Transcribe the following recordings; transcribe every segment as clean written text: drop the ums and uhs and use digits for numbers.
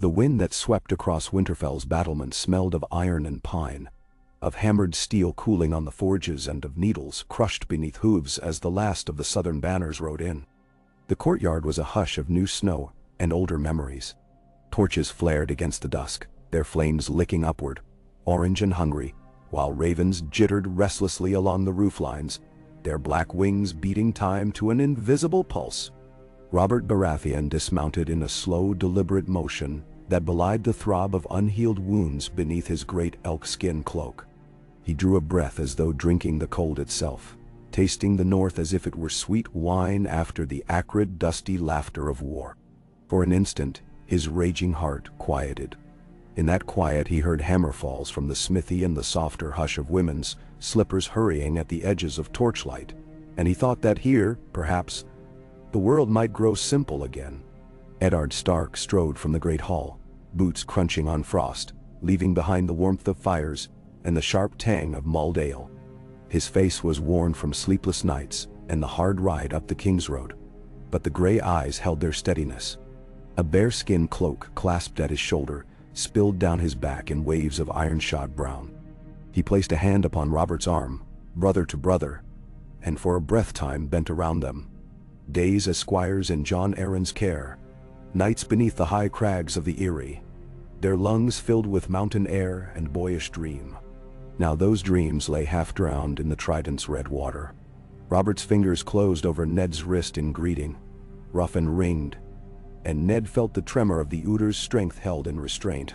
The wind that swept across Winterfell's battlements smelled of iron and pine, of hammered steel cooling on the forges and of needles crushed beneath hooves as the last of the southern banners rode in. The courtyard was a hush of new snow and older memories. Torches flared against the dusk, their flames licking upward, orange and hungry, while ravens jittered restlessly along the roof lines, their black wings beating time to an invisible pulse. Robert Baratheon dismounted in a slow, deliberate motion that belied the throb of unhealed wounds beneath his great elk-skin cloak. He drew a breath as though drinking the cold itself, tasting the north as if it were sweet wine after the acrid, dusty laughter of war. For an instant, his raging heart quieted. In that quiet he heard hammer falls from the smithy and the softer hush of women's slippers hurrying at the edges of torchlight, and he thought that here, perhaps, the world might grow simple again. Eddard Stark strode from the great hall, boots crunching on frost, leaving behind the warmth of fires and the sharp tang of mulled ale. His face was worn from sleepless nights and the hard ride up the King's Road, but the gray eyes held their steadiness. A bearskin cloak clasped at his shoulder spilled down his back in waves of iron-shod brown. He placed a hand upon Robert's arm, brother to brother, and for a breath time bent around them. Days as squires in Jon Arryn's care, nights beneath the high crags of the Eyrie, their lungs filled with mountain air and boyish dream. Now those dreams lay half-drowned in the Trident's red water. Robert's fingers closed over Ned's wrist in greeting, rough and ringed, and Ned felt the tremor of the Uther's strength held in restraint.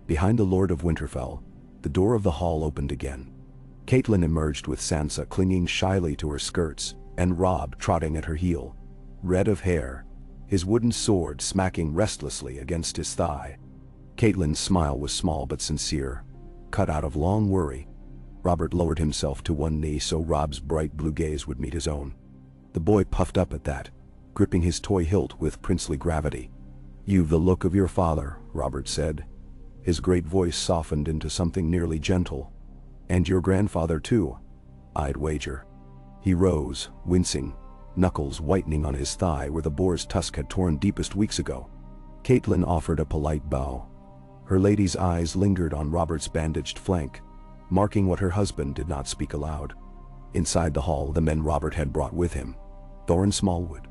Behind the Lord of Winterfell, the door of the hall opened again. Catelyn emerged with Sansa clinging shyly to her skirts, and Robb trotting at her heel, red of hair, his wooden sword smacking restlessly against his thigh. Catelyn's smile was small but sincere, cut out of long worry. Robert lowered himself to one knee so Robb's bright blue gaze would meet his own. The boy puffed up at that, gripping his toy hilt with princely gravity. "You've the look of your father," Robert said. His great voice softened into something nearly gentle. "And your grandfather too, I'd wager." He rose, wincing, knuckles whitening on his thigh where the boar's tusk had torn deepest weeks ago. Catelyn offered a polite bow. Her lady's eyes lingered on Robert's bandaged flank, marking what her husband did not speak aloud. Inside the hall, the men Robert had brought with him: Thorin Smallwood,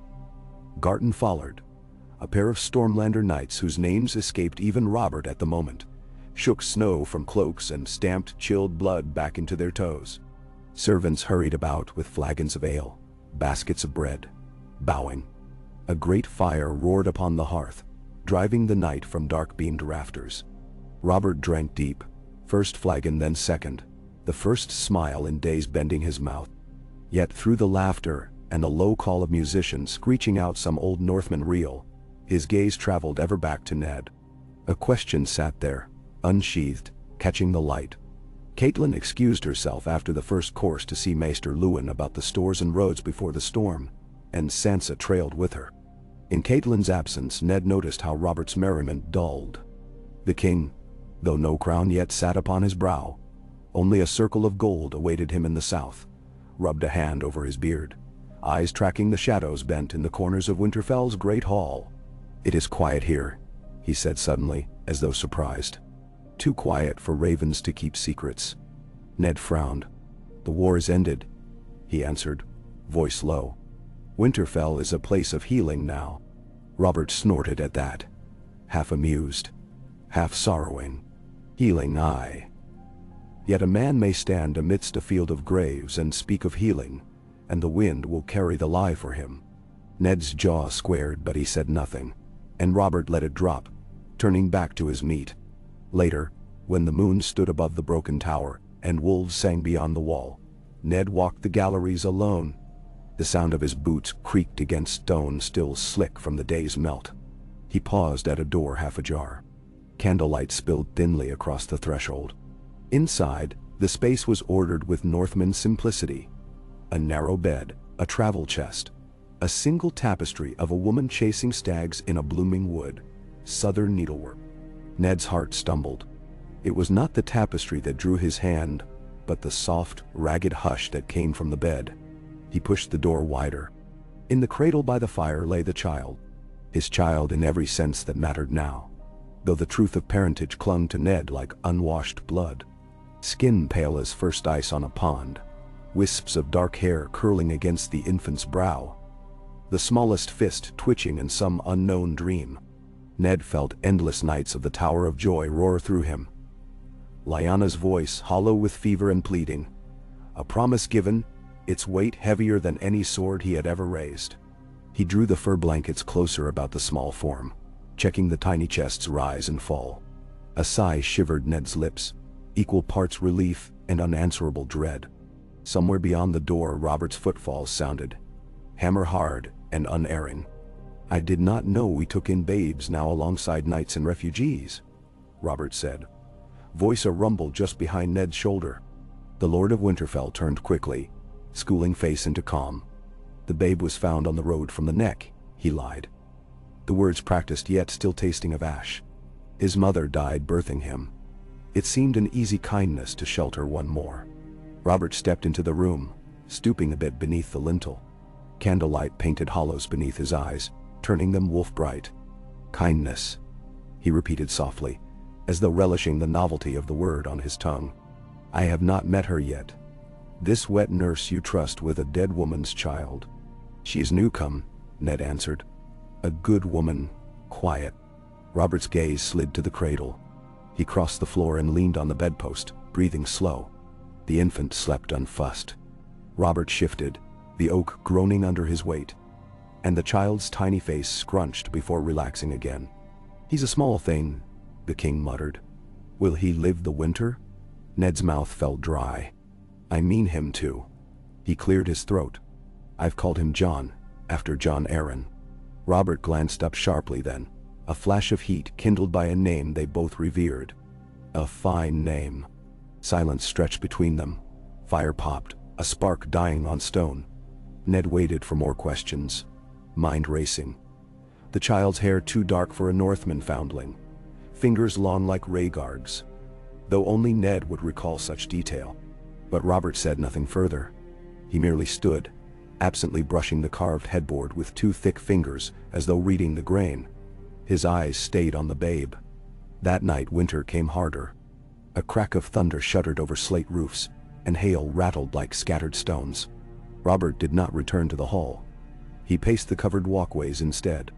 Garton Follard, a pair of Stormlander knights whose names escaped even Robert at the moment, shook snow from cloaks and stamped chilled blood back into their toes. Servants hurried about with flagons of ale, baskets of bread, bowing. A great fire roared upon the hearth, driving the night from dark-beamed rafters. Robert drank deep, first flagon then second, the first smile in days bending his mouth. Yet through the laughter and the low call of musicians screeching out some old Northman reel, his gaze traveled ever back to Ned. A question sat there, unsheathed, catching the light. Catelyn excused herself after the first course to see Maester Luwin about the stores and roads before the storm, and Sansa trailed with her. In Catelyn's absence, Ned noticed how Robert's merriment dulled. The king, though no crown yet sat upon his brow, only a circle of gold awaited him in the south, rubbed a hand over his beard, eyes tracking the shadows bent in the corners of Winterfell's great hall. "It is quiet here," he said suddenly, as though surprised. "Too quiet for ravens to keep secrets." Ned frowned. "The war is ended," he answered, voice low. "Winterfell is a place of healing now." Robert snorted at that, half amused, half sorrowing. "Healing, aye. Yet a man may stand amidst a field of graves and speak of healing, and the wind will carry the lie for him." Ned's jaw squared, but he said nothing, and Robert let it drop, turning back to his meat. Later, when the moon stood above the broken tower and wolves sang beyond the wall, Ned walked the galleries alone. The sound of his boots creaked against stone still slick from the day's melt. He paused at a door half ajar. Candlelight spilled thinly across the threshold. Inside, the space was ordered with Northman simplicity. A narrow bed, a travel chest, a single tapestry of a woman chasing stags in a blooming wood, southern needlework. Ned's heart stumbled. It was not the tapestry that drew his hand, but the soft, ragged hush that came from the bed. He pushed the door wider. In the cradle by the fire lay the child, his child in every sense that mattered now. though the truth of parentage clung to Ned like unwashed blood. Skin pale as first ice on a pond, wisps of dark hair curling against the infant's brow, the smallest fist twitching in some unknown dream. Ned felt endless nights of the Tower of Joy roar through him. Lyanna's voice hollow with fever and pleading. A promise given, its weight heavier than any sword he had ever raised. He drew the fur blankets closer about the small form, checking the tiny chest's rise and fall. A sigh shivered Ned's lips, equal parts relief and unanswerable dread. Somewhere beyond the door Robert's footfalls sounded, hammer hard and unerring. "I did not know we took in babes now alongside knights and refugees," Robert said, voice a rumble just behind Ned's shoulder. The Lord of Winterfell turned quickly, schooling face into calm. "The babe was found on the road from the neck," he lied. The words practiced yet still tasting of ash. "His mother died birthing him." It seemed an easy kindness to shelter one more. Robert stepped into the room, stooping a bit beneath the lintel. Candlelight painted hollows beneath his eyes, turning them wolf-bright. "Kindness," he repeated softly, as though relishing the novelty of the word on his tongue. "I have not met her yet. This wet nurse you trust with a dead woman's child." "She is newcome," Ned answered. "A good woman, quiet." Robert's gaze slid to the cradle. He crossed the floor and leaned on the bedpost, breathing slow. The infant slept unfussed. Robert shifted, the oak groaning under his weight, and the child's tiny face scrunched before relaxing again. "He's a small thing," the king muttered. "Will he live the winter?" Ned's mouth felt dry. "I mean him to." He cleared his throat. "I've called him John, after John Arryn." Robert glanced up sharply then, a flash of heat kindled by a name they both revered. A fine name. Silence stretched between them. Fire popped, a spark dying on stone. Ned waited for more questions, mind racing. The child's hair too dark for a Northman foundling, fingers long like Rhaegar's, though only Ned would recall such detail. But Robert said nothing further. He merely stood, absently brushing the carved headboard with two thick fingers as though reading the grain. His eyes stayed on the babe. That night winter came harder. A crack of thunder shuddered over slate roofs, and hail rattled like scattered stones. Robert did not return to the hall. He paced the covered walkways instead.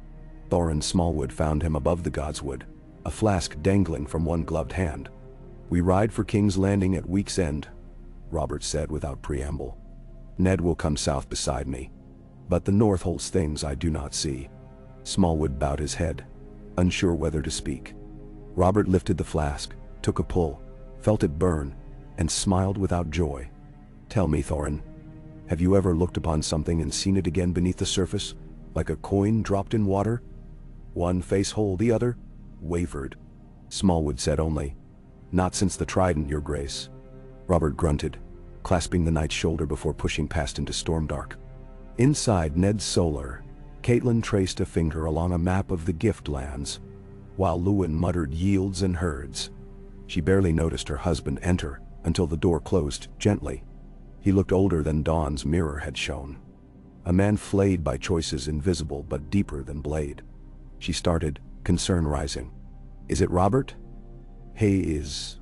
Thorin Smallwood found him above the godswood, a flask dangling from one gloved hand. "We ride for King's Landing at week's end," Robert said without preamble. "Ned will come south beside me, but the north holds things I do not see." Smallwood bowed his head, unsure whether to speak. Robert lifted the flask, took a pull, felt it burn, and smiled without joy. "Tell me, Thorin, have you ever looked upon something and seen it again beneath the surface, like a coin dropped in water? One face whole, the other wavered." Smallwood said only, "Not since the trident, your grace." Robert grunted, clasping the knight's shoulder before pushing past into Stormdark. Inside Ned's solar, Catelyn traced a finger along a map of the gift lands, while Lewin muttered yields and herds. She barely noticed her husband enter until the door closed gently. He looked older than Dawn's mirror had shown. A man flayed by choices invisible but deeper than blade. She started, concern rising. "Is it Robert?" "He is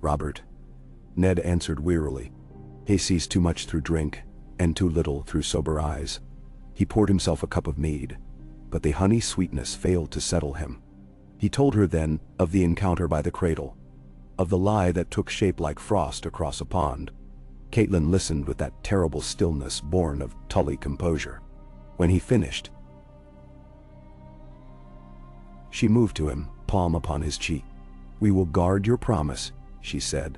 Robert," Ned answered wearily. "He sees too much through drink, and too little through sober eyes." He poured himself a cup of mead, but the honey sweetness failed to settle him. He told her then of the encounter by the cradle, of the lie that took shape like frost across a pond. Catelyn listened with that terrible stillness born of Tully composure. When he finished, she moved to him, palm upon his cheek. "We will guard your promise," she said,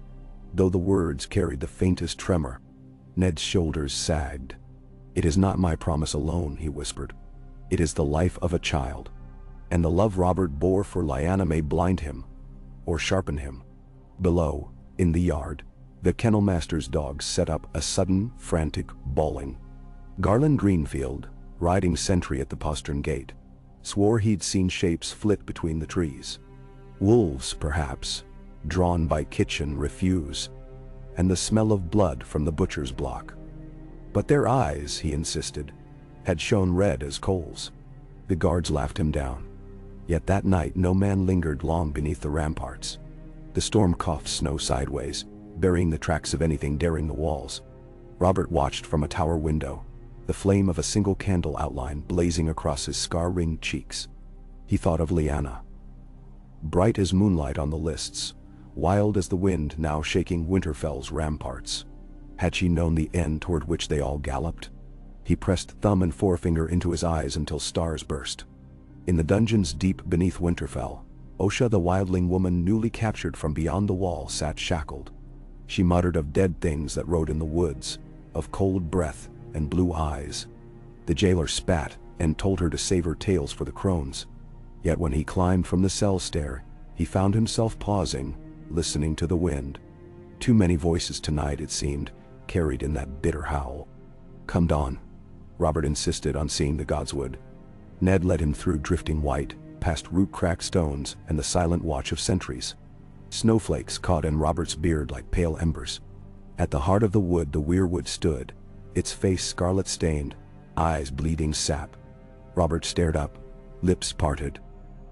though the words carried the faintest tremor. Ned's shoulders sagged. "It is not my promise alone," he whispered. "It is the life of a child. And the love Robert bore for Lyanna may blind him, or sharpen him." Below, in the yard, the kennel master's dogs set up a sudden, frantic bawling. Garland Greenfield, riding sentry at the postern gate, swore he'd seen shapes flit between the trees. Wolves, perhaps, drawn by kitchen refuse, and the smell of blood from the butcher's block. But their eyes, he insisted, had shone red as coals. The guards laughed him down. Yet that night no man lingered long beneath the ramparts. The storm coughed snow sideways, burying the tracks of anything daring the walls. Robert watched from a tower window, the flame of a single candle outline blazing across his scar-ringed cheeks. He thought of Lyanna. Bright as moonlight on the lists, wild as the wind now shaking Winterfell's ramparts. Had she known the end toward which they all galloped? He pressed thumb and forefinger into his eyes until stars burst. In the dungeons deep beneath Winterfell, Osha, the wildling woman newly captured from beyond the wall, sat shackled. She muttered of dead things that rode in the woods, of cold breath and blue eyes. The jailer spat and told her to save her tales for the crones. Yet when he climbed from the cell stair, he found himself pausing, listening to the wind. Too many voices tonight, it seemed, carried in that bitter howl. "Come dawn," Robert insisted on seeing the godswood. Ned led him through drifting white, past root-cracked stones and the silent watch of sentries. Snowflakes caught in Robert's beard like pale embers. At the heart of the wood the weirwood stood, its face scarlet-stained, eyes bleeding sap. Robert stared up, lips parted.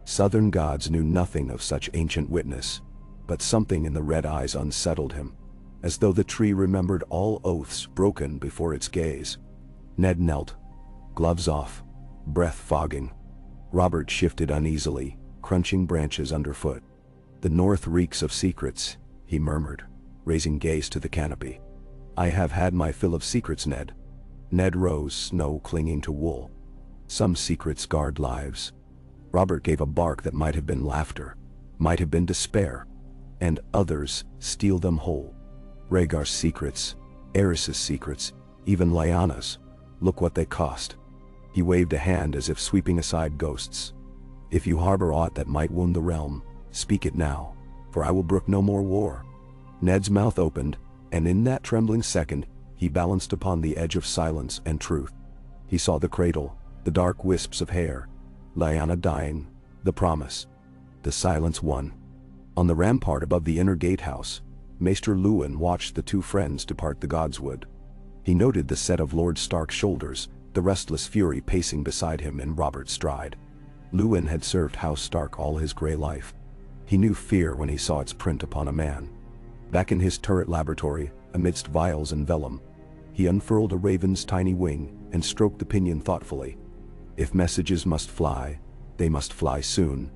Southern gods knew nothing of such ancient witness, but something in the red eyes unsettled him, as though the tree remembered all oaths broken before its gaze. Ned knelt, gloves off, breath fogging. Robert shifted uneasily, crunching branches underfoot. "The north reeks of secrets," he murmured, raising gaze to the canopy. "I have had my fill of secrets, Ned." Ned rose, snow clinging to wool. "Some secrets guard lives." Robert gave a bark that might have been laughter, might have been despair, and others steal them whole. Rhaegar's secrets, Aerys's secrets, even Lyanna's. Look what they cost. He waved a hand as if sweeping aside ghosts. "If you harbor aught that might wound the realm, speak it now, for I will brook no more war." Ned's mouth opened, and in that trembling second, he balanced upon the edge of silence and truth. He saw the cradle, the dark wisps of hair, Lyanna dying, the promise. The silence won. On the rampart above the inner gatehouse, Maester Luwin watched the two friends depart the godswood. He noted the set of Lord Stark's shoulders, the restless fury pacing beside him in Robert's stride. Luwin had served House Stark all his gray life. He knew fear when he saw its print upon a man. Back in his turret laboratory, amidst vials and vellum, he unfurled a raven's tiny wing and stroked the pinion thoughtfully. If messages must fly, they must fly soon,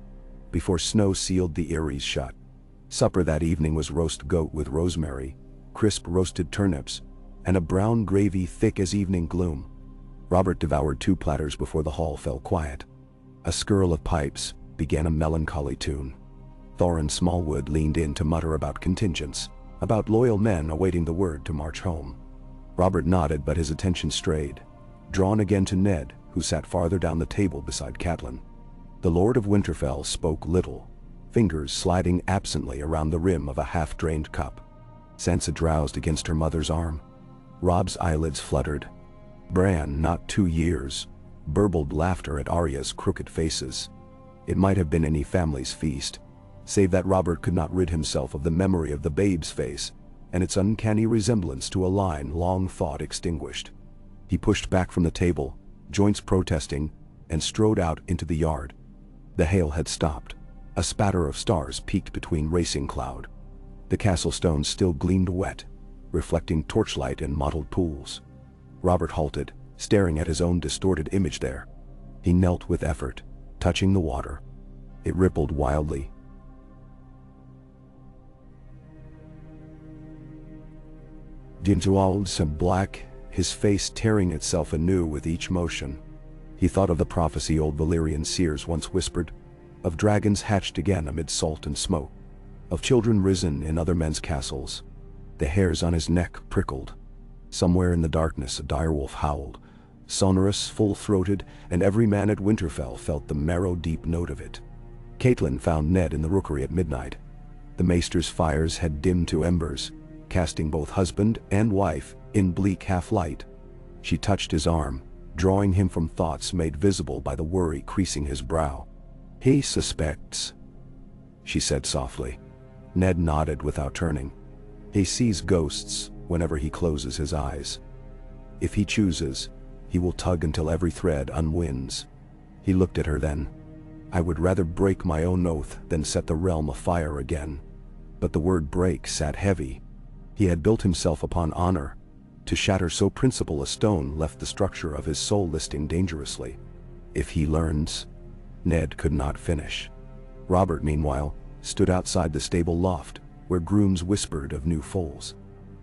before snow sealed the eyries shut. Supper that evening was roast goat with rosemary, crisp roasted turnips, and a brown gravy thick as evening gloom. Robert devoured 2 platters before the hall fell quiet. A skirl of pipes began a melancholy tune. Thorin Smallwood leaned in to mutter about contingents, about loyal men awaiting the word to march home. Robert nodded, but his attention strayed, drawn again to Ned, who sat farther down the table beside Catelyn. The Lord of Winterfell spoke little, fingers sliding absently around the rim of a half-drained cup. Sansa drowsed against her mother's arm. Robb's eyelids fluttered. Bran, not 2 years, burbled laughter at Arya's crooked faces. It might have been any family's feast, save that Robert could not rid himself of the memory of the babe's face and its uncanny resemblance to a line long thought extinguished. He pushed back from the table, joints protesting, and strode out into the yard. The hail had stopped. A spatter of stars peeked between racing cloud. The castle stones still gleamed wet, reflecting torchlight in mottled pools. Robert halted, staring at his own distorted image there. He knelt with effort, touching the water. It rippled wildly. Dintualds and black, his face tearing itself anew with each motion. He thought of the prophecy old Valyrian seers once whispered, of dragons hatched again amid salt and smoke, of children risen in other men's castles. The hairs on his neck prickled. Somewhere in the darkness a direwolf howled, sonorous, full-throated, and every man at Winterfell felt the marrow-deep note of it. Catelyn found Ned in the rookery at midnight. The maester's fires had dimmed to embers, casting both husband and wife in bleak half-light. She touched his arm, drawing him from thoughts made visible by the worry creasing his brow. "He suspects," she said softly. Ned nodded without turning. "He sees ghosts whenever he closes his eyes. If he chooses, he will tug until every thread unwinds." He looked at her then. I would rather break my own oath than set the realm afire again. But the word break sat heavy. He had built himself upon honor. To shatter so principal a stone left the structure of his soul listing dangerously. If he learns... Ned could not finish. Robert, meanwhile, stood outside the stable loft, where grooms whispered of new foals.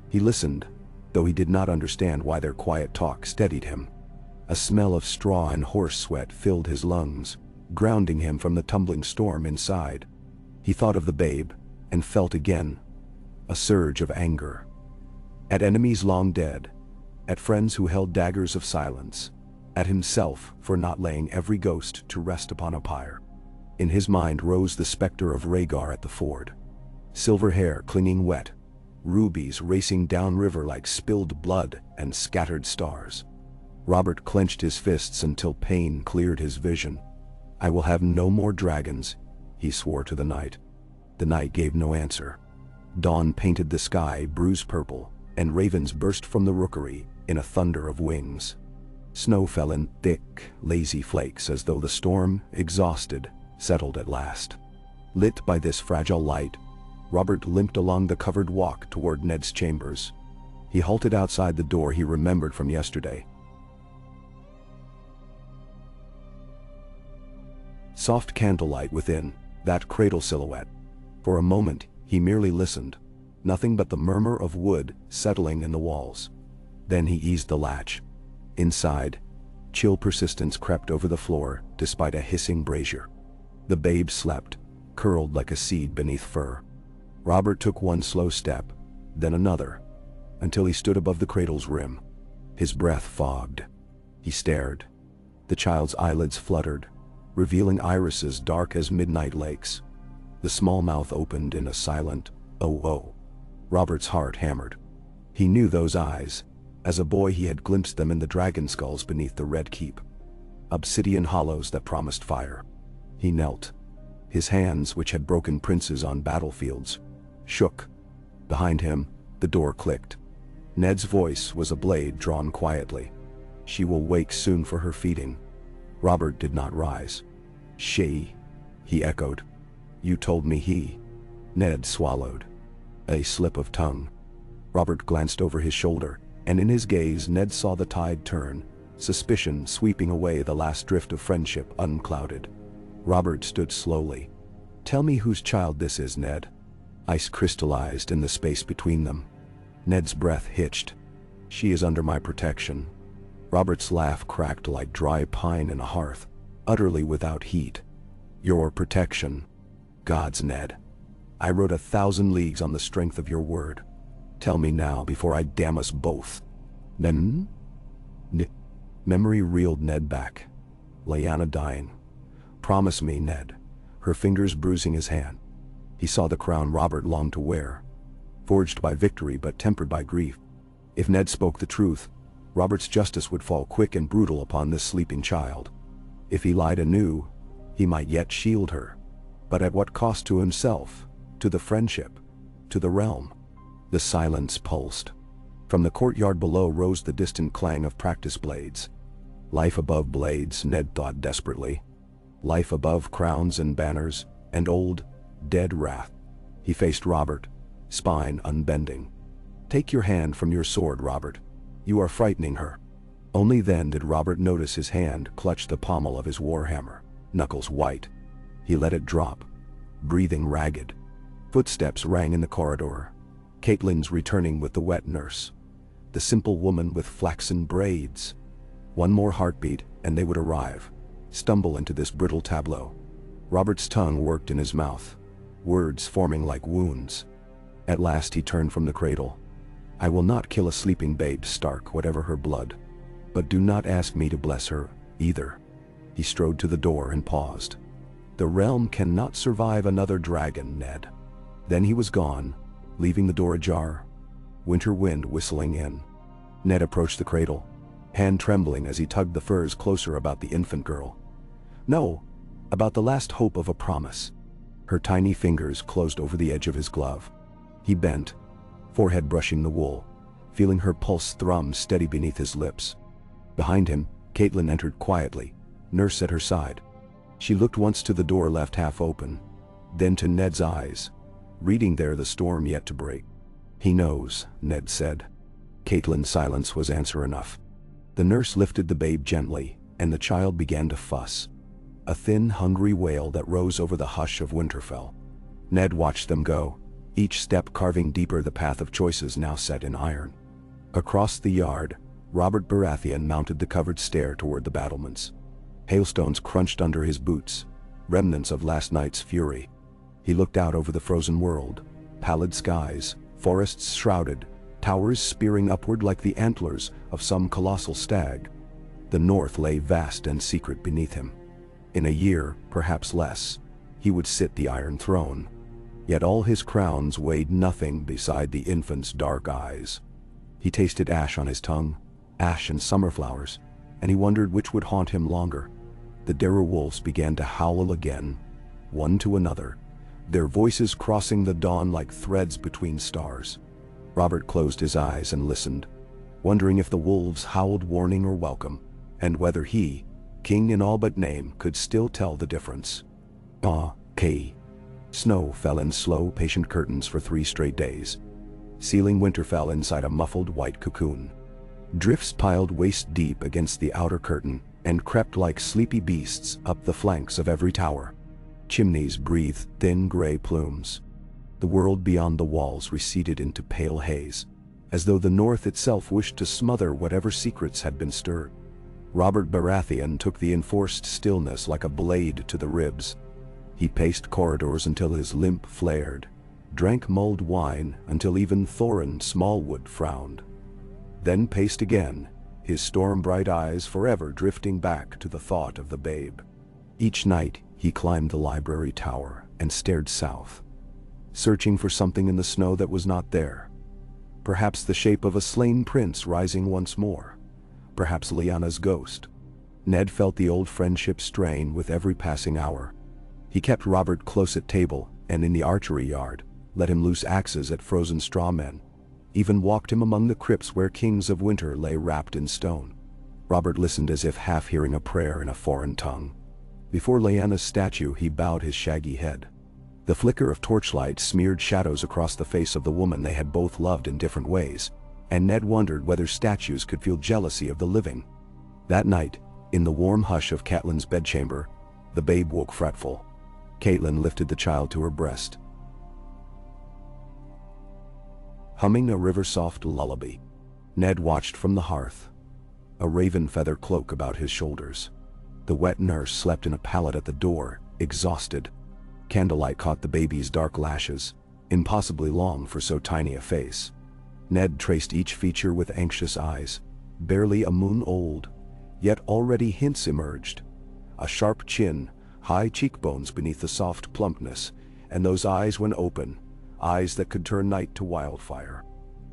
He listened, though he did not understand why their quiet talk steadied him. A smell of straw and horse sweat filled his lungs, grounding him from the tumbling storm inside. He thought of the babe, and felt again a surge of anger. At enemies long dead, at friends who held daggers of silence, at himself for not laying every ghost to rest upon a pyre. In his mind rose the specter of Rhaegar at the ford. Silver hair clinging wet, rubies racing downriver like spilled blood and scattered stars. Robert clenched his fists until pain cleared his vision. I will have no more dragons, he swore to the night. The night gave no answer. Dawn painted the sky bruise purple, and ravens burst from the rookery in a thunder of wings. Snow fell in thick, lazy flakes as though the storm, exhausted, settled at last. Lit by this fragile light, Robert limped along the covered walk toward Ned's chambers. He halted outside the door he remembered from yesterday. Soft candlelight within, that cradle silhouette. For a moment, he merely listened. Nothing but the murmur of wood settling in the walls. Then he eased the latch. Inside, chill persistence crept over the floor despite a hissing brazier. The babe slept, curled like a seed beneath fur. Robert took one slow step, then another, until he stood above the cradle's rim. His breath fogged. He stared. The child's eyelids fluttered, revealing irises dark as midnight lakes. The small mouth opened in a silent, "Oh, oh." Robert's heart hammered. He knew those eyes. As a boy he had glimpsed them in the dragon skulls beneath the Red Keep. Obsidian hollows that promised fire. He knelt. His hands, which had broken princes on battlefields, shook. Behind him, the door clicked. Ned's voice was a blade drawn quietly. She will wake soon for her feeding. Robert did not rise. She, he echoed. You told me he. Ned swallowed. A slip of tongue. Robert glanced over his shoulder, and in his gaze Ned saw the tide turn, suspicion sweeping away the last drift of friendship unclouded. Robert stood slowly. Tell me whose child this is, Ned. Ice crystallized in the space between them. Ned's breath hitched. She is under my protection. Robert's laugh cracked like dry pine in a hearth, utterly without heat. Your protection. Gods, Ned. I rode 1,000 leagues on the strength of your word. Tell me now before I damn us both. Memory reeled Ned back. Lyanna dying. Promise me, Ned. Her fingers bruising his hand. He saw the crown Robert longed to wear. Forged by victory but tempered by grief. If Ned spoke the truth, Robert's justice would fall quick and brutal upon this sleeping child. If he lied anew, he might yet shield her. But at what cost to himself, to the friendship, to the realm? The silence pulsed. From the courtyard below rose the distant clang of practice blades. Life above blades, Ned thought desperately. Life above crowns and banners, and old, dead wrath. He faced Robert, spine unbending. Take your hand from your sword, Robert. You are frightening her. Only then did Robert notice his hand clutch the pommel of his warhammer, knuckles white. He let it drop, breathing ragged. Footsteps rang in the corridor. Catelyn's returning with the wet nurse. The simple woman with flaxen braids. One more heartbeat, and they would arrive, stumble into this brittle tableau. Robert's tongue worked in his mouth, words forming like wounds. At last he turned from the cradle. I will not kill a sleeping babe, Stark, whatever her blood. But do not ask me to bless her, either. He strode to the door and paused. The realm cannot survive another dragon, Ned. Then he was gone, leaving the door ajar. Winter wind whistling in. Ned approached the cradle, hand trembling as he tugged the furs closer about the infant girl. No, about the last hope of a promise. Her tiny fingers closed over the edge of his glove. He bent, forehead brushing the wool, feeling her pulse thrum steady beneath his lips. Behind him, Catelyn entered quietly, nurse at her side. She looked once to the door left half open, then to Ned's eyes, reading there the storm yet to break. "He knows," Ned said. Catelyn's silence was answer enough. The nurse lifted the babe gently, and the child began to fuss. A thin, hungry wail that rose over the hush of Winterfell. Ned watched them go, each step carving deeper the path of choices now set in iron. Across the yard, Robert Baratheon mounted the covered stair toward the battlements. Hailstones crunched under his boots, remnants of last night's fury. He looked out over the frozen world, pallid skies, forests shrouded, towers spearing upward like the antlers of some colossal stag. The north lay vast and secret beneath him. In a year, perhaps less, he would sit the Iron Throne. Yet all his crowns weighed nothing beside the infant's dark eyes. He tasted ash on his tongue, ash and summer flowers, and he wondered which would haunt him longer. The Darrow wolves began to howl again, one to another, their voices crossing the dawn like threads between stars. Robert closed his eyes and listened, wondering if the wolves howled warning or welcome, and whether he, king in all but name, could still tell the difference. Snow fell in slow, patient curtains for 3 straight days, sealing Winterfell inside a muffled white cocoon. Drifts piled waist-deep against the outer curtain and crept like sleepy beasts up the flanks of every tower. Chimneys breathed thin gray plumes. The world beyond the walls receded into pale haze, as though the north itself wished to smother whatever secrets had been stirred. Robert Baratheon took the enforced stillness like a blade to the ribs. He paced corridors until his limp flared, drank mulled wine until even Thorin Smallwood frowned. Then paced again, his storm-bright eyes forever drifting back to the thought of the babe. Each night he climbed the library tower and stared south, searching for something in the snow that was not there. Perhaps the shape of a slain prince rising once more. Perhaps Lyanna's ghost. Ned felt the old friendship strain with every passing hour. He kept Robert close at table and in the archery yard, let him loose axes at frozen straw men, even walked him among the crypts where kings of winter lay wrapped in stone. Robert listened as if half hearing a prayer in a foreign tongue. Before Lyanna's statue he bowed his shaggy head. The flicker of torchlight smeared shadows across the face of the woman they had both loved in different ways, and Ned wondered whether statues could feel jealousy of the living. That night, in the warm hush of Catelyn's bedchamber, the babe woke fretful. Catelyn lifted the child to her breast, humming a river-soft lullaby. Ned watched from the hearth, a raven feather cloak about his shoulders. The wet nurse slept in a pallet at the door, exhausted. Candlelight caught the baby's dark lashes, impossibly long for so tiny a face. Ned traced each feature with anxious eyes, barely a moon old, yet already hints emerged. A sharp chin, high cheekbones beneath the soft plumpness, and those eyes when open, eyes that could turn night to wildfire.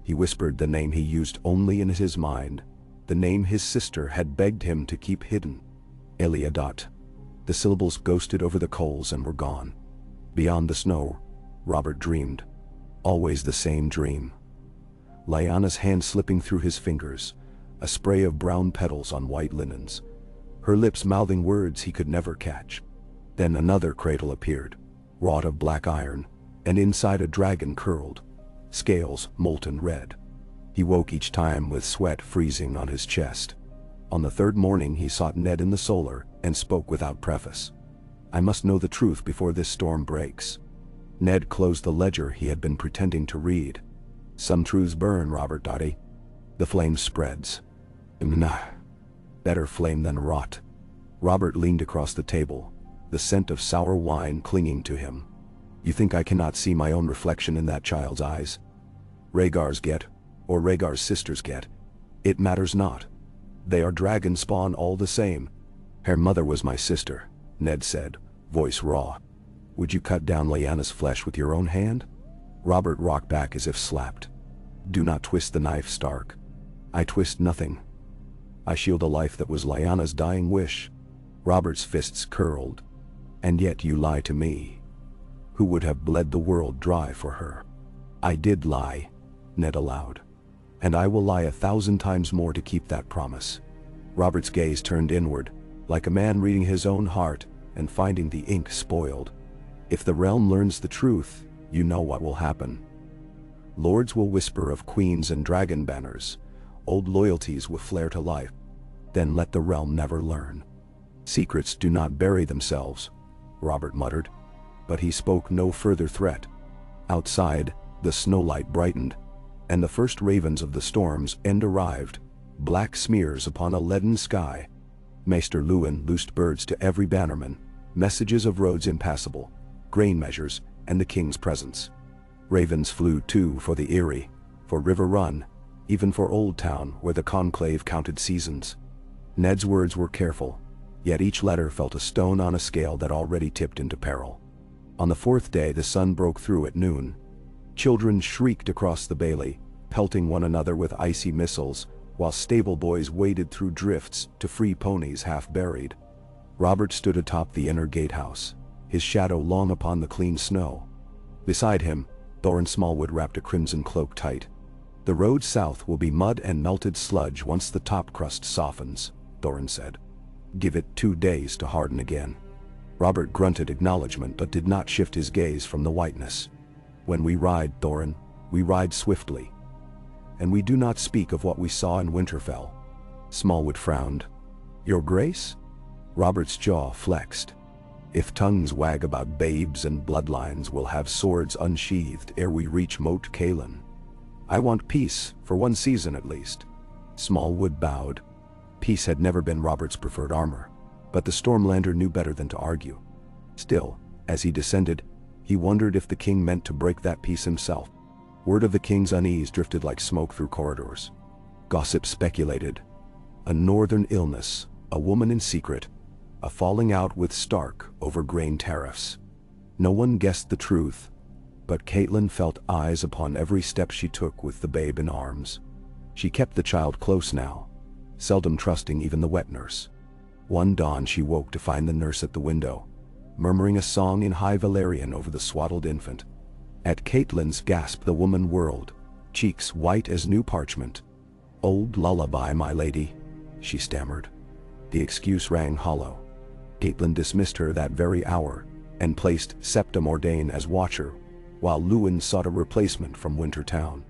He whispered the name he used only in his mind, the name his sister had begged him to keep hidden. Eliadat. The syllables ghosted over the coals and were gone. Beyond the snow, Robert dreamed. Always the same dream. Lyanna's hand slipping through his fingers, a spray of brown petals on white linens, her lips mouthing words he could never catch. Then another cradle appeared, wrought of black iron, and inside a dragon curled, scales molten red. He woke each time with sweat freezing on his chest. On the third morning he sought Ned in the solar and spoke without preface. "I must know the truth before this storm breaks." Ned closed the ledger he had been pretending to read. "Some truths burn, Robert Dottie. The flame spreads. Nah, better flame than rot." Robert leaned across the table, the scent of sour wine clinging to him. "You think I cannot see my own reflection in that child's eyes? Rhaegar's get, or Rhaegar's sisters get. It matters not. They are dragon spawn all the same. Her mother was my sister," Ned said, voice raw. "Would you cut down Lyanna's flesh with your own hand?" Robert rocked back as if slapped. "Do not twist the knife, Stark. I twist nothing. I shield a life that was Lyanna's dying wish." Robert's fists curled. "And yet you lie to me, who would have bled the world dry for her." "I did lie," Ned allowed. "And I will lie 1,000 times more to keep that promise." Robert's gaze turned inward, like a man reading his own heart, and finding the ink spoiled. If the realm learns the truth, you know what will happen. Lords will whisper of queens and dragon banners. Old loyalties will flare to life. Then let the realm never learn. Secrets do not bury themselves, Robert muttered. But he spoke no further threat. Outside, the snowlight brightened, and the first ravens of the storm's end arrived, black smears upon a leaden sky. Maester Lewin loosed birds to every bannerman, messages of roads impassable, grain measures, and the king's presence. Ravens flew too for the Erie, for River Run, even for Old Town where the conclave counted seasons. Ned's words were careful, yet each letter felt a stone on a scale that already tipped into peril. On the fourth day the sun broke through at noon. Children shrieked across the bailey, pelting one another with icy missiles, while stable boys waded through drifts to free ponies half buried. Robert stood atop the inner gatehouse, his shadow long upon the clean snow. Beside him, Thorin Smallwood wrapped a crimson cloak tight. "The road south will be mud and melted sludge once the top crust softens," Thorin said. "Give it 2 days to harden again." Robert grunted acknowledgement but did not shift his gaze from the whiteness. "When we ride, Thorin, we ride swiftly. And we do not speak of what we saw in Winterfell." Smallwood frowned. "Your Grace?" Robert's jaw flexed. "If tongues wag about babes and bloodlines, we'll have swords unsheathed ere we reach Moat Cailin. I want peace, for 1 season at least." Smallwood bowed. Peace had never been Robert's preferred armor, but the Stormlander knew better than to argue. Still, as he descended, he wondered if the king meant to break that peace himself. Word of the king's unease drifted like smoke through corridors. Gossip speculated. A northern illness, a woman in secret, a falling out with Stark over grain tariffs. No one guessed the truth, but Catelyn felt eyes upon every step she took with the babe in arms. She kept the child close now, seldom trusting even the wet nurse. One dawn she woke to find the nurse at the window, murmuring a song in High Valyrian over the swaddled infant. At Catelyn's gasp the woman whirled, cheeks white as new parchment. "Old lullaby, my lady," she stammered. The excuse rang hollow. Catelyn dismissed her that very hour, and placed Septa Mordain as watcher, while Lewin sought a replacement from Wintertown.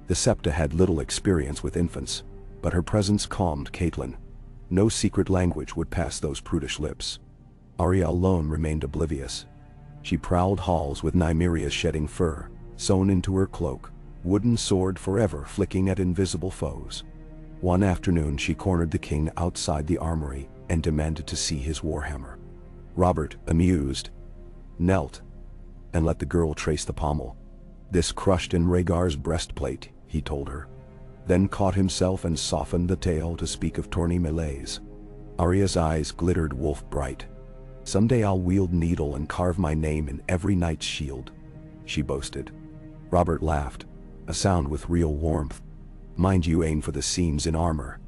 The Septa had little experience with infants, but her presence calmed Catelyn. No secret language would pass those prudish lips. Arya alone remained oblivious. She prowled halls with Nymeria's shedding fur, sewn into her cloak, wooden sword forever flicking at invisible foes. One afternoon she cornered the king outside the armory and demanded to see his warhammer. Robert, amused, knelt and let the girl trace the pommel. "This crushed in Rhaegar's breastplate," he told her, then caught himself and softened the tale to speak of tourney melees. Arya's eyes glittered wolf bright. "Someday I'll wield needle and carve my name in every knight's shield," she boasted. Robert laughed, a sound with real warmth. "Mind you aim for the seams in armor.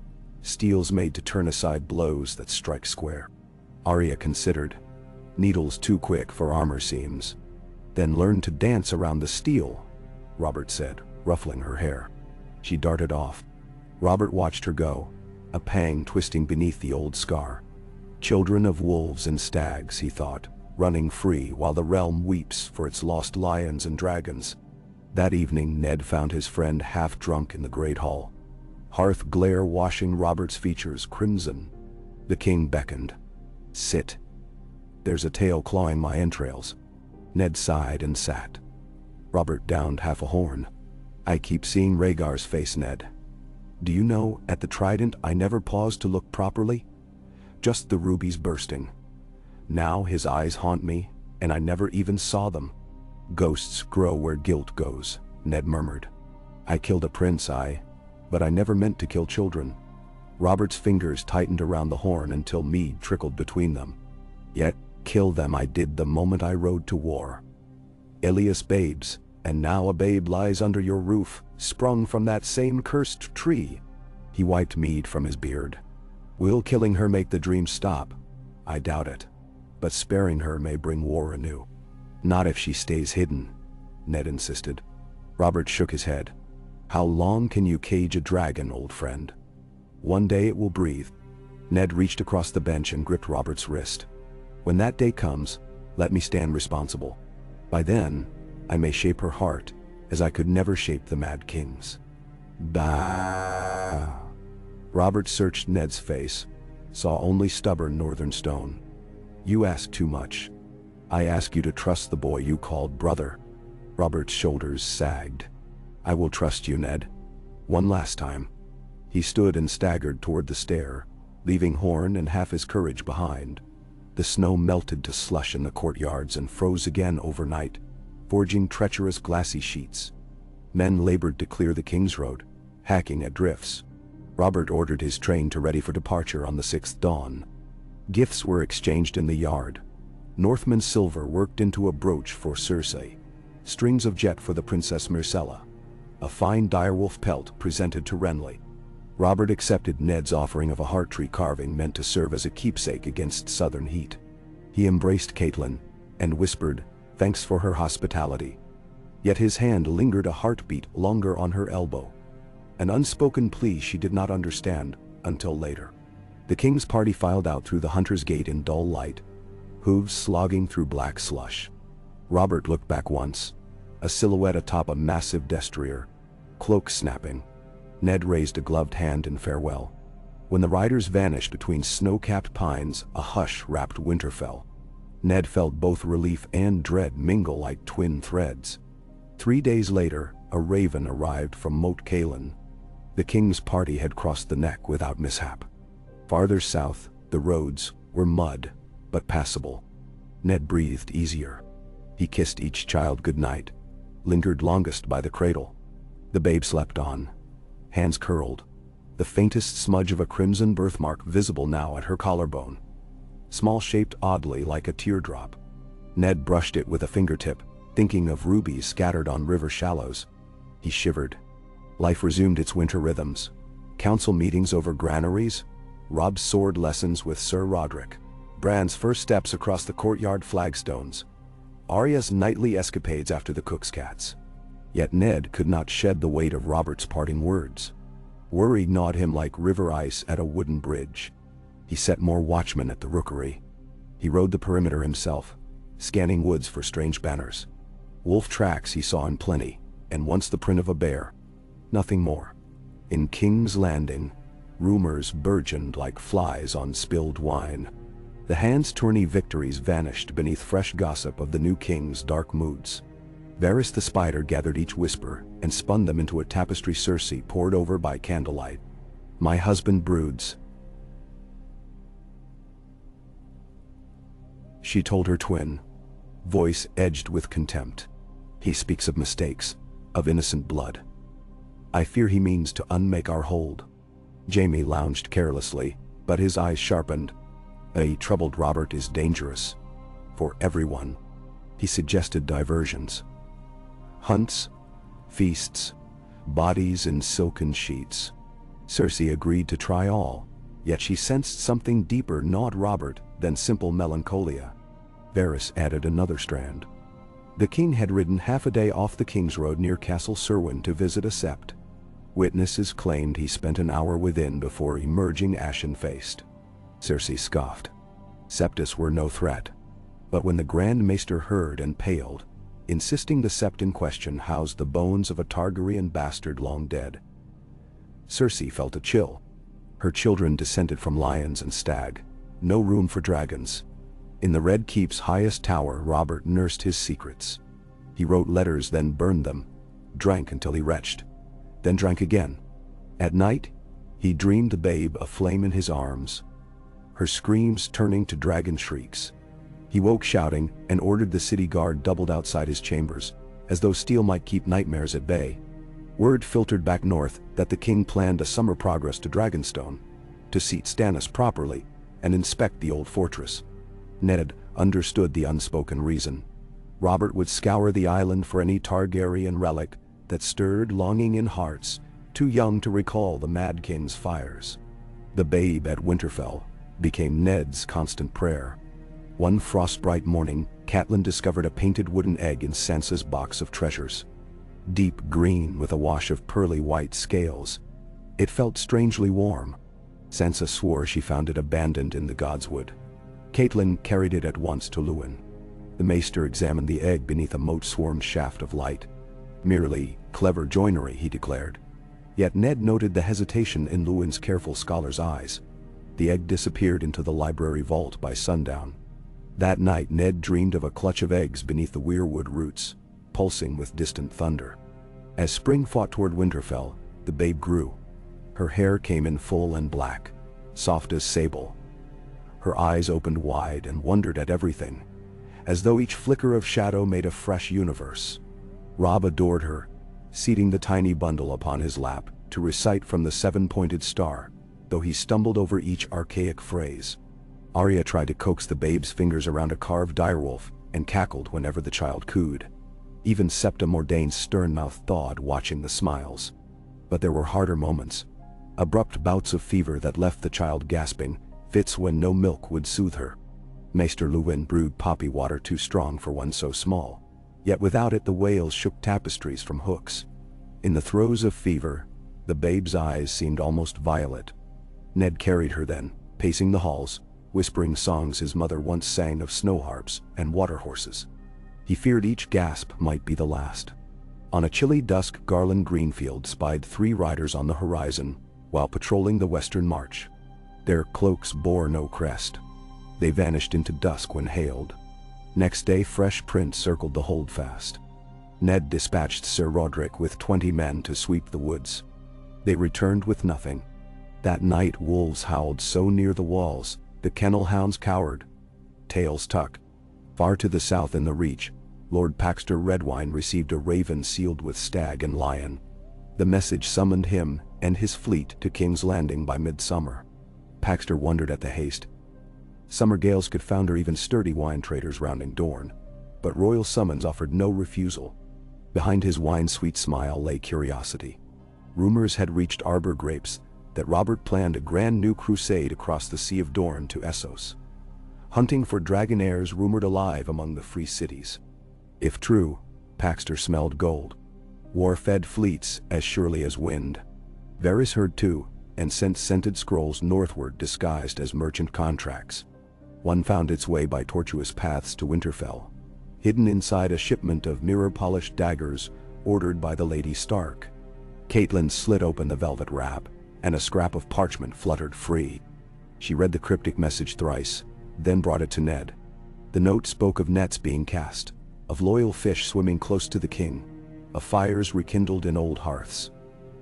Steel's made to turn aside blows that strike square." Arya considered. "Needle's too quick for armor seams." "Then learn to dance around the steel," Robert said, ruffling her hair. She darted off. Robert watched her go, a pang twisting beneath the old scar. Children of wolves and stags, he thought, running free while the realm weeps for its lost lions and dragons. That evening Ned found his friend half drunk in the great hall, hearth glare washing Robert's features crimson. The king beckoned. "Sit. There's a tale clawing my entrails." Ned sighed and sat. Robert downed half a horn. "I keep seeing Rhaegar's face, Ned. Do you know, at the Trident I never paused to look properly? Just the rubies bursting. Now his eyes haunt me, and I never even saw them." "Ghosts grow where guilt goes," Ned murmured. "I killed a prince, but I never meant to kill children." Robert's fingers tightened around the horn until mead trickled between them. "Yet, kill them I did the moment I rode to war. Ilias babes, and now a babe lies under your roof, sprung from that same cursed tree." He wiped mead from his beard. "Will killing her make the dream stop? I doubt it. But sparing her may bring war anew." "Not if she stays hidden," Ned insisted. Robert shook his head. "How long can you cage a dragon, old friend? One day it will breathe." Ned reached across the bench and gripped Robert's wrist. When that day comes, let me stand responsible. By then, I may shape her heart, as I could never shape the Mad King's. Bah. Robert searched Ned's face, saw only stubborn northern stone. You ask too much. I ask you to trust the boy you called brother. Robert's shoulders sagged. I will trust you, Ned. One last time. He stood and staggered toward the stair, leaving Horn and half his courage behind. The snow melted to slush in the courtyards and froze again overnight, forging treacherous glassy sheets. Men labored to clear the King's Road, hacking at drifts. Robert ordered his train to ready for departure on the 6th dawn. Gifts were exchanged in the yard. Northmen's silver worked into a brooch for Cersei, strings of jet for the Princess Myrcella, a fine direwolf pelt presented to Renly. Robert accepted Ned's offering of a heart tree carving meant to serve as a keepsake against southern heat. He embraced Catelyn and whispered, "Thanks for her hospitality." Yet his hand lingered a heartbeat longer on her elbow. An unspoken plea she did not understand until later. The king's party filed out through the Hunter's Gate in dull light, hooves slogging through black slush. Robert looked back once, a silhouette atop a massive destrier, cloak snapping. Ned raised a gloved hand in farewell. When the riders vanished between snow-capped pines, a hush wrapped Winterfell. Ned felt both relief and dread mingle like twin threads. 3 days later, a raven arrived from Moat Cailin. The king's party had crossed the neck without mishap. Farther south, the roads were mud, but passable. Ned breathed easier. He kissed each child goodnight, lingered longest by the cradle. The babe slept on, hands curled, the faintest smudge of a crimson birthmark visible now at her collarbone, small, shaped oddly like a teardrop. Ned brushed it with a fingertip, thinking of rubies scattered on river shallows. He shivered. Life resumed its winter rhythms. Council meetings over granaries, Robb's sword lessons with Sir Roderick, Bran's first steps across the courtyard flagstones, Arya's nightly escapades after the cook's cats. Yet Ned could not shed the weight of Robert's parting words. Worry gnawed him like river ice at a wooden bridge. He set more watchmen at the rookery. He rode the perimeter himself, scanning woods for strange banners. Wolf tracks he saw in plenty, and once the print of a bear. Nothing more. In King's Landing, rumors burgeoned like flies on spilled wine. The Hand's tourney victories vanished beneath fresh gossip of the new king's dark moods. Varys the spider gathered each whisper and spun them into a tapestry Cersei pored over by candlelight. My husband broods, she told her twin, voice edged with contempt. He speaks of mistakes, of innocent blood. I fear he means to unmake our hold. Jaime lounged carelessly, but his eyes sharpened. A troubled Robert is dangerous. For everyone. He suggested diversions. Hunts, feasts, bodies in silken sheets. Cersei agreed to try all, yet she sensed something deeper gnawed Robert than simple melancholia. Varys added another strand. The king had ridden half a day off the King's Road near Castle Serwyn to visit a sept. Witnesses claimed he spent an hour within before emerging ashen-faced. Cersei scoffed. Septists were no threat. But when the Grand Maester heard and paled, insisting the sept in question housed the bones of a Targaryen bastard long dead. Cersei felt a chill. Her children descended from lions and stag. No room for dragons. In the Red Keep's highest tower, Robert nursed his secrets. He wrote letters, then burned them, drank until he retched, then drank again. At night, he dreamed the babe aflame in his arms, her screams turning to dragon shrieks. He woke shouting and ordered the city guard doubled outside his chambers, as though steel might keep nightmares at bay. Word filtered back north that the king planned a summer progress to Dragonstone, to seat Stannis properly and inspect the old fortress. Ned understood the unspoken reason. Robert would scour the island for any Targaryen relic that stirred longing in hearts too young to recall the Mad King's fires. The babe at Winterfell became Ned's constant prayer. One frostbright morning, Catelyn discovered a painted wooden egg in Sansa's box of treasures. Deep green with a wash of pearly white scales. It felt strangely warm. Sansa swore she found it abandoned in the Godswood. Catelyn carried it at once to Luwin. The maester examined the egg beneath a mote-swarmed shaft of light. Merely clever joinery, he declared. Yet Ned noted the hesitation in Luwin's careful scholar's eyes. The egg disappeared into the library vault by sundown. That night Ned dreamed of a clutch of eggs beneath the weirwood roots, pulsing with distant thunder. As spring fought toward Winterfell, the babe grew. Her hair came in full and black, soft as sable. Her eyes opened wide and wondered at everything, as though each flicker of shadow made a fresh universe. Robb adored her, seating the tiny bundle upon his lap to recite from the seven-pointed star, though he stumbled over each archaic phrase. Arya tried to coax the babe's fingers around a carved direwolf and cackled whenever the child cooed. Even Septa Mordane's stern mouth thawed watching the smiles. But there were harder moments. Abrupt bouts of fever that left the child gasping, fits when no milk would soothe her. Maester Luwin brewed poppy water too strong for one so small, yet without it the wails shook tapestries from hooks. In the throes of fever, the babe's eyes seemed almost violet. Ned carried her then, pacing the halls, whispering songs his mother once sang of snow harps and water horses. He feared each gasp might be the last. On a chilly dusk, Garland Greenfield spied 3 riders on the horizon while patrolling the western march. Their cloaks bore no crest. They vanished into dusk when hailed. Next day fresh prints circled the holdfast. Ned dispatched Sir Roderick with 20 men to sweep the woods. They returned with nothing. That night wolves howled so near the walls, the kennel hounds cowered, tails tucked. Far to the south in the Reach, Lord Paxter Redwine received a raven sealed with stag and lion. The message summoned him and his fleet to King's Landing by midsummer. Paxter wondered at the haste. Summer gales could founder even sturdy wine traders rounding Dorne, but royal summons offered no refusal. Behind his wine-sweet smile lay curiosity. Rumors had reached Arbor Grapes that Robert planned a grand new crusade across the Sea of Dorne to Essos. Hunting for dragon heirs rumored alive among the free cities. If true, Paxter smelled gold. War-fed fleets as surely as wind. Varys heard too, and sent scented scrolls northward disguised as merchant contracts. One found its way by tortuous paths to Winterfell, hidden inside a shipment of mirror-polished daggers ordered by the Lady Stark. Catelyn slit open the velvet wrap, and a scrap of parchment fluttered free. She read the cryptic message thrice, then brought it to Ned. The note spoke of nets being cast, of loyal fish swimming close to the king, of fires rekindled in old hearths.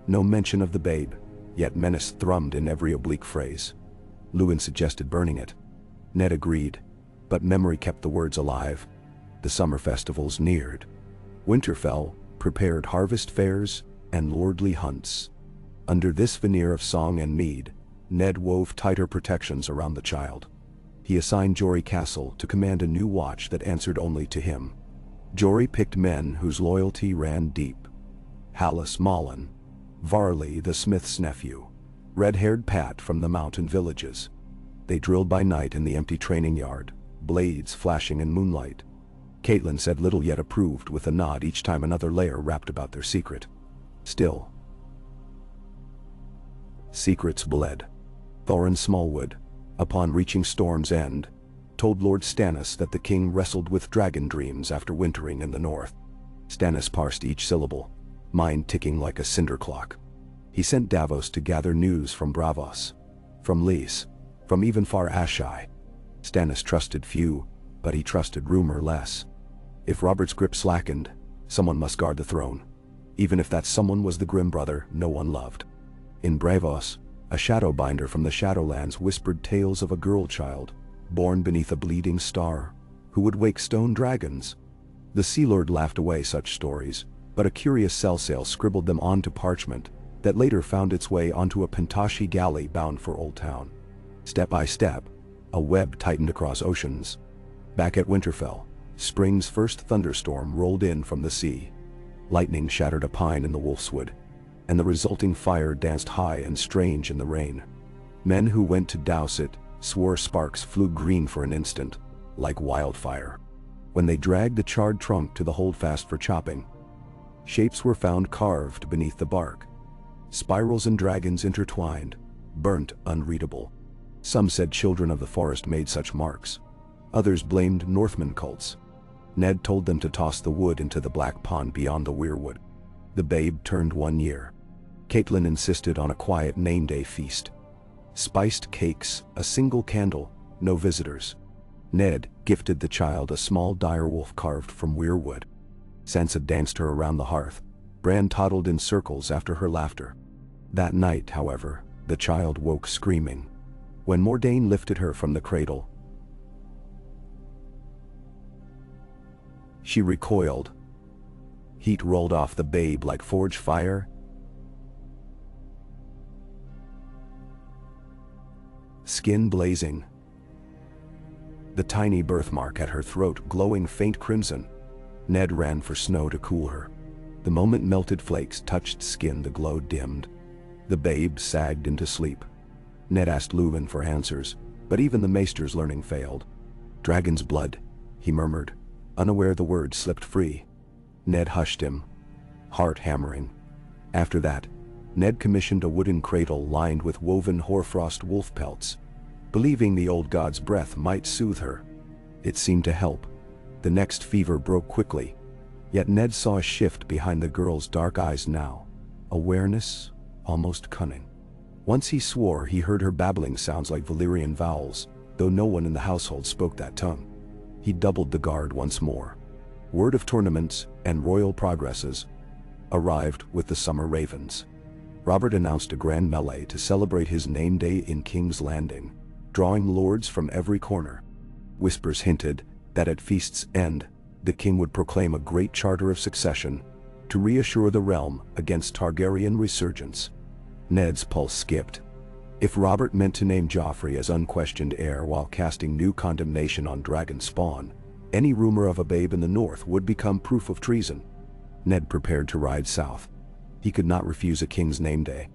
No mention of the babe, yet menace thrummed in every oblique phrase. Luwin suggested burning it. Ned agreed, but memory kept the words alive. The summer festivals neared. Winterfell prepared harvest fairs and lordly hunts. Under this veneer of song and mead, Ned wove tighter protections around the child. He assigned Jory Castle to command a new watch that answered only to him. Jory picked men whose loyalty ran deep. Hallis Mullen, Varley the smith's nephew, red-haired Pat from the mountain villages. They drilled by night in the empty training yard, blades flashing in moonlight. Catelyn said little yet approved with a nod each time another layer rapped about their secret. Still, secrets bled. Thorin Smallwood, upon reaching Storm's End, told Lord Stannis that the king wrestled with dragon dreams after wintering in the north. Stannis parsed each syllable, mind ticking like a cinder clock. He sent Davos to gather news from Braavos, from Lys, from even far Asshai. Stannis trusted few, but he trusted rumor less. If Robert's grip slackened, someone must guard the throne, even if that someone was the grim brother no one loved. In Braavos, a shadowbinder from the Shadowlands whispered tales of a girl child, born beneath a bleeding star, who would wake stone dragons. The Sea Lord laughed away such stories, but a curious Selsail scribbled them onto parchment that later found its way onto a Pentashi galley bound for Old Town. Step by step, a web tightened across oceans. Back at Winterfell, spring's first thunderstorm rolled in from the sea. Lightning shattered a pine in the wolfswood, and the resulting fire danced high and strange in the rain. Men who went to douse it swore sparks flew green for an instant, like wildfire. When they dragged the charred trunk to the holdfast for chopping, shapes were found carved beneath the bark. Spirals and dragons intertwined, burnt unreadable. Some said children of the forest made such marks. Others blamed Northman cults. Ned told them to toss the wood into the black pond beyond the weirwood. The babe turned 1 year. Catelyn insisted on a quiet name day feast. Spiced cakes, a single candle, no visitors. Ned gifted the child a small direwolf carved from weirwood. Sansa danced her around the hearth. Bran toddled in circles after her laughter. That night, however, the child woke screaming. When Mordain lifted her from the cradle, she recoiled. Heat rolled off the babe like forge fire. Skin blazing. The tiny birthmark at her throat glowing faint crimson. Ned ran for snow to cool her. The moment melted flakes touched skin, the glow dimmed. The babe sagged into sleep. Ned asked Luwin for answers, but even the maester's learning failed. "Dragon's blood," he murmured. Unaware the word slipped free. Ned hushed him, heart hammering. After that, Ned commissioned a wooden cradle lined with woven hoarfrost wolf pelts, believing the old god's breath might soothe her. It seemed to help. The next fever broke quickly, yet Ned saw a shift behind the girl's dark eyes now. Awareness, almost cunning. Once he swore he heard her babbling sounds like Valyrian vowels, though no one in the household spoke that tongue. He doubled the guard once more. Word of tournaments and royal progresses arrived with the summer ravens. Robert announced a grand melee to celebrate his name day in King's Landing, drawing lords from every corner. Whispers hinted that at feast's end, the king would proclaim a great charter of succession to reassure the realm against Targaryen resurgence. Ned's pulse skipped. If Robert meant to name Joffrey as unquestioned heir while casting new condemnation on dragon spawn, any rumor of a babe in the north would become proof of treason. Ned prepared to ride south. He could not refuse a king's name day.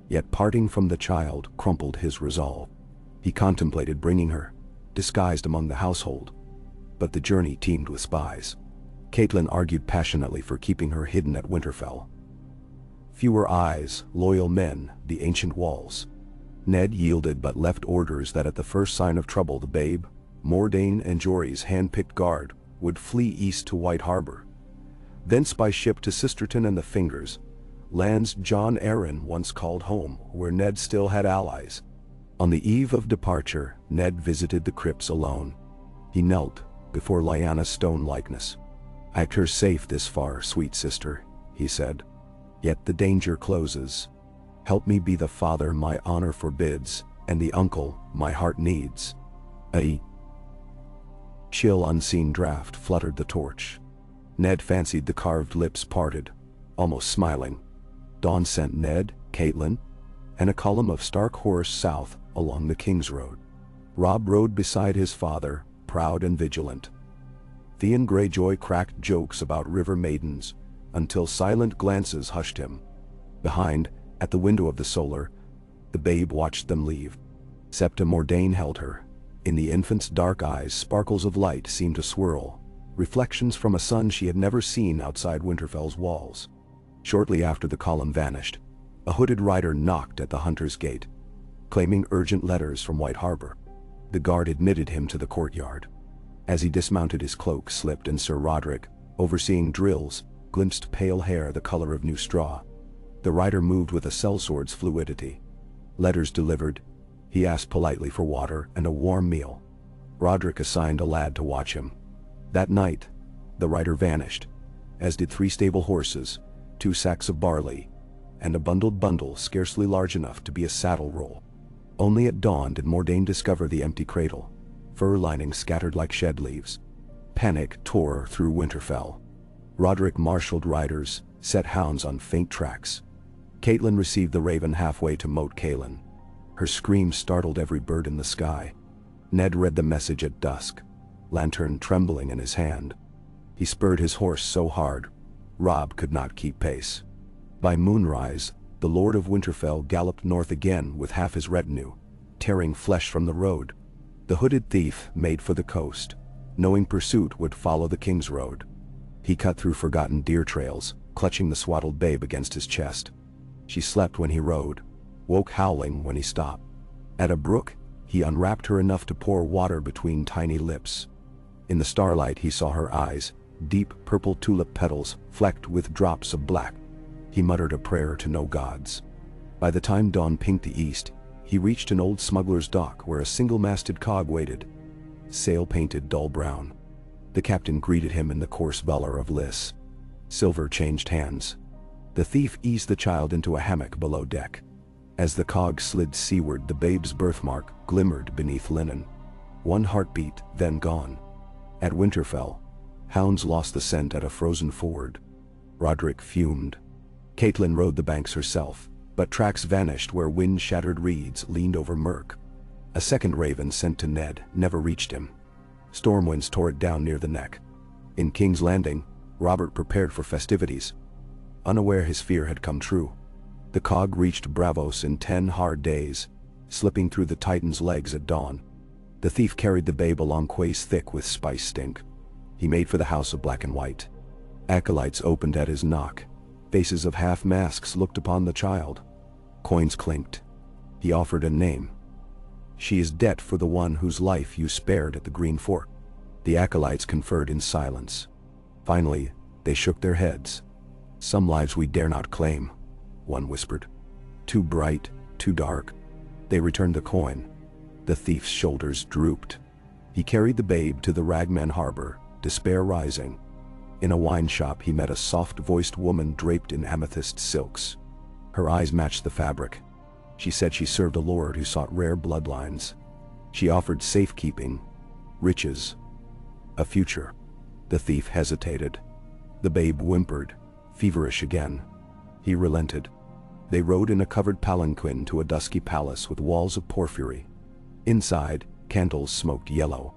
Yet parting from the child crumpled his resolve. He contemplated bringing her, disguised among the household. But the journey teemed with spies. Catelyn argued passionately for keeping her hidden at Winterfell. Fewer eyes, loyal men, the ancient walls. Ned yielded but left orders that at the first sign of trouble the babe, Mordain and Jory's hand-picked guard, would flee east to White Harbor. Thence by ship to Sisterton and the Fingers, lands Jon Arryn once called home, where Ned still had allies. On the eve of departure, Ned visited the crypts alone. He knelt before Lyanna's stone likeness. "I kept her safe this far, sweet sister," he said. "Yet the danger closes. Help me be the father my honor forbids, and the uncle my heart needs." A chill unseen draft fluttered the torch. Ned fancied the carved lips parted, almost smiling. Dawn sent Ned, Catelyn, and a column of stark horse south along the King's Road. Robb rode beside his father, proud and vigilant. Theon Greyjoy cracked jokes about river maidens, until silent glances hushed him. Behind, at the window of the solar, the babe watched them leave. Septa Mordain held her. In the infant's dark eyes sparkles of light seemed to swirl, reflections from a sun she had never seen outside Winterfell's walls. Shortly after the column vanished, a hooded rider knocked at the hunter's gate, claiming urgent letters from White Harbor. The guard admitted him to the courtyard. As he dismounted, his cloak slipped and Sir Roderick, overseeing drills, glimpsed pale hair the color of new straw. The rider moved with a sellsword's fluidity. Letters delivered, he asked politely for water and a warm meal. Roderick assigned a lad to watch him. That night, the rider vanished, as did 3 stable horses, 2 sacks of barley, and a bundled bundle scarcely large enough to be a saddle roll. Only at dawn did Mordain discover the empty cradle, fur lining scattered like shed leaves. Panic tore through Winterfell. Roderick marshaled riders, set hounds on faint tracks. Catelyn received the raven halfway to Moat Cailin. Her scream startled every bird in the sky. Ned read the message at dusk, lantern trembling in his hand. He spurred his horse so hard, Robb could not keep pace. By moonrise, the Lord of Winterfell galloped north again with half his retinue, tearing flesh from the road. The hooded thief made for the coast, knowing pursuit would follow the King's Road. He cut through forgotten deer trails, clutching the swaddled babe against his chest. She slept when he rode, woke howling when he stopped. At a brook, He unwrapped her enough to pour water between tiny lips. In the starlight he saw her eyes, deep purple tulip petals flecked with drops of black. He muttered a prayer to no gods. By the time dawn pinked the east, he reached an old smuggler's dock where a single-masted cog waited, sail painted dull brown. The captain greeted him in the coarse valor of Lys. Silver changed hands. The thief eased the child into a hammock below deck. As the cog slid seaward, the babe's birthmark glimmered beneath linen. One heartbeat, then gone. At Winterfell, hounds lost the scent at a frozen ford. Roderick fumed. Catelyn rode the banks herself, but tracks vanished where wind-shattered reeds leaned over murk. A second raven sent to Ned never reached him. Storm winds tore it down near the neck. In King's Landing, Robert prepared for festivities. Unaware his fear had come true. The cog reached Bravos in 10 hard days, slipping through the Titan's legs at dawn. The thief carried the babe along quays thick with spice stink. He made for the house of black and white. Acolytes opened at his knock. Faces of half-masks looked upon the child. Coins clinked. He offered a name. "She is debt for the one whose life you spared at the Green Fork." The acolytes conferred in silence. Finally, they shook their heads. "Some lives we dare not claim," one whispered. "Too bright, too dark." They returned the coin. The thief's shoulders drooped. He carried the babe to the Ragman Harbor, despair rising. In a wine shop he met a soft-voiced woman draped in amethyst silks. Her eyes matched the fabric. She said she served a lord who sought rare bloodlines. She offered safekeeping, riches, a future. The thief hesitated. The babe whimpered, feverish again. He relented. They rode in a covered palanquin to a dusky palace with walls of porphyry. Inside, candles smoked yellow.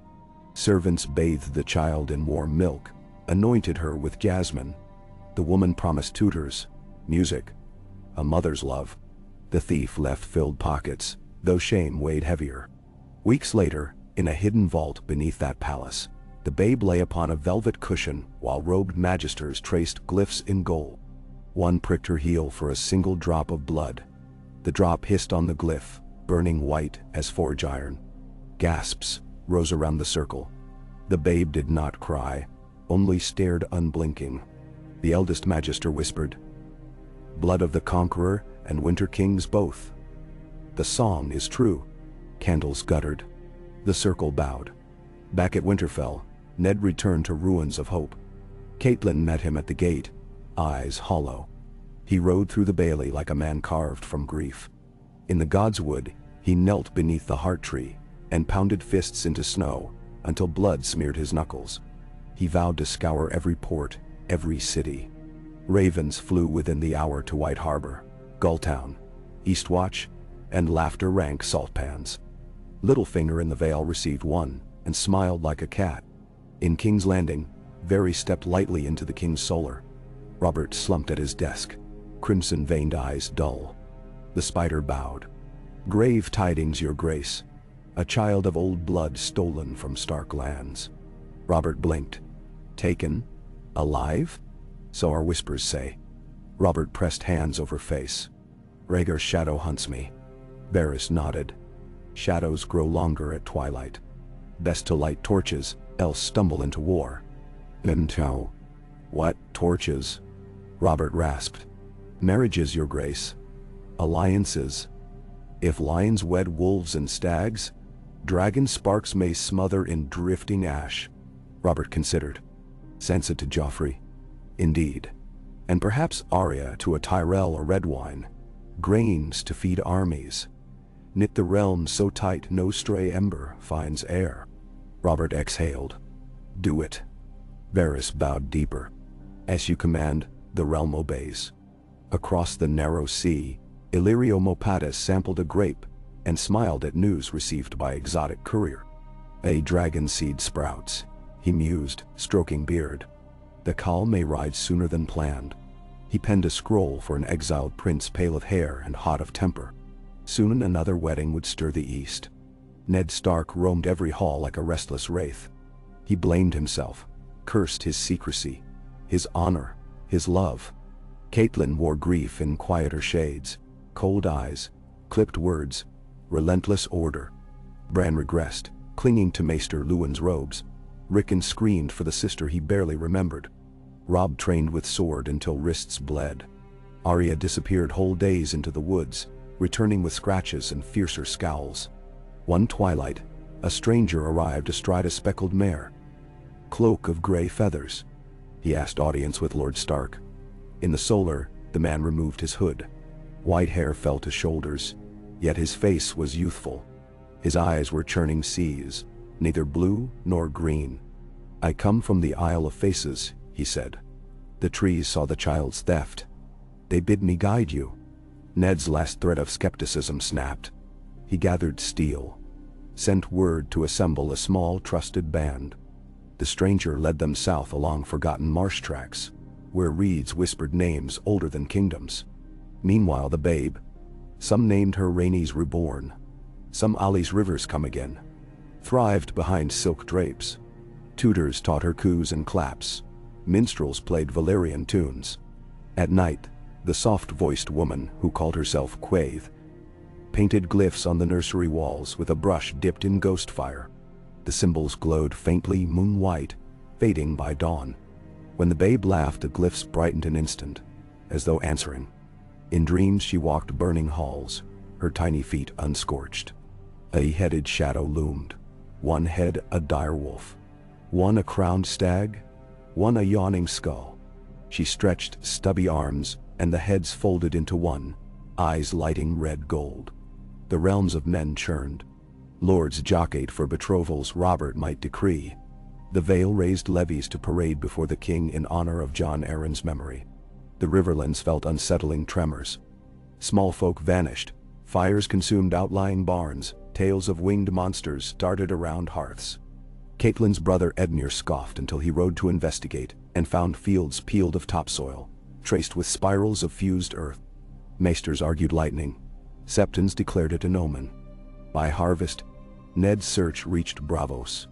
Servants bathed the child in warm milk, anointed her with jasmine. The woman promised tutors, music, a mother's love. The thief left filled pockets, though shame weighed heavier. Weeks later, in a hidden vault beneath that palace, the babe lay upon a velvet cushion while robed magisters traced glyphs in gold. One pricked her heel for a single drop of blood. The drop hissed on the glyph, burning white as forge iron. Gasps rose around the circle. The babe did not cry, only stared unblinking. The eldest magister whispered, "Blood of the Conqueror and Winter Kings both. The song is true." Candles guttered. The circle bowed. Back at Winterfell, Ned returned to ruins of hope. Catelyn met him at the gate, eyes hollow. He rode through the bailey like a man carved from grief. In the Godswood, he knelt beneath the heart tree and pounded fists into snow until blood smeared his knuckles. He vowed to scour every port, every city. Ravens flew within the hour to White Harbor, Gulltown, Eastwatch, and Laughter Rank salt pans. Littlefinger in the Vale received one and smiled like a cat. In King's Landing, Varys stepped lightly into the king's solar. Robert slumped at his desk, crimson-veined eyes dull. The spider bowed. "Grave tidings, your grace. A child of old blood stolen from Stark lands." Robert blinked. "Taken? Alive? So our whispers say." Robert pressed hands over face. "Rhaegar's shadow hunts me." Varys nodded. "Shadows grow longer at twilight. Best to light torches, else stumble into war." "Into what torches?" Robert rasped. "Marriages, your grace. Alliances. If lions wed wolves and stags, dragon sparks may smother in drifting ash." Robert considered. "Sansa to Joffrey. Indeed. And perhaps Arya to a Tyrell or Redwine. Grains to feed armies. Knit the realm so tight no stray ember finds air." Robert exhaled. "Do it." Varys bowed deeper. "As you command, the realm obeys." Across the narrow sea, Illyrio Mopatis sampled a grape and smiled at news received by exotic courier. "A dragon seed sprouts," he mused, stroking beard. "The Khal may ride sooner than planned." He penned a scroll for an exiled prince pale of hair and hot of temper. Soon another wedding would stir the east. Ned Stark roamed every hall like a restless wraith. He blamed himself, cursed his secrecy, his honor, his love. Catelyn wore grief in quieter shades, cold eyes, clipped words, relentless order. Bran regressed, clinging to Maester Luwin's robes. Rickon screamed for the sister he barely remembered. Robb trained with sword until wrists bled. Arya disappeared whole days into the woods, returning with scratches and fiercer scowls. One twilight, a stranger arrived astride a speckled mare. "Cloak of gray feathers?" he asked audience with Lord Stark. In the solar, the man removed his hood. White hair fell to shoulders, yet his face was youthful. His eyes were churning seas, neither blue nor green. "I come from the Isle of Faces," he said. "The trees saw the child's theft. They bid me guide you." Ned's last thread of skepticism snapped. He gathered steel, sent word to assemble a small trusted band. The stranger led them south along forgotten marsh tracks, where reeds whispered names older than kingdoms. Meanwhile the babe, some named her Rhaenys Reborn, some Ali's Rivers Come Again, thrived behind silk drapes. Tutors taught her coos and claps. Minstrels played Valyrian tunes. At night, the soft-voiced woman, who called herself Quaithe, painted glyphs on the nursery walls with a brush dipped in ghost fire. The symbols glowed faintly moon-white, fading by dawn. When the babe laughed, the glyphs brightened an instant, as though answering. In dreams she walked burning halls, her tiny feet unscorched. A headed shadow loomed, one head a dire wolf, one a crowned stag, one a yawning skull. She stretched stubby arms, and the heads folded into one, eyes lighting red gold. The realms of men churned. Lords jockeyed for betrothals Robert might decree. The Vale raised levies to parade before the king in honor of Jon Arryn's memory. The riverlands felt unsettling tremors. Small folk vanished, fires consumed outlying barns, tales of winged monsters darted around hearths. Catelyn's brother Edmure scoffed until he rode to investigate and found fields peeled of topsoil, traced with spirals of fused earth. Maesters argued lightning. Septons declared it an omen. By harvest, Ned's search reached Braavos.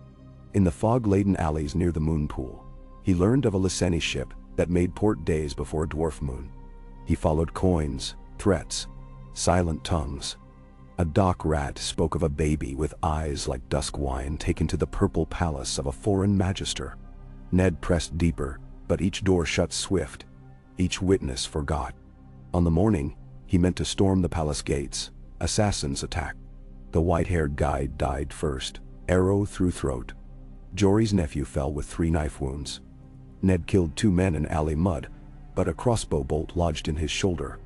In the fog-laden alleys near the moon pool, he learned of a Lyseni ship that made port days before dwarf moon. He followed coins, threats, silent tongues. A dock rat spoke of a baby with eyes like dusk wine taken to the purple palace of a foreign magister. Ned pressed deeper, but each door shut swift. Each witness forgot. On the morning, he meant to storm the palace gates. Assassins attacked. The white-haired guide died first, arrow through throat. Jory's nephew fell with 3 knife wounds. Ned killed 2 men in alley mud, but a crossbow bolt lodged in his shoulder.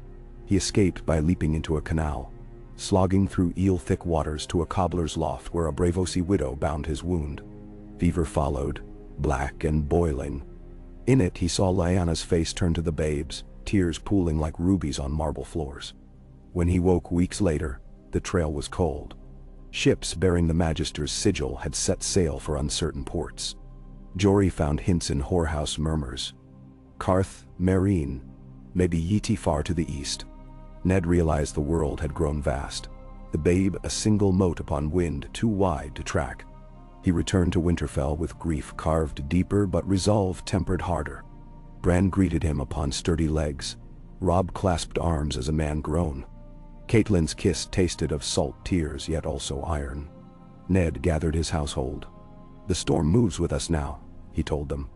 He escaped by leaping into a canal, slogging through eel-thick waters to a cobbler's loft where a Braavosi widow bound his wound. Fever followed, black and boiling. In it he saw Lyanna's face turn to the babes, tears pooling like rubies on marble floors. When he woke weeks later, the trail was cold. Ships bearing the Magister's sigil had set sail for uncertain ports. Jory found hints in whorehouse murmurs. Karth, Meereen, maybe Yeti far to the east. Ned realized the world had grown vast. The babe a single mote upon wind too wide to track. He returned to Winterfell with grief carved deeper but resolve tempered harder. Bran greeted him upon sturdy legs. Robb clasped arms as a man grown. Catelyn's kiss tasted of salt tears yet also iron. Ned gathered his household. "The storm moves with us now," he told them.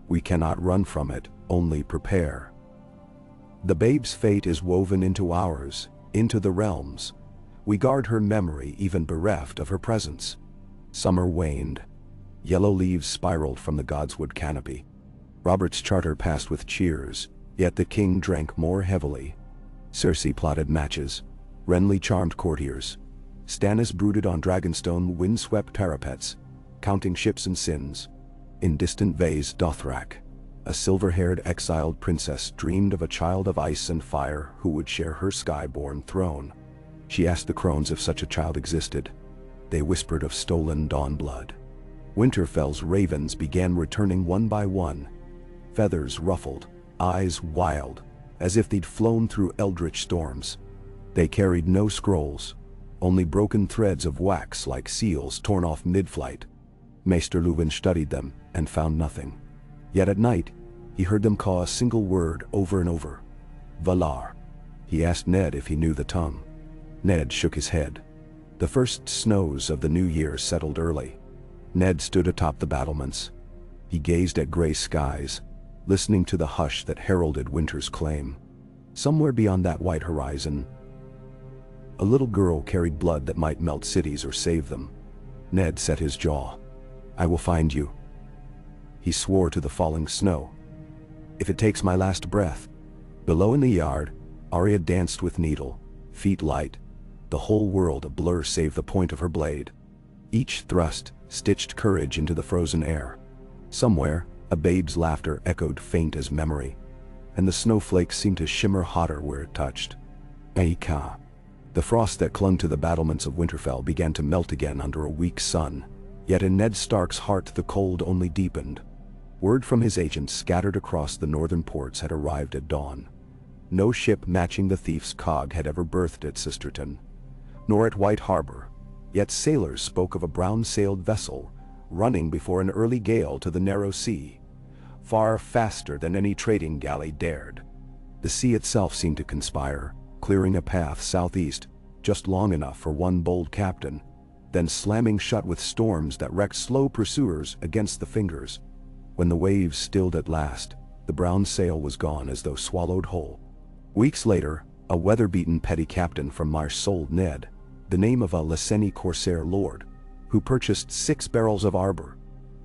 "We cannot run from it, only prepare. The babe's fate is woven into ours, into the realms. We guard her memory even bereft of her presence." Summer waned. Yellow leaves spiraled from the godswood canopy. Robert's charter passed with cheers, yet the king drank more heavily. Cersei plotted matches. Renly charmed courtiers. Stannis brooded on Dragonstone windswept parapets, counting ships and sins. In distant Vase Dothrak, a silver-haired exiled princess dreamed of a child of ice and fire who would share her sky-born throne. She asked the crones if such a child existed. They whispered of stolen dawn blood. Winterfell's ravens began returning one by one, feathers ruffled, eyes wild, as if they'd flown through eldritch storms. They carried no scrolls, only broken threads of wax like seals torn off mid-flight. Maester Luwin studied them and found nothing. Yet at night, he heard them call a single word over and over. Valar. He asked Ned if he knew the tongue. Ned shook his head. The first snows of the new year settled early. Ned stood atop the battlements. He gazed at gray skies, listening to the hush that heralded winter's claim. Somewhere beyond that white horizon, a little girl carried blood that might melt cities or save them. Ned set his jaw. "I will find you," he swore to the falling snow. "If it takes my last breath." Below in the yard, Arya danced with Needle, feet light, the whole world a blur save the point of her blade. Each thrust stitched courage into the frozen air. Somewhere, a babe's laughter echoed faint as memory, and the snowflakes seemed to shimmer hotter where it touched. Aika. The frost that clung to the battlements of Winterfell began to melt again under a weak sun, yet in Ned Stark's heart the cold only deepened. Word from his agents scattered across the northern ports had arrived at dawn. No ship matching the thief's cog had ever berthed at Sisterton, nor at White Harbor, yet sailors spoke of a brown-sailed vessel running before an early gale to the narrow sea, far faster than any trading galley dared. The sea itself seemed to conspire, clearing a path southeast just long enough for one bold captain, then slamming shut with storms that wrecked slow pursuers against the fingers. When the waves stilled at last, the brown sail was gone as though swallowed whole. Weeks later, a weather-beaten petty captain from Marsh sold Ned the name of a Lyseni corsair lord, who purchased 6 barrels of arbor,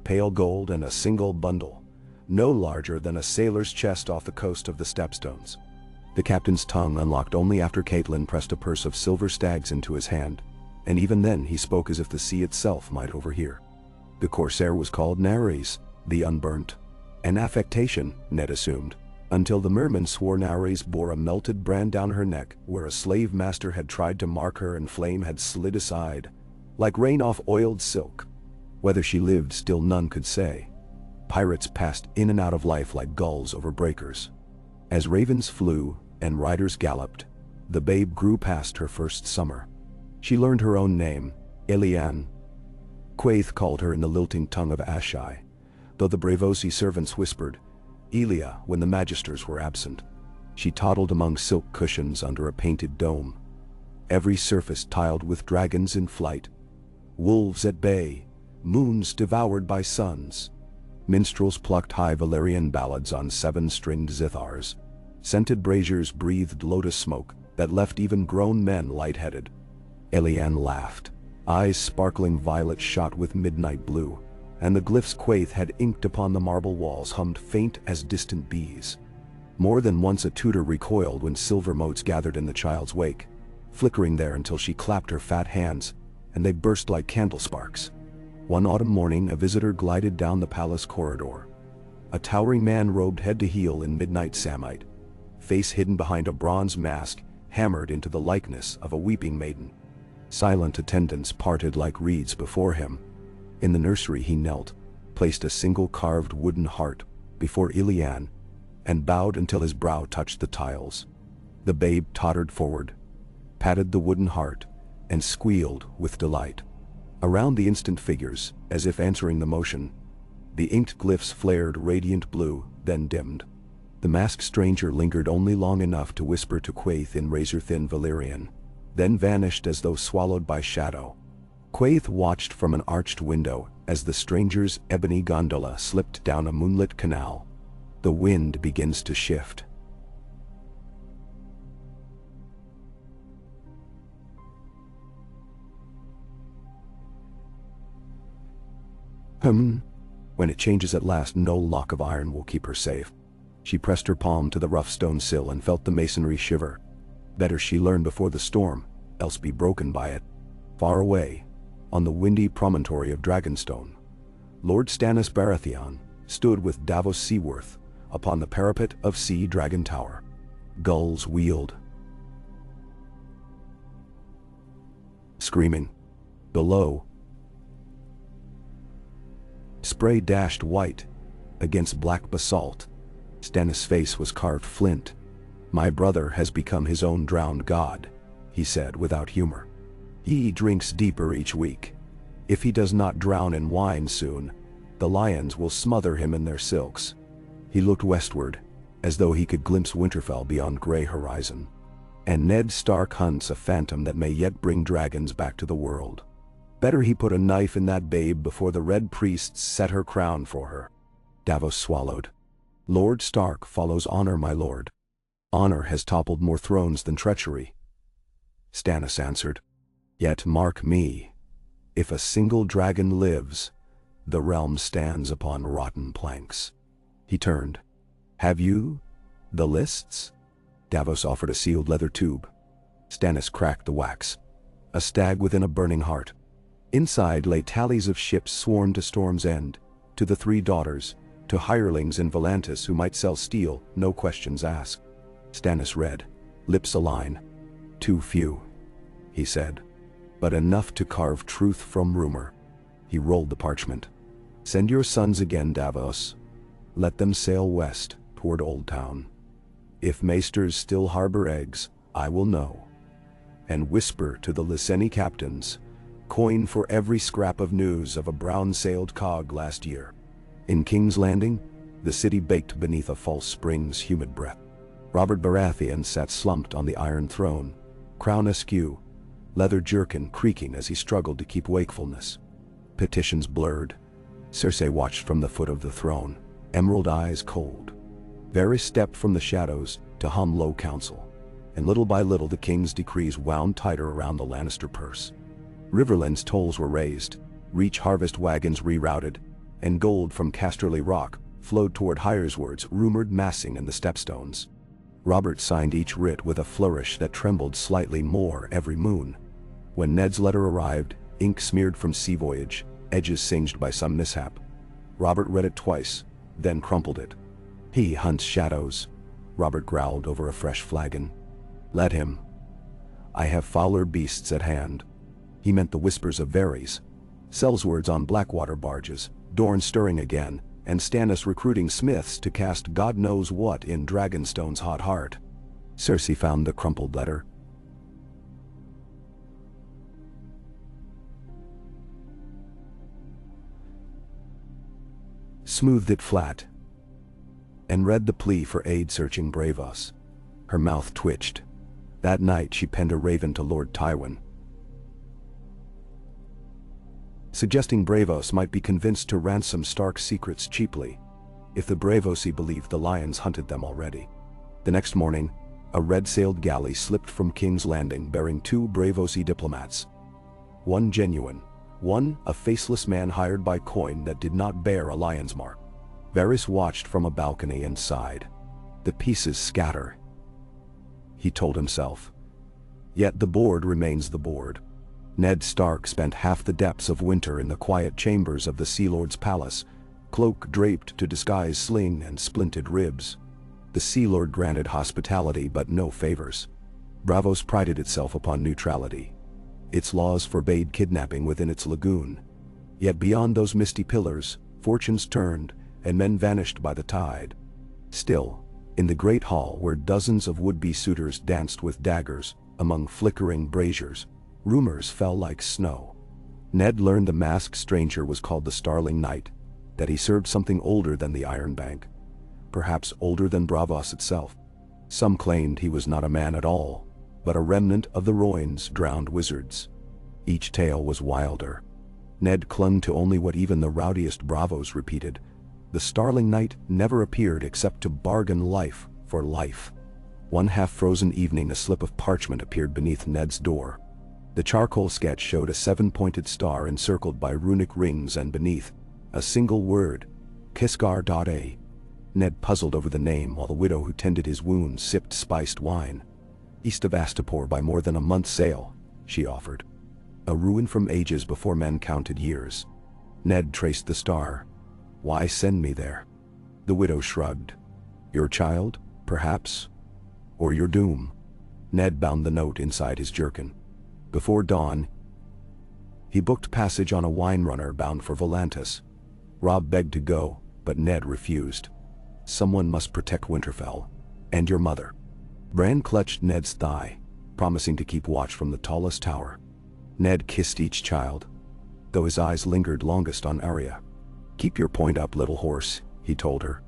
pale gold and a single bundle, no larger than a sailor's chest off the coast of the Stepstones. The captain's tongue unlocked only after Caitlin pressed a purse of silver stags into his hand, and even then he spoke as if the sea itself might overhear. The corsair was called Nares, the Unburnt, an affectation, Ned assumed, until the merman swore Nares bore a melted brand down her neck where a slave master had tried to mark her and flame had slid aside, like rain off oiled silk. Whether she lived still none could say. Pirates passed in and out of life like gulls over breakers. As ravens flew and riders galloped, the babe grew past her first summer. She learned her own name, Eliane. Quaithe called her in the lilting tongue of Ashai, though the Braavosi servants whispered, Elia, when the magisters were absent. She toddled among silk cushions under a painted dome, every surface tiled with dragons in flight, wolves at bay, moons devoured by suns. Minstrels plucked high Valyrian ballads on 7-stringed zithars. Scented braziers breathed lotus smoke that left even grown men lightheaded. Eliane laughed, eyes sparkling violet shot with midnight blue, and the glyphs Quaithe had inked upon the marble walls hummed faint as distant bees. More than once a tutor recoiled when silver motes gathered in the child's wake, flickering there until she clapped her fat hands, and they burst like candle sparks. One autumn morning a visitor glided down the palace corridor. A towering man robed head to heel in midnight samite, face hidden behind a bronze mask hammered into the likeness of a weeping maiden. Silent attendants parted like reeds before him. In the nursery he knelt, placed a single carved wooden heart before Eliane, and bowed until his brow touched the tiles. The babe tottered forward, patted the wooden heart, and squealed with delight. Around the instant figures, as if answering the motion, the inked glyphs flared radiant blue, then dimmed. The masked stranger lingered only long enough to whisper to Quaithe in razor-thin Valyrian, then vanished as though swallowed by shadow. Quaithe watched from an arched window as the stranger's ebony gondola slipped down a moonlit canal. The wind begins to shift. When it changes at last, no lock of iron will keep her safe. She pressed her palm to the rough stone sill and felt the masonry shiver. Better she learn before the storm, else be broken by it. Far away, on the windy promontory of Dragonstone, Lord Stannis Baratheon stood with Davos Seaworth upon the parapet of Sea Dragon Tower. Gulls wheeled, screaming. Below, spray dashed white against black basalt. Stannis' face was carved flint. "My brother has become his own drowned god," he said without humor. "He drinks deeper each week. If he does not drown in wine soon, the lions will smother him in their silks." He looked westward, as though he could glimpse Winterfell beyond gray horizon. And Ned Stark hunts a phantom that may yet bring dragons back to the world. Better he put a knife in that babe before the Red Priests set her crown for her. Davos swallowed. Lord Stark follows honor, my lord. Honor has toppled more thrones than treachery. Stannis answered. Yet mark me. If a single dragon lives, the realm stands upon rotten planks. He turned. Have you the lists? Davos offered a sealed leather tube. Stannis cracked the wax. A stag within a burning heart. Inside lay tallies of ships sworn to Storm's End, to the 3 daughters, to hirelings in Volantis who might sell steel, no questions asked. Stannis read, lips align. Too few, he said, but enough to carve truth from rumor. He rolled the parchment. Send your sons again, Davos. Let them sail west, toward Old Town. If maesters still harbor eggs, I will know. And whisper to the Lyseni captains, coin for every scrap of news of a brown-sailed cog last year. In King's Landing, the city baked beneath a false spring's humid breath. Robert Baratheon sat slumped on the Iron Throne, crown askew, leather jerkin creaking as he struggled to keep wakefulness. Petitions blurred. Cersei watched from the foot of the throne, emerald eyes cold. Varys stepped from the shadows to hum low counsel, and little by little the king's decrees wound tighter around the Lannister purse. Riverland's tolls were raised, Reach harvest wagons rerouted, and gold from Casterly Rock flowed toward Hyresward's rumored massing in the stepstones. Robert signed each writ with a flourish that trembled slightly more every moon. When Ned's letter arrived, ink smeared from sea voyage, edges singed by some mishap, Robert read it twice, then crumpled it. He hunts shadows, Robert growled over a fresh flagon. Let him. I have fouler beasts at hand. He meant the whispers of Varys, sellswords on Blackwater barges, Dorne stirring again, and Stannis recruiting smiths to cast God knows what in Dragonstone's hot heart. Cersei found the crumpled letter. Smoothed it flat, and read the plea for aid searching Braavos. Her mouth twitched. That night she penned a raven to Lord Tywin, suggesting Braavos might be convinced to ransom Stark's secrets cheaply, if the Braavosi believed the lions hunted them already. The next morning, a red-sailed galley slipped from King's Landing bearing 2 Braavosi diplomats. One genuine, one a faceless man hired by coin that did not bear a lion's mark. Varys watched from a balcony and sighed. The pieces scatter, he told himself. Yet the board remains the board. Ned Stark spent half the depths of winter in the quiet chambers of the Sea Lord's palace, cloak draped to disguise sling and splinted ribs. The Sea Lord granted hospitality but no favors. Braavos prided itself upon neutrality. Its laws forbade kidnapping within its lagoon. Yet beyond those misty pillars, fortunes turned and men vanished by the tide. Still, in the great hall where dozens of would-be suitors danced with daggers among flickering braziers, rumors fell like snow. Ned learned the masked stranger was called the Starling Knight, that he served something older than the Iron Bank, perhaps older than Braavos itself. Some claimed he was not a man at all, but a remnant of the Royne's drowned wizards. Each tale was wilder. Ned clung to only what even the rowdiest Braavos repeated. The Starling Knight never appeared except to bargain life for life. One half-frozen evening a slip of parchment appeared beneath Ned's door. The charcoal sketch showed a 7-pointed star encircled by runic rings and beneath, a single word, Kisgar.A. Ned puzzled over the name while the widow who tended his wounds sipped spiced wine. East of Astapor by more than a month's sail, she offered. A ruin from ages before men counted years. Ned traced the star. Why send me there? The widow shrugged. Your child, perhaps? Or your doom? Ned bound the note inside his jerkin. Before dawn, he booked passage on a wine runner bound for Volantis. Robb begged to go, but Ned refused. Someone must protect Winterfell, and your mother. Bran clutched Ned's thigh, promising to keep watch from the tallest tower. Ned kissed each child, though his eyes lingered longest on Arya. Keep your point up, little horse, he told her.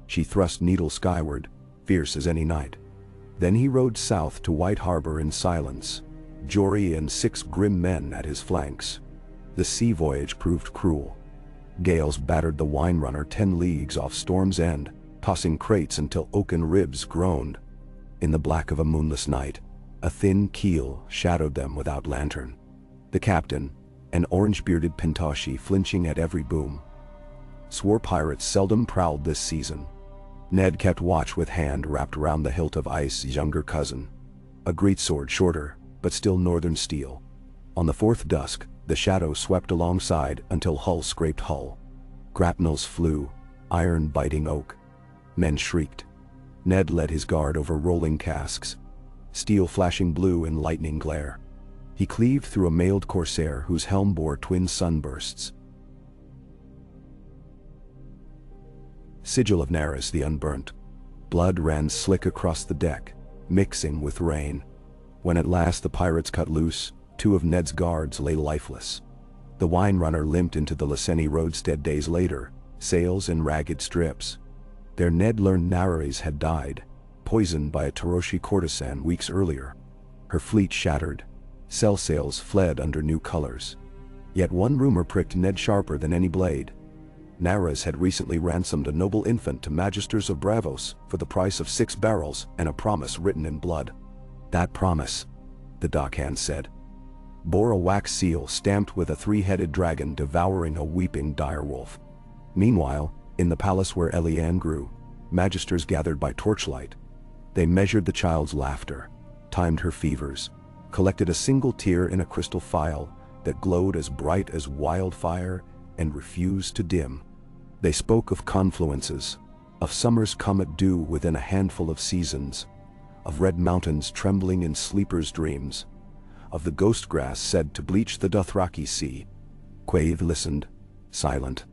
She thrust needle skyward, fierce as any knight. Then he rode south to White Harbor in silence, Jory and 6 grim men at his flanks. The sea voyage proved cruel. Gales battered the wine runner 10 leagues off Storm's End, tossing crates until oaken ribs groaned. In the black of a moonless night, a thin keel shadowed them without lantern. The captain, an orange-bearded Pintashi flinching at every boom, swore pirates seldom prowled this season. Ned kept watch with hand wrapped round the hilt of Ice's younger cousin, a greatsword shorter, but still northern steel. On the 4th dusk, the shadow swept alongside until hull scraped hull. Grapnels flew, iron biting oak. Men shrieked. Ned led his guard over rolling casks, steel flashing blue in lightning glare. He cleaved through a mailed corsair whose helm bore twin sunbursts. Sigil of Naris the Unburnt. Blood ran slick across the deck, mixing with rain. When at last the pirates cut loose, 2 of Ned's guards lay lifeless. The wine runner limped into the Lyseni roadstead days later, sails in ragged strips. There Ned learned Nares had died, poisoned by a Taroshi courtesan weeks earlier. Her fleet shattered. Cell sails fled under new colors. Yet one rumor pricked Ned sharper than any blade. Nares had recently ransomed a noble infant to Magisters of Bravos for the price of 6 barrels and a promise written in blood. That promise, the dockhand said, bore a wax seal stamped with a 3-headed dragon devouring a weeping direwolf. Meanwhile, in the palace where Eliane grew, magisters gathered by torchlight. They measured the child's laughter, timed her fevers, collected a single tear in a crystal phial that glowed as bright as wildfire and refused to dim. They spoke of confluences, of summer's comet dew within a handful of seasons, of red mountains trembling in sleepers' dreams, of the ghost grass said to bleach the Dothraki sea. Quaithe listened, silent.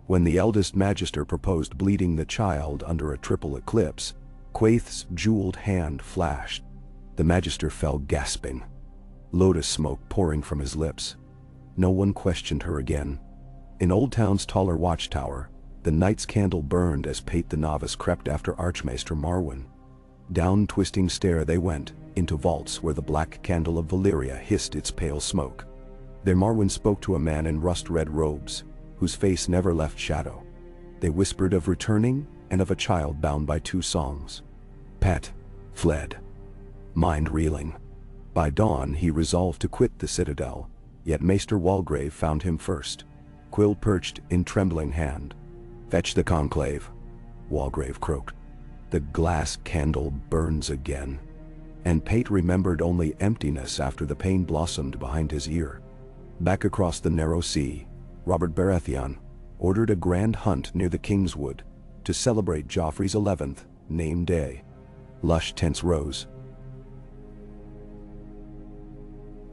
When the eldest magister proposed bleeding the child under a triple eclipse, Quaithe's jeweled hand flashed. The magister fell gasping, lotus smoke pouring from his lips. No one questioned her again. In Old Town's taller watchtower, the knight's candle burned as Pate the novice crept after Archmaester Marwyn. Down twisting stair they went, into vaults where the black candle of Valyria hissed its pale smoke. There Marwyn spoke to a man in rust-red robes, whose face never left shadow. They whispered of returning and of a child bound by 2 songs. Pat fled, mind reeling. By dawn he resolved to quit the citadel, yet Maester Walgrave found him first, quill perched in trembling hand. "Fetch the conclave," Walgrave croaked. The glass candle burns again. And Pate remembered only emptiness after the pain blossomed behind his ear. Back across the narrow sea, Robert Baratheon ordered a grand hunt near the Kingswood to celebrate Joffrey's 11th name day. Lush tents rose,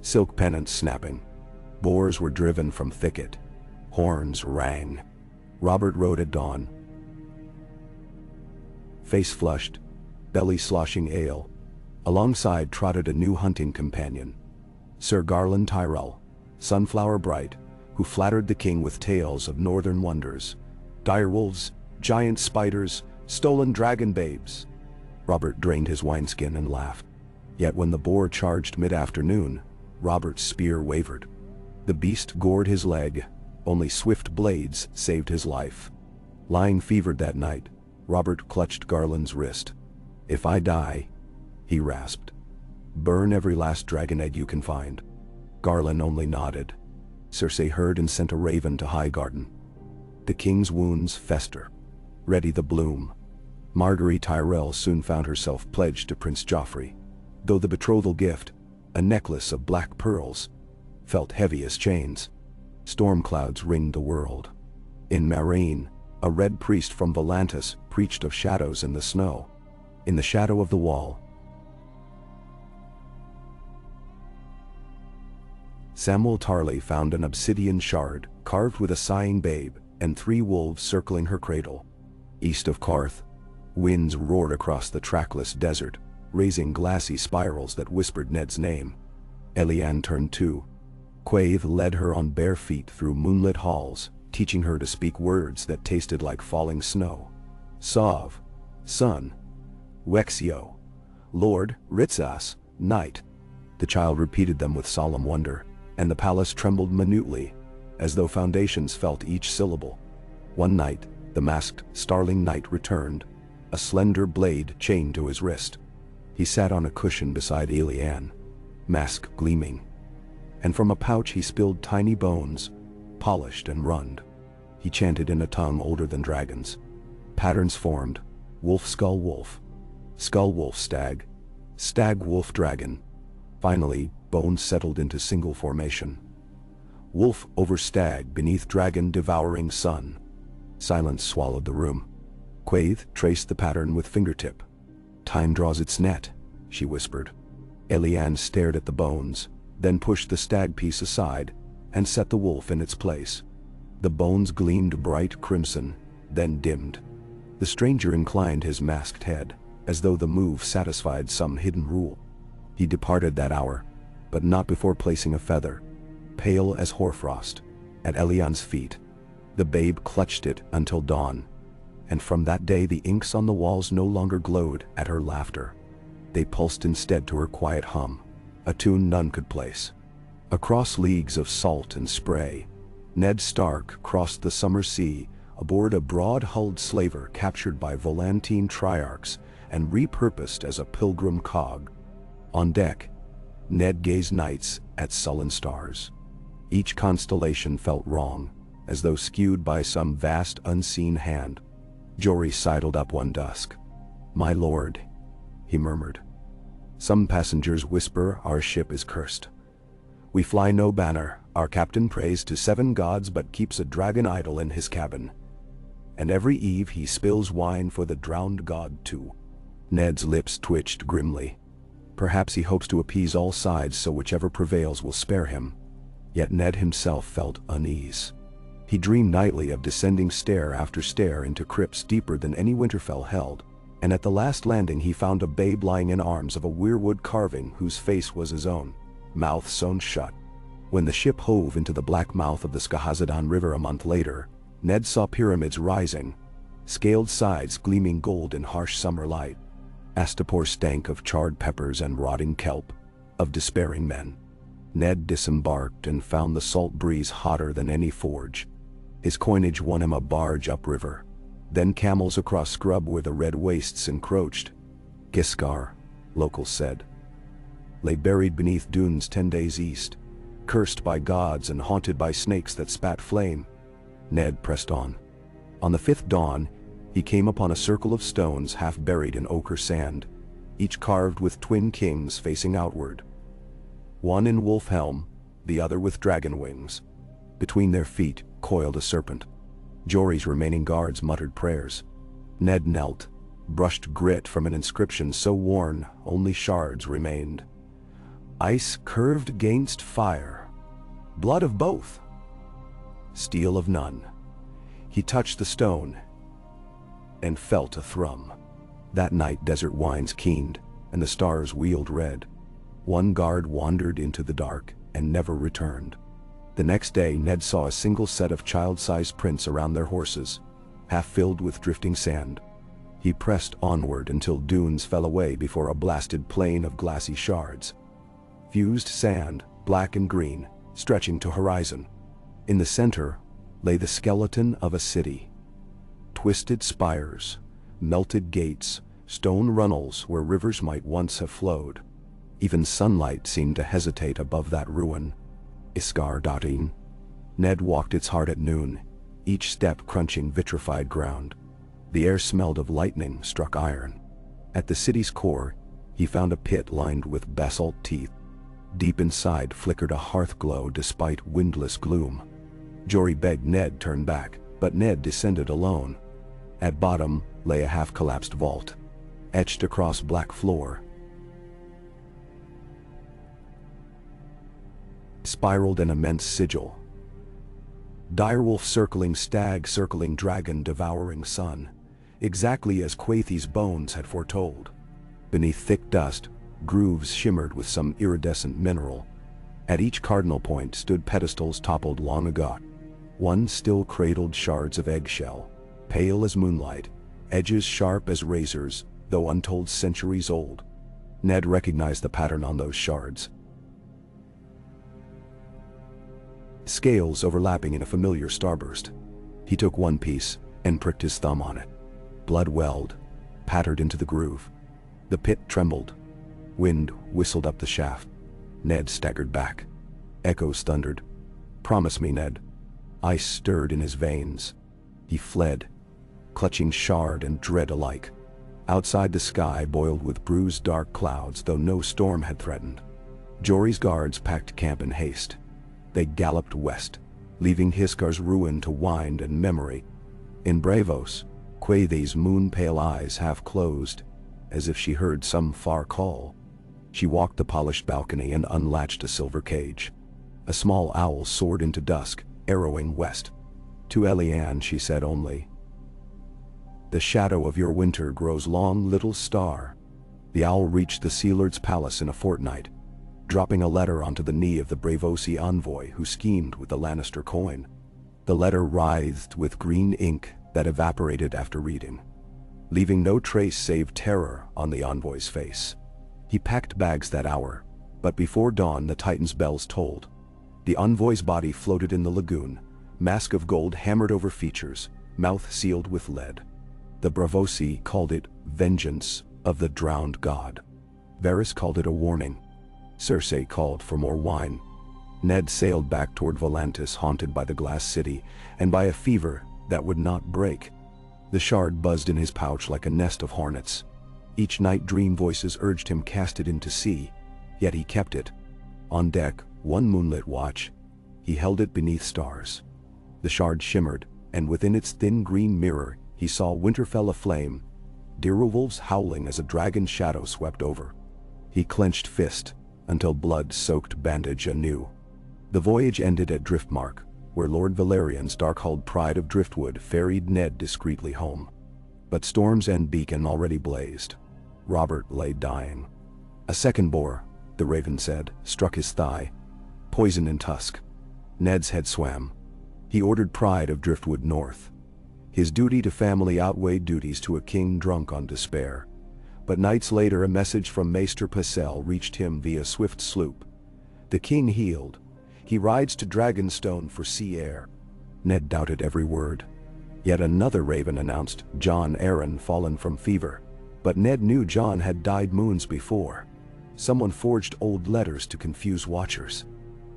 silk pennants snapping. Boars were driven from thicket. Horns rang. Robert rode at dawn, face flushed, belly sloshing ale. Alongside trotted a new hunting companion, Sir Garland Tyrell, sunflower bright, who flattered the king with tales of northern wonders, direwolves, giant spiders, stolen dragon babes. Robert drained his wineskin and laughed. Yet when the boar charged mid-afternoon, Robert's spear wavered. The beast gored his leg, only swift blades saved his life. Lying fevered that night, Robert clutched Garland's wrist. "If I die," he rasped, "burn every last dragon egg you can find." Garland only nodded. Cersei heard and sent a raven to Highgarden. The king's wounds fester. Ready the bloom. Marguerite Tyrell soon found herself pledged to Prince Joffrey, though the betrothal gift, a necklace of black pearls, felt heavy as chains. Storm clouds ringed the world. In Marine, a red priest from Volantis preached of shadows in the snow. In the shadow of the wall, Samuel Tarley found an obsidian shard carved with a sighing babe and 3 wolves circling her cradle. East of Qarth, winds roared across the trackless desert, raising glassy spirals that whispered Ned's name. Eliane turned too. Quaithe led her on bare feet through moonlit halls, teaching her to speak words that tasted like falling snow. Sov, son, Wexio, Lord, Ritzas, Knight. The child repeated them with solemn wonder, and the palace trembled minutely, as though foundations felt each syllable. One night, the masked starling knight returned, a slender blade chained to his wrist. He sat on a cushion beside Elianne, mask gleaming, and from a pouch he spilled tiny bones, polished and rund. He chanted in a tongue older than dragons. Patterns formed: wolf skull wolf stag, stag wolf dragon. Finally, bones settled into single formation. Wolf over stag beneath dragon devouring sun. Silence swallowed the room. Quaithe traced the pattern with fingertip. Time draws its net, she whispered. Elianne stared at the bones, then pushed the stag piece aside and set the wolf in its place. The bones gleamed bright crimson, then dimmed. The stranger inclined his masked head, as though the move satisfied some hidden rule. He departed that hour, but not before placing a feather, pale as hoarfrost, at Elianne's feet. The babe clutched it until dawn, and from that day the inks on the walls no longer glowed at her laughter. They pulsed instead to her quiet hum, a tune none could place. Across leagues of salt and spray, Ned Stark crossed the summer sea aboard a broad-hulled slaver captured by Volantine triarchs and repurposed as a pilgrim cog. On deck, Ned gazed nights at sullen stars. Each constellation felt wrong, as though skewed by some vast unseen hand. Jory sidled up one dusk. "My lord," he murmured. "Some passengers whisper our ship is cursed. We fly no banner, our captain prays to 7 gods but keeps a dragon idol in his cabin. And every eve he spills wine for the drowned god too." Ned's lips twitched grimly. Perhaps he hopes to appease all sides so whichever prevails will spare him. Yet Ned himself felt unease. He dreamed nightly of descending stair after stair into crypts deeper than any Winterfell held, and at the last landing he found a babe lying in arms of a weirwood carving whose face was his own, mouth sewn shut. When the ship hove into the black mouth of the Skahazadon River a month later, Ned saw pyramids rising, scaled sides gleaming gold in harsh summer light. Astapor stank of charred peppers and rotting kelp, of despairing men. Ned disembarked and found the salt breeze hotter than any forge. His coinage won him a barge upriver, then camels across scrub where the red wastes encroached. Giscar, locals said, lay buried beneath dunes 10 days east, cursed by gods and haunted by snakes that spat flame. Ned pressed on. On the 5th dawn, he came upon a circle of stones half buried in ochre sand, each carved with twin kings facing outward. One in wolf helm, the other with dragon wings. Between their feet coiled a serpent. Jory's remaining guards muttered prayers. Ned knelt, brushed grit from an inscription so worn only shards remained. Ice curved against fire, blood of both, steel of none. He touched the stone and felt a thrum. That night desert winds keened, and the stars wheeled red. One guard wandered into the dark and never returned. The next day Ned saw a single set of child-sized prints around their horses, half filled with drifting sand. He pressed onward until dunes fell away before a blasted plain of glassy shards. Fused sand, black and green, stretching to horizon. In the center lay the skeleton of a city. Twisted spires, melted gates, stone runnels where rivers might once have flowed. Even sunlight seemed to hesitate above that ruin. Iscar-Datin. Ned walked its heart at noon, each step crunching vitrified ground. The air smelled of lightning struck iron. At the city's core, he found a pit lined with basalt teeth. Deep inside flickered a hearth glow despite windless gloom. Jory begged Ned turn back, but Ned descended alone. At bottom lay a half-collapsed vault, etched across black floor. Spiraled an immense sigil. Direwolf circling stag circling dragon devouring sun, exactly as Quaithe's bones had foretold. Beneath thick dust, grooves shimmered with some iridescent mineral. At each cardinal point stood pedestals toppled long ago. One still cradled shards of eggshell, pale as moonlight, edges sharp as razors, though untold centuries old. Ned recognized the pattern on those shards. Scales overlapping in a familiar starburst. He took one piece and pricked his thumb on it. Blood welled, pattered into the groove. The pit trembled. Wind whistled up the shaft. Ned staggered back. Echoes thundered. "Promise me, Ned." Ice stirred in his veins. He fled, clutching shard and dread alike. Outside, the sky boiled with bruised dark clouds, though no storm had threatened. Jory's guards packed camp in haste. They galloped west, leaving Hiskar's ruin to wind and memory. In Bravos, Quaithy's moon-pale eyes half closed, as if she heard some far call. She walked the polished balcony and unlatched a silver cage. A small owl soared into dusk, arrowing west. To Elianne she said only, "The shadow of your winter grows long, little star." The owl reached the Sea Lord's palace in a fortnight, dropping a letter onto the knee of the Bravosi envoy who schemed with the Lannister coin. The letter writhed with green ink that evaporated after reading, leaving no trace save terror on the envoy's face. He packed bags that hour, but before dawn the Titan's bells tolled. The envoy's body floated in the lagoon, mask of gold hammered over features, mouth sealed with lead. The Bravosi called it vengeance of the drowned god. Varys called it a warning. Cersei called for more wine. Ned sailed back toward Volantis, haunted by the glass city and by a fever that would not break. The shard buzzed in his pouch like a nest of hornets. Each night dream voices urged him cast it into sea, yet he kept it. On deck, one moonlit watch, he held it beneath stars. The shard shimmered, and within its thin green mirror he saw Winterfell aflame, Direwolves howling as a dragon's shadow swept over. He clenched fist until blood soaked bandage anew. The voyage ended at Driftmark, where Lord Valyrian's dark-hulled pride of driftwood ferried Ned discreetly home. But Storm's End beacon already blazed. Robert lay dying. A second boar, the raven said, struck his thigh, poison in tusk. Ned's head swam. He ordered Pride of Driftwood north. His duty to family outweighed duties to a king drunk on despair. But nights later a message from Maester Pycelle reached him via swift sloop. The king healed. He rides to Dragonstone for sea air. Ned doubted every word. Yet another raven announced Jon Arryn fallen from fever. But Ned knew Jon had died moons before. Someone forged old letters to confuse watchers.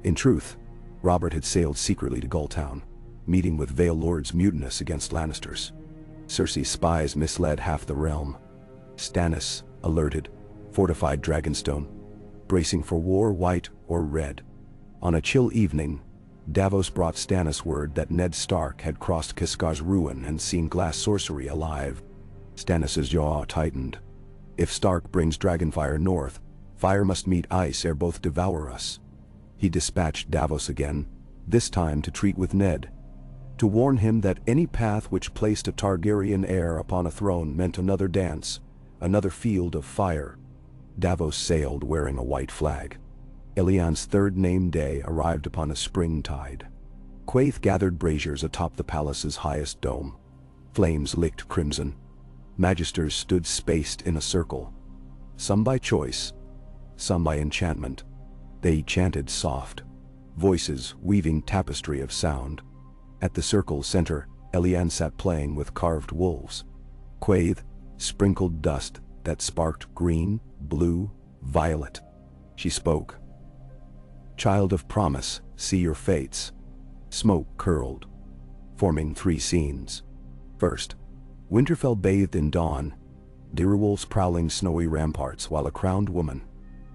In truth, Robert had sailed secretly to Gulltown, meeting with Vale Lords mutinous against Lannisters. Cersei's spies misled half the realm. Stannis, alerted, fortified Dragonstone, bracing for war, white or red. On a chill evening, Davos brought Stannis word that Ned Stark had crossed Kiskar's ruin and seen glass sorcery alive. Stannis' jaw tightened. If Stark brings Dragonfire north, fire must meet ice ere both devour us. He dispatched Davos again, this time to treat with Ned, to warn him that any path which placed a Targaryen heir upon a throne meant another dance, another field of fire. Davos sailed wearing a white flag. Elianne's third named day arrived upon a spring tide. Quaithe gathered braziers atop the palace's highest dome. Flames licked crimson. Magisters stood spaced in a circle, some by choice, some by enchantment. They chanted soft, voices weaving tapestry of sound. At the circle's center, Elianne sat playing with carved wolves. Quaithe sprinkled dust that sparked green, blue, violet. She spoke. "Child of promise, see your fates." Smoke curled, forming three scenes. First, Winterfell bathed in dawn, Direwolves prowling snowy ramparts, while a crowned woman,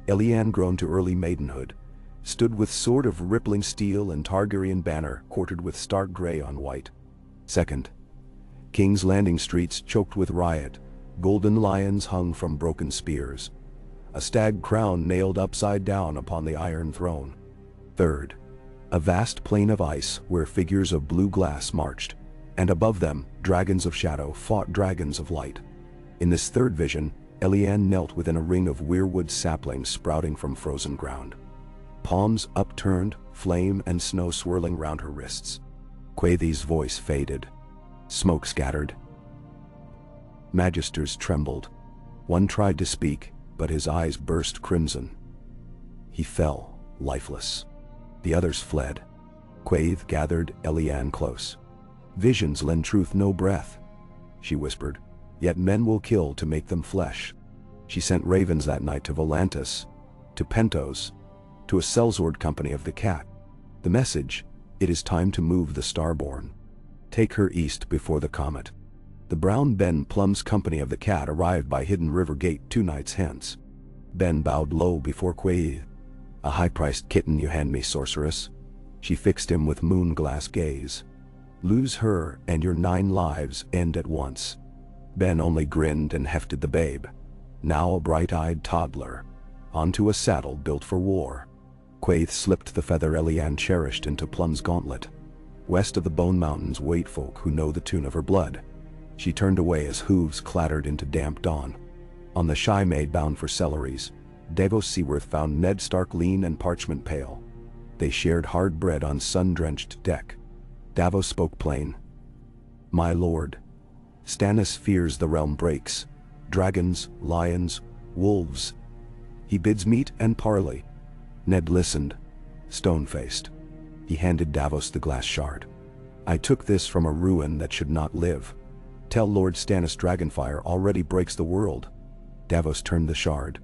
Elianne grown to early maidenhood, stood with sword of rippling steel and Targaryen banner quartered with stark gray on white. Second, King's Landing streets choked with riot, golden lions hung from broken spears, a stag crown nailed upside down upon the iron throne. Third, a vast plain of ice where figures of blue glass marched, and above them dragons of shadow fought dragons of light. In this third vision, Elianne knelt within a ring of weirwood saplings sprouting from frozen ground. Palms upturned, flame and snow swirling round her wrists. Quaithe's voice faded. Smoke scattered. Magisters trembled. One tried to speak, but his eyes burst crimson. He fell, lifeless. The others fled. Quaithe gathered Elianne close. "Visions lend truth no breath," she whispered, "yet men will kill to make them flesh." She sent ravens that night to Volantis, to Pentos, to a sellsword company of the cat. The message: it is time to move the starborn. Take her east before the comet. The brown Ben Plum's company of the cat arrived by Hidden River Gate 2 nights hence. Ben bowed low before Quaithe. "A high-priced kitten you hand me, sorceress." She fixed him with moon-glass gaze. "Lose her and your 9 lives end at once." Ben only grinned and hefted the babe, now a bright-eyed toddler, onto a saddle built for war. Quaithe slipped the feather Elianne cherished into Plum's gauntlet. West of the Bone Mountains wait folk who know the tune of her blood. She turned away as hooves clattered into damp dawn. On the shy maid bound for Celeries, Davos Seaworth found Ned Stark lean and parchment pale. They shared hard bread on sun-drenched deck. Davos spoke plain. "My lord, Stannis fears the realm breaks. Dragons, lions, wolves. He bids meat and parley." Ned listened, stone-faced. He handed Davos the glass shard. "I took this from a ruin that should not live. Tell Lord Stannis Dragonfire already breaks the world." Davos turned the shard.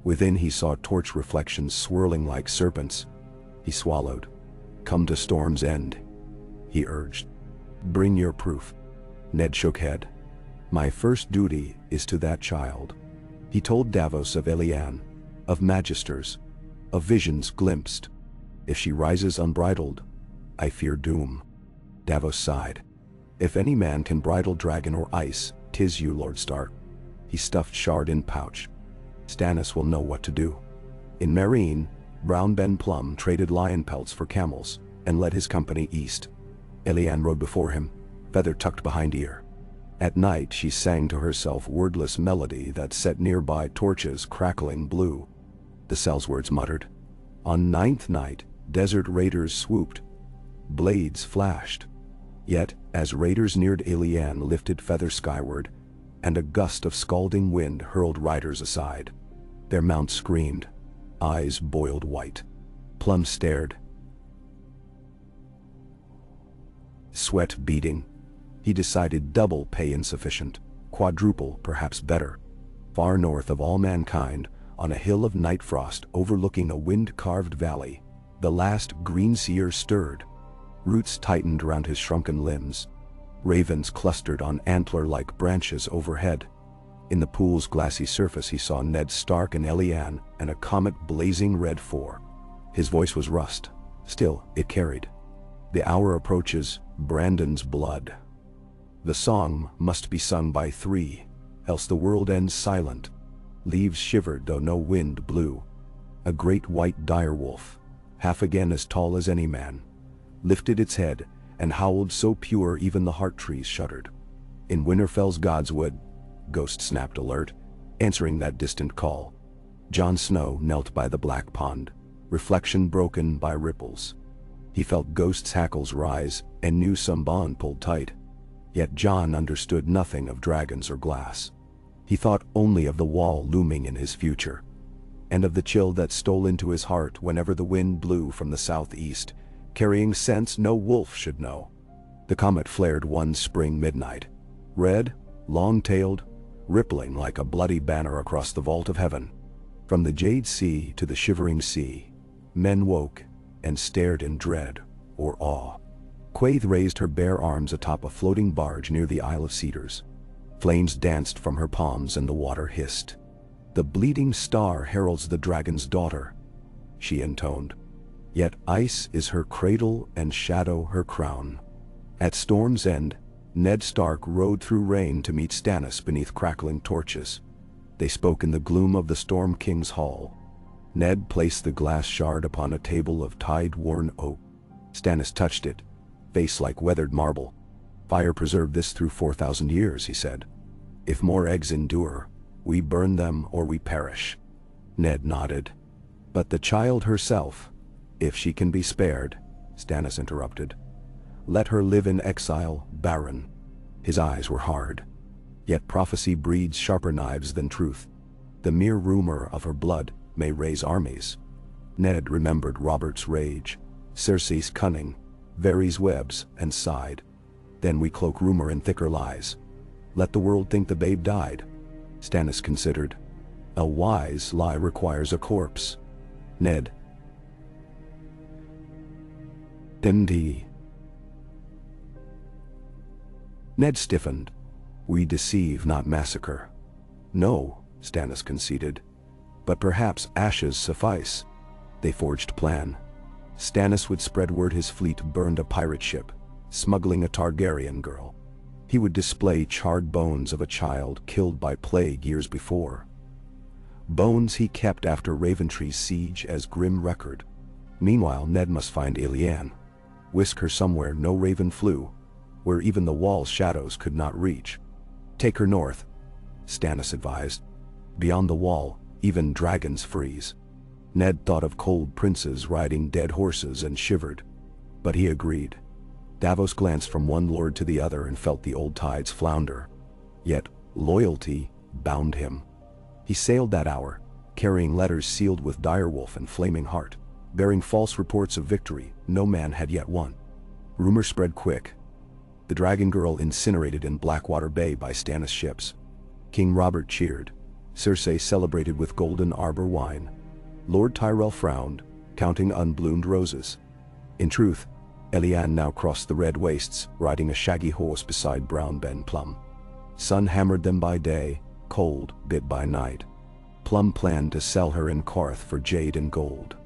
Within he saw torch reflections swirling like serpents. He swallowed. "Come to Storm's End," he urged. "Bring your proof." Ned shook head. "My first duty is to that child." He told Davos of Elianne, of Magisters, of visions glimpsed. "If she rises unbridled, I fear doom." Davos sighed. "If any man can bridle dragon or ice, 'tis you, Lord Stark." He stuffed shard in pouch. "Stannis will know what to do." In Meereen, Brown Ben Plum traded lion pelts for camels and led his company east. Elianne rode before him, feather tucked behind ear. At night she sang to herself wordless melody that set nearby torches crackling blue. The sellswords muttered. On 9th night, desert raiders swooped. Blades flashed. Yet, as raiders neared, Elianne lifted feather skyward, and a gust of scalding wind hurled riders aside. Their mounts screamed. Eyes boiled white. Plum stared. Sweat beading. He decided double pay insufficient, quadruple perhaps better. Far north of all mankind, on a hill of night frost overlooking a wind-carved valley, the last green seer stirred. Roots tightened around his shrunken limbs. Ravens clustered on antler-like branches overhead. In the pool's glassy surface he saw Ned Stark and Elianne and a comet blazing red 4. His voice was rust. Still, it carried. "The hour approaches, Brandon's blood. The song must be sung by 3, else the world ends silent." Leaves shivered though no wind blew. A great white direwolf, half again as tall as any man, lifted its head and howled so pure even the heart trees shuddered. In Winterfell's Godswood, Ghost snapped alert, answering that distant call. Jon Snow knelt by the black pond, reflection broken by ripples. He felt Ghost's hackles rise and knew some bond pulled tight. Yet Jon understood nothing of dragons or glass. He thought only of the wall looming in his future, and of the chill that stole into his heart whenever the wind blew from the southeast, carrying scents no wolf should know. The comet flared one spring midnight, red, long-tailed, rippling like a bloody banner across the vault of heaven. From the Jade Sea to the Shivering Sea, men woke and stared in dread or awe. Quaithe raised her bare arms atop a floating barge near the Isle of Cedars. Flames danced from her palms and the water hissed. "The bleeding star heralds the dragon's daughter," she intoned. "Yet ice is her cradle and shadow her crown." At Storm's End, Ned Stark rode through rain to meet Stannis beneath crackling torches. They spoke in the gloom of the Storm King's hall. Ned placed the glass shard upon a table of tide-worn oak. Stannis touched it, face like weathered marble. "Fire preserved this through 4,000 years," he said. "If more eggs endure, we burn them or we perish." Ned nodded. "But the child herself, if she can be spared," Stannis interrupted. "Let her live in exile, barren." His eyes were hard. Yet prophecy breeds sharper knives than truth. The mere rumor of her blood may raise armies. Ned remembered Robert's rage, Cersei's cunning, Varys' webs, and sighed. Then we cloak rumor in thicker lies. Let the world think the babe died. Stannis considered. A wise lie requires a corpse. Ned. Indeed. Ned stiffened. We deceive, not massacre. No, Stannis conceded. But perhaps ashes suffice. They forged plan. Stannis would spread word his fleet burned a pirate ship, smuggling a Targaryen girl. He would display charred bones of a child killed by plague years before. Bones he kept after Raventree's siege as grim record. Meanwhile, Ned must find Illian. Whisk her somewhere no raven flew, where even the wall's shadows could not reach. Take her north, Stannis advised. Beyond the wall, even dragons freeze. Ned thought of cold princes riding dead horses and shivered. But he agreed. Davos glanced from one lord to the other and felt the old tides flounder. Yet, loyalty bound him. He sailed that hour, carrying letters sealed with direwolf and flaming heart, bearing false reports of victory no man had yet won. Rumor spread quick. The dragon girl incinerated in Blackwater Bay by Stannis' ships. King Robert cheered. Cersei celebrated with golden arbor wine. Lord Tyrell frowned, counting unbloomed roses. In truth, Illian now crossed the red wastes, riding a shaggy horse beside brown Ben Plum. Sun hammered them by day, cold bit by night. Plum planned to sell her in Qarth for jade and gold.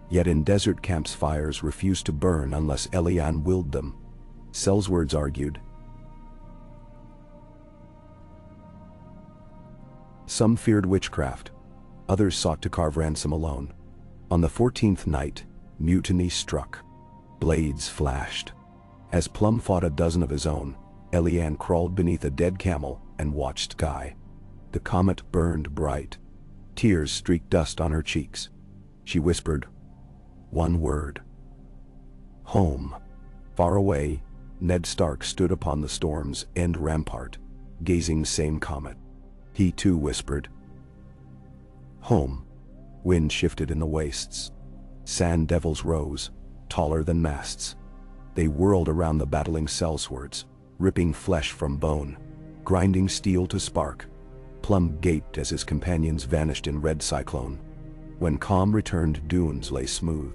Yet in desert camps fires refused to burn unless Illian willed them. Sellswords argued. Some feared witchcraft. Others sought to carve ransom alone. On the 14th night, mutiny struck. Blades flashed. As Plum fought a dozen of his own, Illian crawled beneath a dead camel and watched sky. The comet burned bright. Tears streaked dust on her cheeks. She whispered, one word. Home. Far away, Ned Stark stood upon the storm's end rampart, gazing the same comet. He too whispered, home. Wind shifted in the wastes. Sand devils rose, taller than masts. They whirled around the battling sellswords, ripping flesh from bone, grinding steel to spark. Plum gaped as his companions vanished in red cyclone. When calm returned, dunes lay smooth.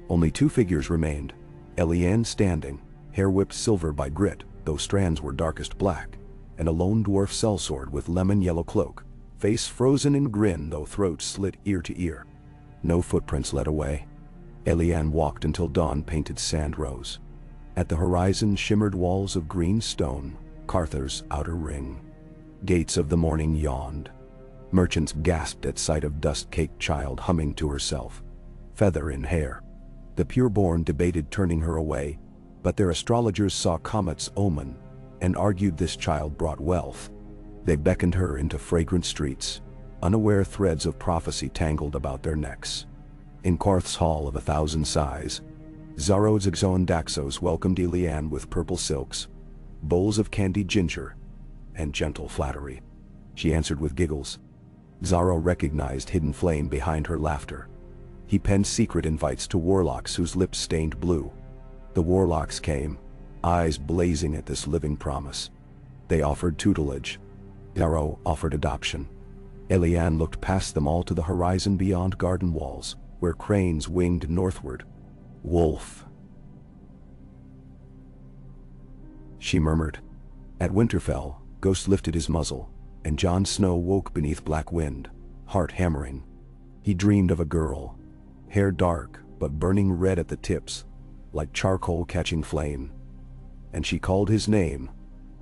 Only two figures remained, Illian standing, hair whipped silver by grit, though strands were darkest black, and a lone dwarf sellsword with lemon-yellow cloak, face frozen in grin though throat slit ear to ear. No footprints led away. Illian walked until dawn-painted sand rose. At the horizon shimmered walls of green stone, Carther's outer ring. Gates of the morning yawned. Merchants gasped at sight of dust-caked child humming to herself, feather in hair. The pureborn debated turning her away, but their astrologers saw comet's omen and argued this child brought wealth. They beckoned her into fragrant streets, unaware threads of prophecy tangled about their necks. In Qarth's hall of 1,000 sighs, Xaro's Exoan Daxos welcomed Illian with purple silks, bowls of candied ginger, and gentle flattery. She answered with giggles. Xaro recognized hidden flame behind her laughter. He penned secret invites to warlocks whose lips stained blue. The warlocks came, eyes blazing at this living promise. They offered tutelage. Xaro offered adoption. Illian looked past them all to the horizon beyond garden walls, where cranes winged northward. Wolf, she murmured. At Winterfell, Ghost lifted his muzzle, and Jon Snow woke beneath black wind, heart hammering. He dreamed of a girl, hair dark but burning red at the tips, like charcoal catching flame. And she called his name,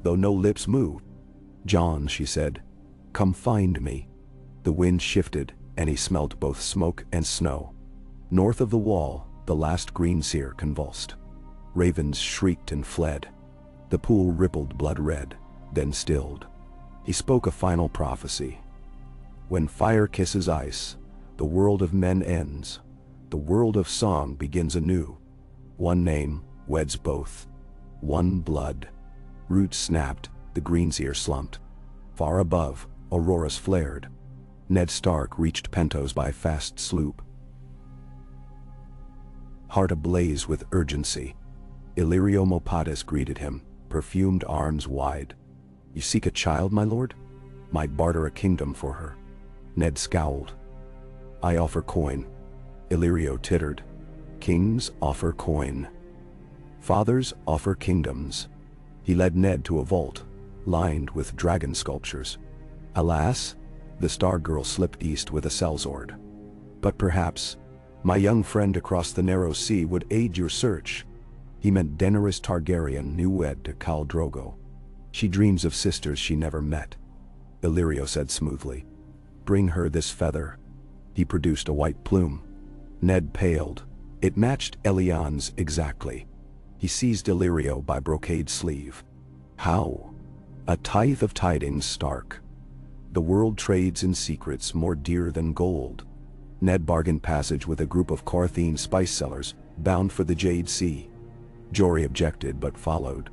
though no lips moved. Jon, she said, come find me. The wind shifted, and he smelt both smoke and snow. North of the wall, the last green seer convulsed. Ravens shrieked and fled. The pool rippled blood red, then stilled. He spoke a final prophecy. When fire kisses ice, the world of men ends. The world of song begins anew. One name weds both. One blood. Roots snapped, the green seer slumped. Far above, auroras flared. Ned Stark reached Pentos by fast sloop, heart ablaze with urgency. Illyrio Mopatis greeted him, perfumed arms wide. "You seek a child, my lord? Might barter a kingdom for her." Ned scowled. "I offer coin." Illyrio tittered. "Kings offer coin. Fathers offer kingdoms." He led Ned to a vault, lined with dragon sculptures. "Alas," the Star Girl slipped east with a sellsword. "But perhaps my young friend across the narrow sea would aid your search." He meant Daenerys Targaryen, new-wed to Khal Drogo. "She dreams of sisters she never met," Illyrio said smoothly. "Bring her this feather." He produced a white plume. Ned paled. It matched Elian's exactly. He seized Illyrio by brocade sleeve. "How?" "A tithe of tidings, Stark. The world trades in secrets more dear than gold." Ned bargained passage with a group of Carthene spice sellers, bound for the Jade Sea. Jory objected but followed.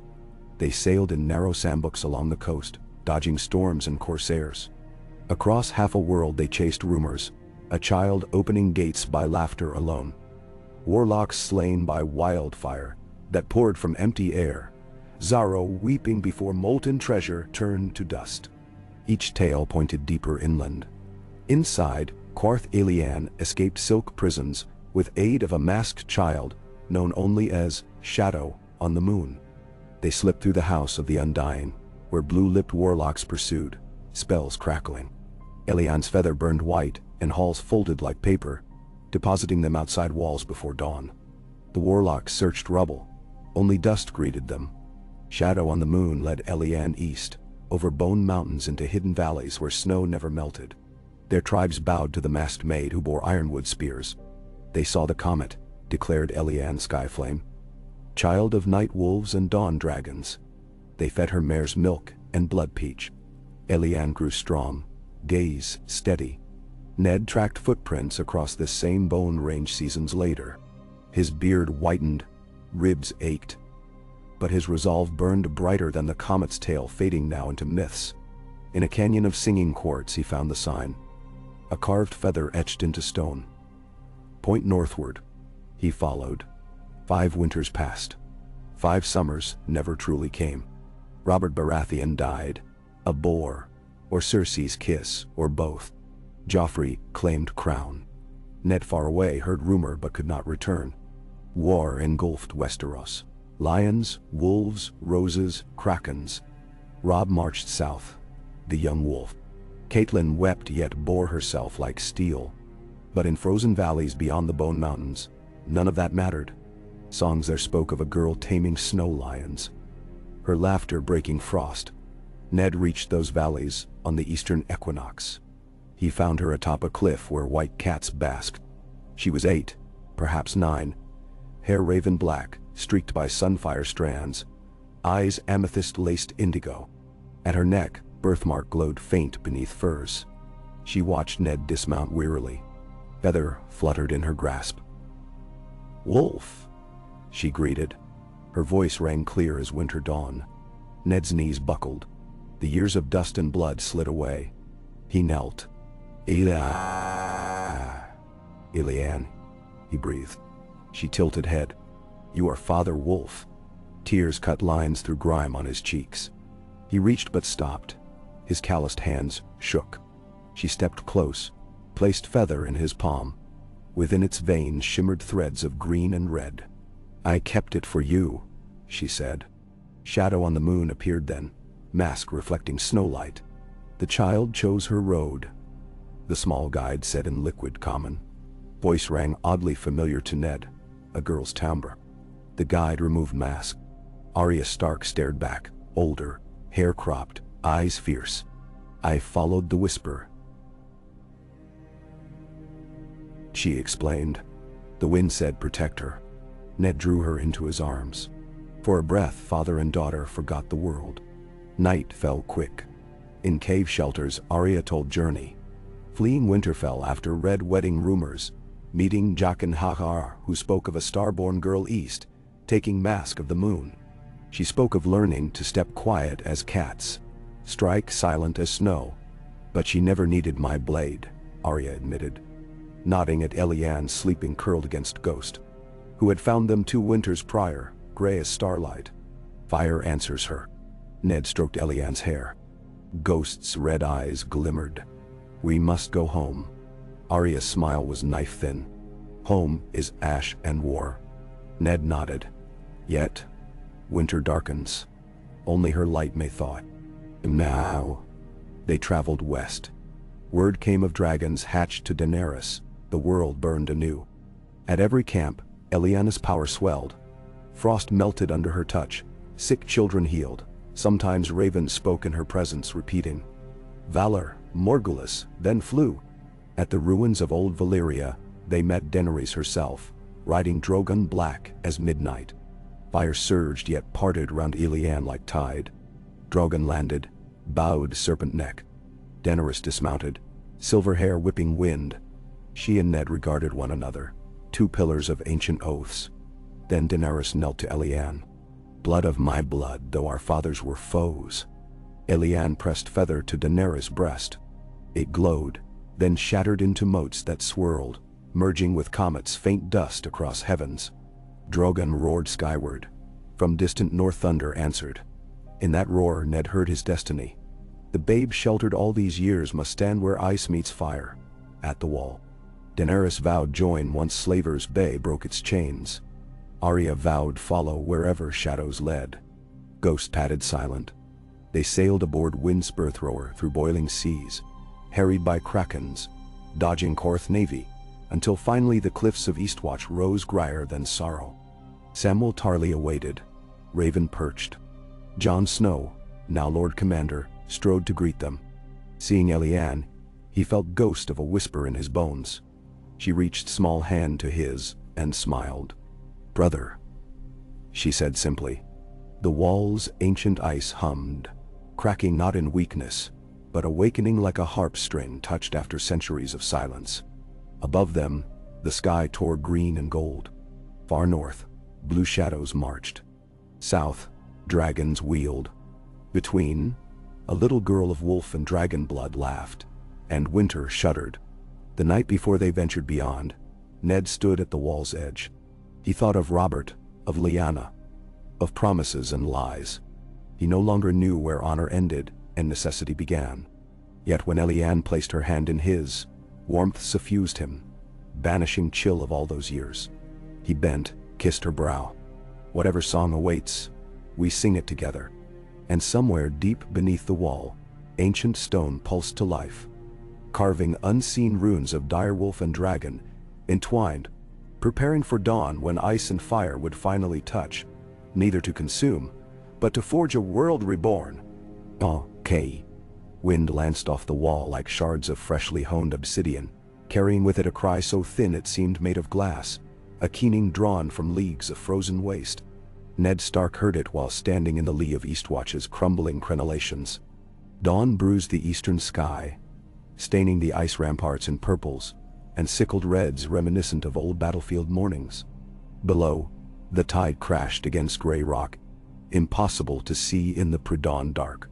They sailed in narrow sandbooks along the coast, dodging storms and corsairs. Across half a world they chased rumors, a child opening gates by laughter alone. Warlocks slain by wildfire that poured from empty air. Zaro weeping before molten treasure turned to dust. Each tale pointed deeper inland. Inside, Qarth Elian escaped silk prisons with aid of a masked child known only as Shadow on the Moon. They slipped through the House of the Undying, where blue-lipped warlocks pursued, spells crackling. Elian's feather burned white and halls folded like paper, depositing them outside walls before dawn. The warlocks searched rubble. Only dust greeted them. Shadow on the Moon led Elian east, over bone mountains into hidden valleys where snow never melted. Their tribes bowed to the masked maid who bore ironwood spears. "They saw the comet," declared Elian Skyflame. "Child of night wolves and dawn dragons." They fed her mare's milk and blood peach. Elian grew strong, gaze steady. Ned tracked footprints across this same bone range seasons later. His beard whitened, ribs ached. But his resolve burned brighter than the comet's tail, fading now into myths. In a canyon of singing quartz he found the sign. A carved feather etched into stone. "Point northward." He followed. 5 winters passed. 5 summers never truly came. Robert Baratheon died. A boar, or Cersei's kiss, or both. Joffrey claimed crown. Ned far away heard rumor but could not return. War engulfed Westeros. Lions, wolves, roses, krakens. Robb marched south, the young wolf. Catelyn wept yet bore herself like steel. But in frozen valleys beyond the Bone Mountains, none of that mattered. Songs there spoke of a girl taming snow lions, her laughter breaking frost. Ned reached those valleys on the eastern equinox. He found her atop a cliff where white cats basked. She was 8, perhaps 9, hair raven black, streaked by sunfire strands, eyes amethyst-laced indigo. At her neck, birthmark glowed faint beneath furs. She watched Ned dismount wearily. Feather fluttered in her grasp. "Wolf," she greeted. Her voice rang clear as winter dawn. Ned's knees buckled. The years of dust and blood slid away. He knelt. "Ilian," he breathed. She tilted head. "You are Father Wolf." Tears cut lines through grime on his cheeks. He reached but stopped. His calloused hands shook. She stepped close, placed feather in his palm. Within its veins shimmered threads of green and red. "I kept it for you," she said. Shadow on the Moon appeared then, mask reflecting snowlight. The child chose her road, the small guide said in liquid common. Voice rang oddly familiar to Ned, a girl's timbre. The guide removed mask. Arya Stark stared back, older, hair cropped, eyes fierce. "I followed the whisper," she explained. The wind said protect her. Ned drew her into his arms. For a breath, father and daughter forgot the world. Night fell quick. In cave shelters, Arya told Journey. Fleeing Winterfell after red wedding rumors, meeting Jaqen H'ghar, who spoke of a star-born girl east, taking Mask of the Moon. She spoke of learning to step quiet as cats, strike silent as snow. But she never needed my blade, Arya admitted, nodding at Eliane sleeping curled against Ghost, who had found them 2 winters prior, gray as starlight. Fire answers her. Ned stroked Eliane's hair. Ghost's red eyes glimmered. We must go home. Arya's smile was knife-thin. Home is ash and war. Ned nodded. Yet, winter darkens. Only her light may thaw. Now. They traveled west. Word came of dragons hatched to Daenerys. The world burned anew. At every camp, Eliana's power swelled. Frost melted under her touch. Sick children healed. Sometimes ravens spoke in her presence, repeating, Valor, Morgulus, then flew. At the ruins of old Valyria, they met Daenerys herself, riding Drogon black as midnight. Fire surged yet parted round Eliane like tide. Drogon landed, bowed serpent neck. Daenerys dismounted, silver hair whipping wind. She and Ned regarded one another, 2 pillars of ancient oaths. Then Daenerys knelt to Eliane. Blood of my blood, though our fathers were foes. Eliane pressed feather to Daenerys' breast. It glowed, then shattered into motes that swirled, merging with comets' faint dust across heavens. Drogon roared skyward. From distant north thunder answered. In that roar Ned heard his destiny. The babe sheltered all these years must stand where ice meets fire, at the wall. Daenerys vowed join once Slaver's Bay broke its chains. Arya vowed follow wherever shadows led. Ghost padded silent. They sailed aboard Wind's Thrower through boiling seas, harried by krakens, dodging Korth Navy, until finally the cliffs of Eastwatch rose grier than sorrow. Samwell Tarly awaited, raven perched. Jon Snow, now Lord Commander, strode to greet them. Seeing Eliane, he felt ghost of a whisper in his bones. She reached small hand to his and smiled. Brother, she said simply. The wall's ancient ice hummed, cracking not in weakness, but awakening like a harp string touched after centuries of silence. Above them, the sky tore green and gold. Far north, blue shadows marched. South, dragons wheeled. Between, a little girl of wolf and dragon blood laughed, and winter shuddered. The night before they ventured beyond, Ned stood at the wall's edge. He thought of Robert, of Lyanna, of promises and lies. He no longer knew where honor ended and necessity began. Yet when Eliane placed her hand in his, warmth suffused him, banishing chill of all those years. He bent, kissed her brow. Whatever song awaits, we sing it together. And somewhere deep beneath the wall, ancient stone pulsed to life, carving unseen runes of direwolf and dragon, entwined, preparing for dawn when ice and fire would finally touch, neither to consume, but to forge a world reborn. Okay. Wind lanced off the wall like shards of freshly honed obsidian, carrying with it a cry so thin it seemed made of glass, a keening drawn from leagues of frozen waste. Ned Stark heard it while standing in the lee of Eastwatch's crumbling crenellations. Dawn bruised the eastern sky, staining the ice ramparts in purples and sickled reds reminiscent of old battlefield mornings. Below, the tide crashed against gray rock, impossible to see in the pre-dawn dark.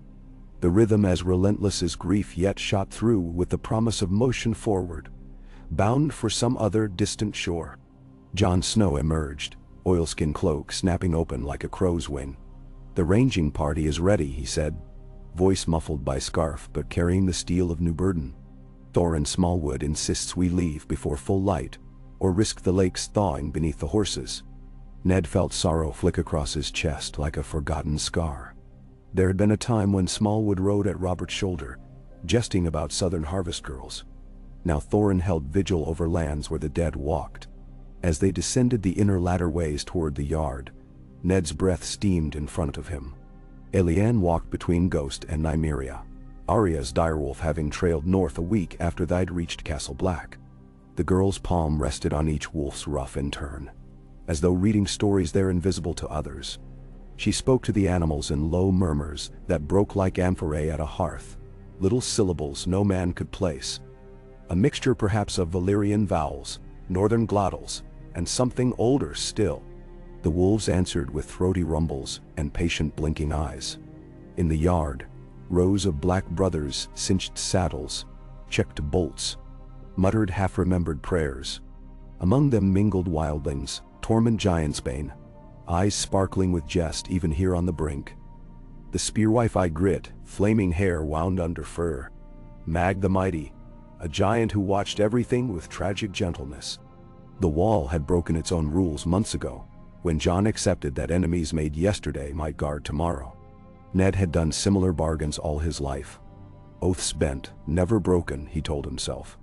The rhythm as relentless as grief yet shot through with the promise of motion forward, bound for some other distant shore. Jon Snow emerged, oilskin cloak snapping open like a crow's wing. The ranging party is ready, he said, voice muffled by scarf but carrying the steel of new burden. Thorin Smallwood insists we leave before full light, or risk the lakes thawing beneath the horses. Ned felt sorrow flick across his chest like a forgotten scar. There had been a time when Smallwood rode at Robert's shoulder, jesting about southern harvest girls. Now Thorin held vigil over lands where the dead walked. As they descended the inner ladder ways toward the yard, Ned's breath steamed in front of him. Eliane walked between Ghost and Nymeria, Arya's direwolf having trailed north a week after they'd reached Castle Black. The girl's palm rested on each wolf's ruff in turn, as though reading stories they're invisible to others. She spoke to the animals in low murmurs that broke like amphorae at a hearth, little syllables no man could place. A mixture perhaps of Valyrian vowels, northern glottals, and something older still. The wolves answered with throaty rumbles and patient blinking eyes. In the yard, Rows of black brothers cinched saddles, checked bolts, muttered half-remembered prayers. Among them mingled wildlings, Tormund Giantsbane, eyes sparkling with jest even here on the brink. The spearwife Ygritte, flaming hair wound under fur. Mag the Mighty, a giant who watched everything with tragic gentleness. The Wall had broken its own rules months ago, when Jon accepted that enemies made yesterday might guard tomorrow. Ned had done similar bargains all his life. Oaths bent, never broken, he told himself,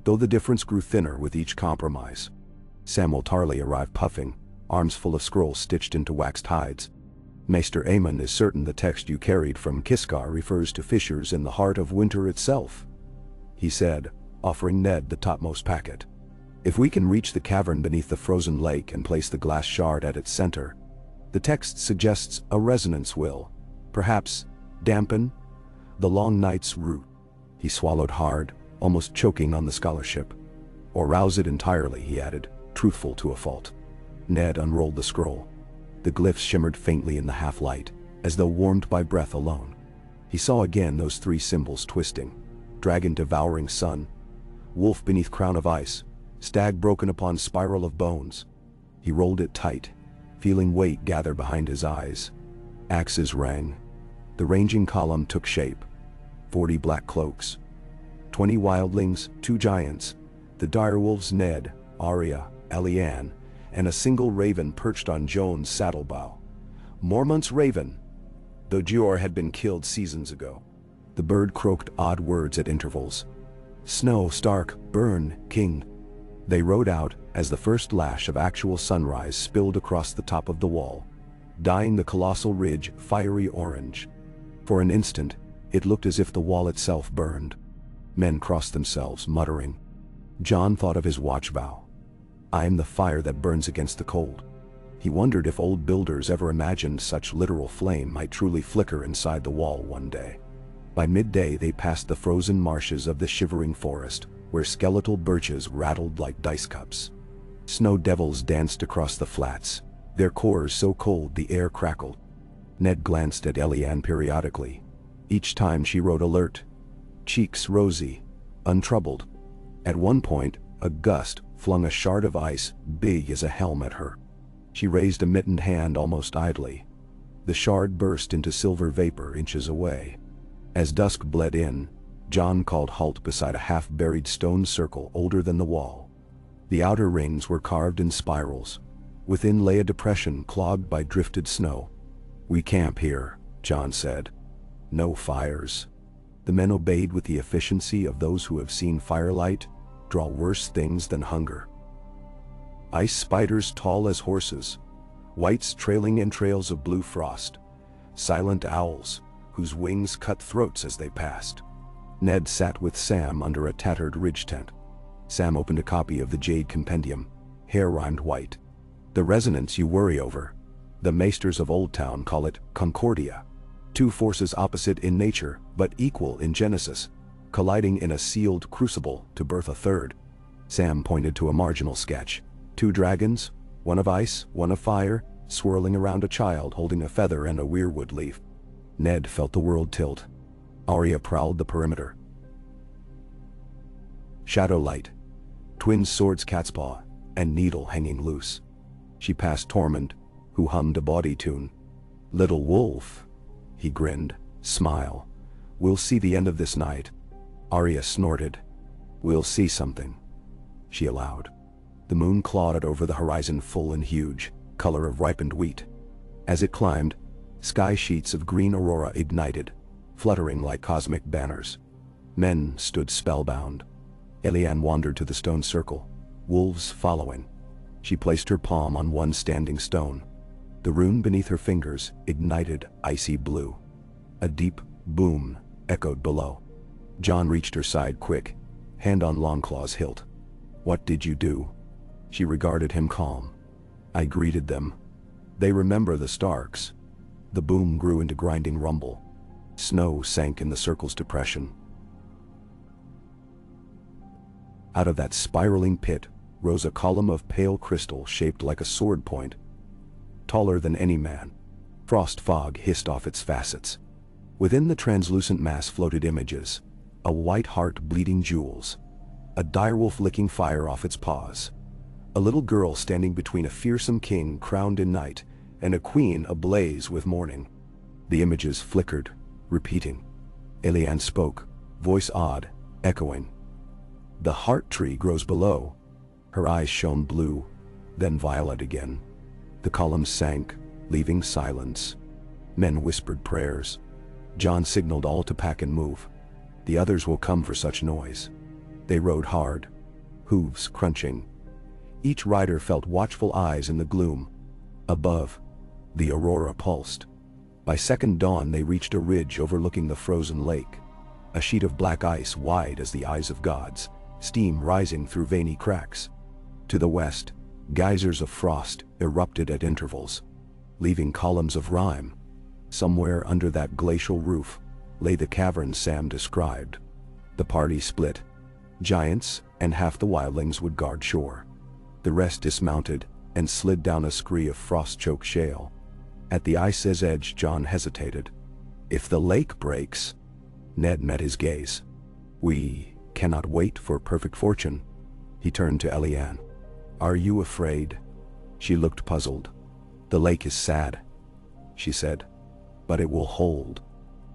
though the difference grew thinner with each compromise. Samwell Tarly arrived puffing, arms full of scrolls stitched into waxed hides. Maester Aemon is certain the text you carried from Kiskar refers to fissures in the heart of winter itself, he said, offering Ned the topmost packet. If we can reach the cavern beneath the frozen lake and place the glass shard at its center, the text suggests a resonance will, perhaps, dampen the long night's root. He swallowed hard, almost choking on the scholarship. Or rouse it entirely, he added, truthful to a fault. Ned unrolled the scroll. The glyphs shimmered faintly in the half-light, as though warmed by breath alone. He saw again those three symbols twisting: dragon devouring sun, wolf beneath crown of ice, stag broken upon spiral of bones. He rolled it tight, feeling weight gather behind his eyes. Axes rang. The ranging column took shape. 40 black cloaks, 20 wildlings, 2 giants, the direwolves Ned, Arya, Elianne, and a single raven perched on Jon's saddlebow. Mormont's raven, though Gior had been killed seasons ago. The bird croaked odd words at intervals. Snow, Stark, burn, King. They rode out as the first lash of actual sunrise spilled across the top of the wall, dyeing the colossal ridge fiery orange. For an instant, it looked as if the wall itself burned. Men crossed themselves, muttering. Jon thought of his watch vow. I am the fire that burns against the cold. He wondered if old builders ever imagined such literal flame might truly flicker inside the wall one day. By midday they passed the frozen marshes of the shivering forest, where skeletal birches rattled like dice cups. Snow devils danced across the flats, their cores so cold the air crackled. Ned glanced at Elianne periodically. Each time she rode alert, cheeks rosy, untroubled. At one point, a gust flung a shard of ice big as a helm at her. She raised a mittened hand almost idly. The shard burst into silver vapor inches away. As dusk bled in, Jon called halt beside a half-buried stone circle older than the wall. The outer rings were carved in spirals. Within lay a depression clogged by drifted snow. We camp here, Jon said. No fires. The men obeyed with the efficiency of those who have seen firelight draw worse things than hunger. Ice spiders tall as horses, whites trailing in trails of blue frost, silent owls whose wings cut throats as they passed. Ned sat with Sam under a tattered ridge tent. Sam opened a copy of the Jade Compendium, hair rhymed white. The resonance you worry over. The maesters of Old Town call it Concordia. Two forces opposite in nature, but equal in genesis, colliding in a sealed crucible to birth a third. Sam pointed to a marginal sketch. 2 dragons, one of ice, one of fire, swirling around a child holding a feather and a weirwood leaf. Ned felt the world tilt. Arya prowled the perimeter. Shadowlight. Twin swords catspaw, and needle hanging loose. She passed Tormund, who hummed a bawdy tune. Little wolf, he grinned. Smile. We'll see the end of this night. Arya snorted. We'll see something, she allowed. The moon clawed over the horizon full and huge, color of ripened wheat. As it climbed, sky sheets of green aurora ignited, fluttering like cosmic banners. Men stood spellbound. Elianne wandered to the stone circle, wolves following. She placed her palm on one standing stone. The rune beneath her fingers ignited icy blue. A deep boom echoed below. Jon reached her side quick, hand on Longclaw's hilt. What did you do? She regarded him calm. I greeted them. They remember the Starks. The boom grew into grinding rumble. Snow sank in the circle's depression. Out of that spiraling pit rose a column of pale crystal shaped like a sword point, taller than any man. Frost fog hissed off its facets. Within the translucent mass floated images, a white heart bleeding jewels, a direwolf licking fire off its paws, a little girl standing between a fearsome king crowned in night and a queen ablaze with mourning. The images flickered, repeating. Eliane spoke, voice odd, echoing. The heart tree grows below. Her eyes shone blue, then violet again. The columns sank, leaving silence. Men whispered prayers. Jon signaled all to pack and move. The others will come for such noise. They rode hard, hooves crunching. Each rider felt watchful eyes in the gloom. Above, the aurora pulsed. By second dawn they reached a ridge overlooking the frozen lake. A sheet of black ice wide as the eyes of gods, steam rising through veiny cracks. To the west, geysers of frost erupted at intervals, leaving columns of rime. Somewhere under that glacial roof lay the cavern Sam described. The party split. Giants and half the wildlings would guard shore. The rest dismounted and slid down a scree of frost-choked shale. At the ice's edge, Jon hesitated. If the lake breaks... Ned met his gaze. We cannot wait for perfect fortune. He turned to Eliane. Are you afraid? She looked puzzled. The lake is sad, she said, but it will hold.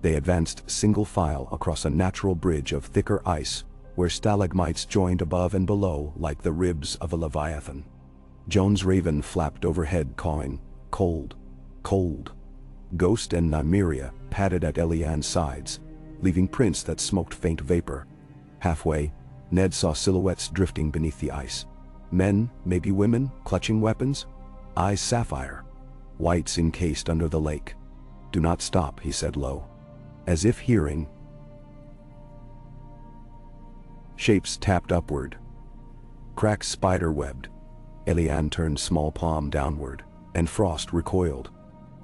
They advanced single file across a natural bridge of thicker ice, where stalagmites joined above and below like the ribs of a leviathan. Jon's raven flapped overhead, cawing, cold, cold. Ghost and Nymeria padded at Eliane's sides, leaving prints that smoked faint vapor. Halfway, Ned saw silhouettes drifting beneath the ice. Men, maybe women, clutching weapons. Eyes sapphire. Whites encased under the lake. Do not stop, he said low. As if hearing. Shapes tapped upward. Cracks spider-webbed. Eliane turned small palm downward, and frost recoiled.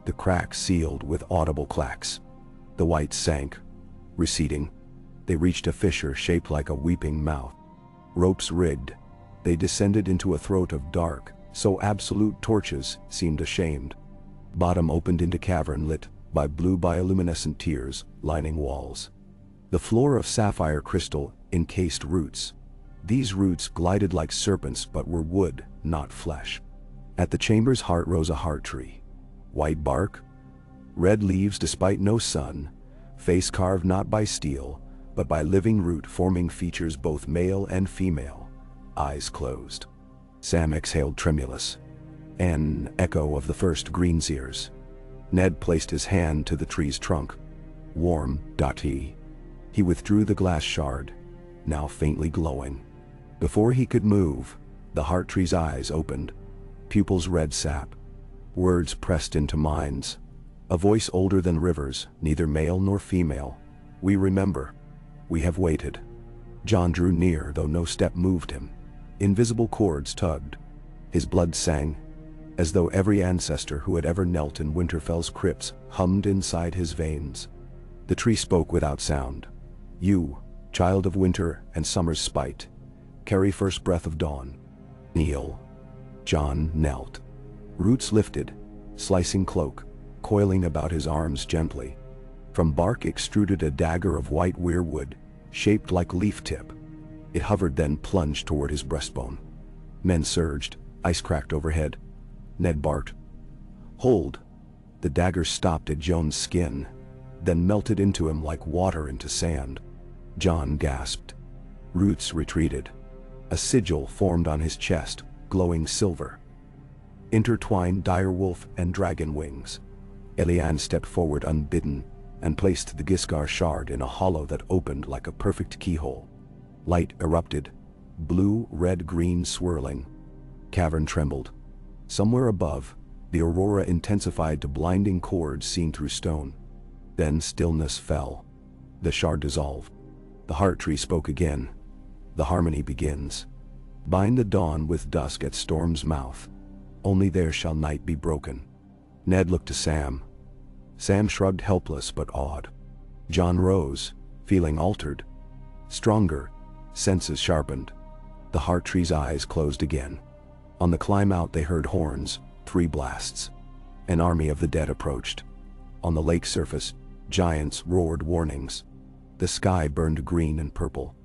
The cracks sealed with audible clacks. The whites sank, receding. They reached a fissure shaped like a weeping mouth. Ropes rigged, they descended into a throat of dark, so absolute torches seemed ashamed. Bottom opened into cavern lit by blue bioluminescent tears lining walls. The floor of sapphire crystal encased roots. These roots glided like serpents but were wood, not flesh. At the chamber's heart rose a heart tree. White bark, red leaves despite no sun, face carved not by steel, but by living root forming features both male and female, eyes closed. Sam exhaled tremulous, an echo of the first greenseers. Ned placed his hand to the tree's trunk. Warm, he. He withdrew the glass shard, now faintly glowing. Before he could move, the heart tree's eyes opened, pupils red sap. Words pressed into minds. A voice older than rivers, neither male nor female. We remember. We have waited. Jon drew near, though no step moved him. Invisible cords tugged. His blood sang, as though every ancestor who had ever knelt in Winterfell's crypts hummed inside his veins. The tree spoke without sound. You, child of winter and summer's spite, carry first breath of dawn. Kneel. Jon knelt. Roots lifted, slicing cloak, coiling about his arms gently. From bark extruded a dagger of white weirwood, shaped like leaf tip. It hovered, then plunged toward his breastbone. Men surged, ice cracked overhead. Ned barked. Hold. The dagger stopped at Jon's skin, then melted into him like water into sand. Jon gasped. Roots retreated. A sigil formed on his chest, glowing silver. Intertwined direwolf and dragon wings. Eliane stepped forward unbidden, and placed the Giscar shard in a hollow that opened like a perfect keyhole. Light erupted, blue, red, green swirling. Cavern trembled. Somewhere above, the aurora intensified to blinding cords seen through stone. Then stillness fell. The shard dissolved. The heart tree spoke again. The harmony begins. Bind the dawn with dusk at storm's mouth. Only there shall night be broken. Ned looked to Sam. Sam shrugged, helpless but awed. Jon rose, feeling altered. Stronger, senses sharpened. The heart tree's eyes closed again. On the climb out they heard horns, 3 blasts. An army of the dead approached. On the lake surface, Giants roared warnings. The sky burned green and purple.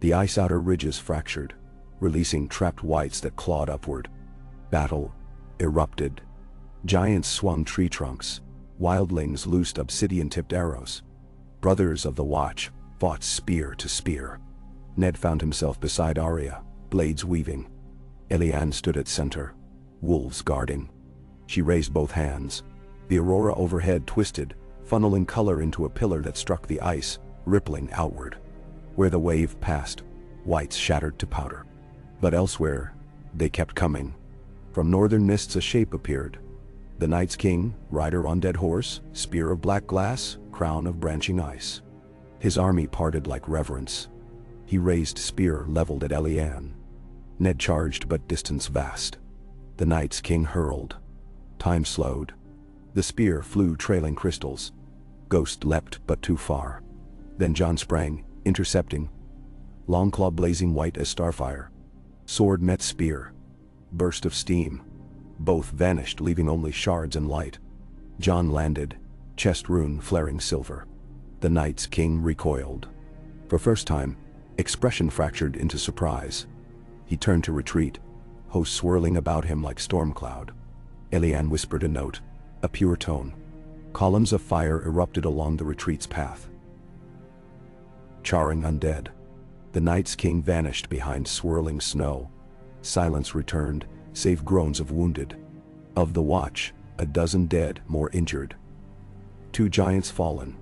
The ice outer ridges fractured, releasing trapped whites that clawed upward. Battle erupted. Giants swung tree trunks. Wildlings loosed obsidian-tipped arrows. Brothers of the Watch fought spear to spear. Ned found himself beside Arya, blades weaving. Lyanna stood at center, wolves guarding. She raised both hands. The aurora overhead twisted, funneling color into a pillar that struck the ice, rippling outward. Where the wave passed, whites shattered to powder. But elsewhere, they kept coming. From northern mists a shape appeared. The Night's King, rider on dead horse, spear of black glass, crown of branching ice. His army parted like reverence. He raised spear leveled at Lyanna. Ned charged, but distance vast. The Night's King hurled. Time slowed. The spear flew trailing crystals. Ghost leapt but too far. Then Jon sprang, intercepting. Longclaw blazing white as starfire. Sword met spear. Burst of steam. Both vanished, leaving only shards and light. Jon landed, chest rune flaring silver. The Night's King recoiled. For first time, expression fractured into surprise. He turned to retreat, hosts swirling about him like storm cloud. Lyanna whispered a note, a pure tone. Columns of fire erupted along the retreat's path. Charring undead. The Night's King vanished behind swirling snow. Silence returned, save groans of wounded. Of the Watch, a dozen dead, more injured. 2 giants fallen,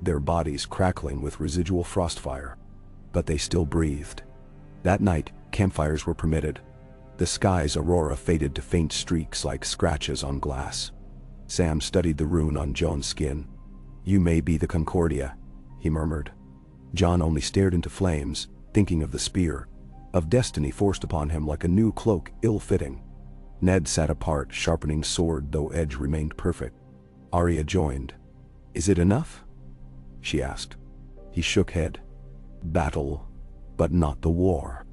their bodies crackling with residual frostfire. But they still breathed. That night, campfires were permitted. The sky's aurora faded to faint streaks like scratches on glass. Sam studied the rune on Jon's skin. "You may be the Concordia," he murmured. Jon only stared into flames, thinking of the spear, of destiny forced upon him like a new cloak ill-fitting. Ned sat apart, sharpening sword though edge remained perfect. Arya joined. "Is it enough?" she asked. He shook head. "Battle, but not the war."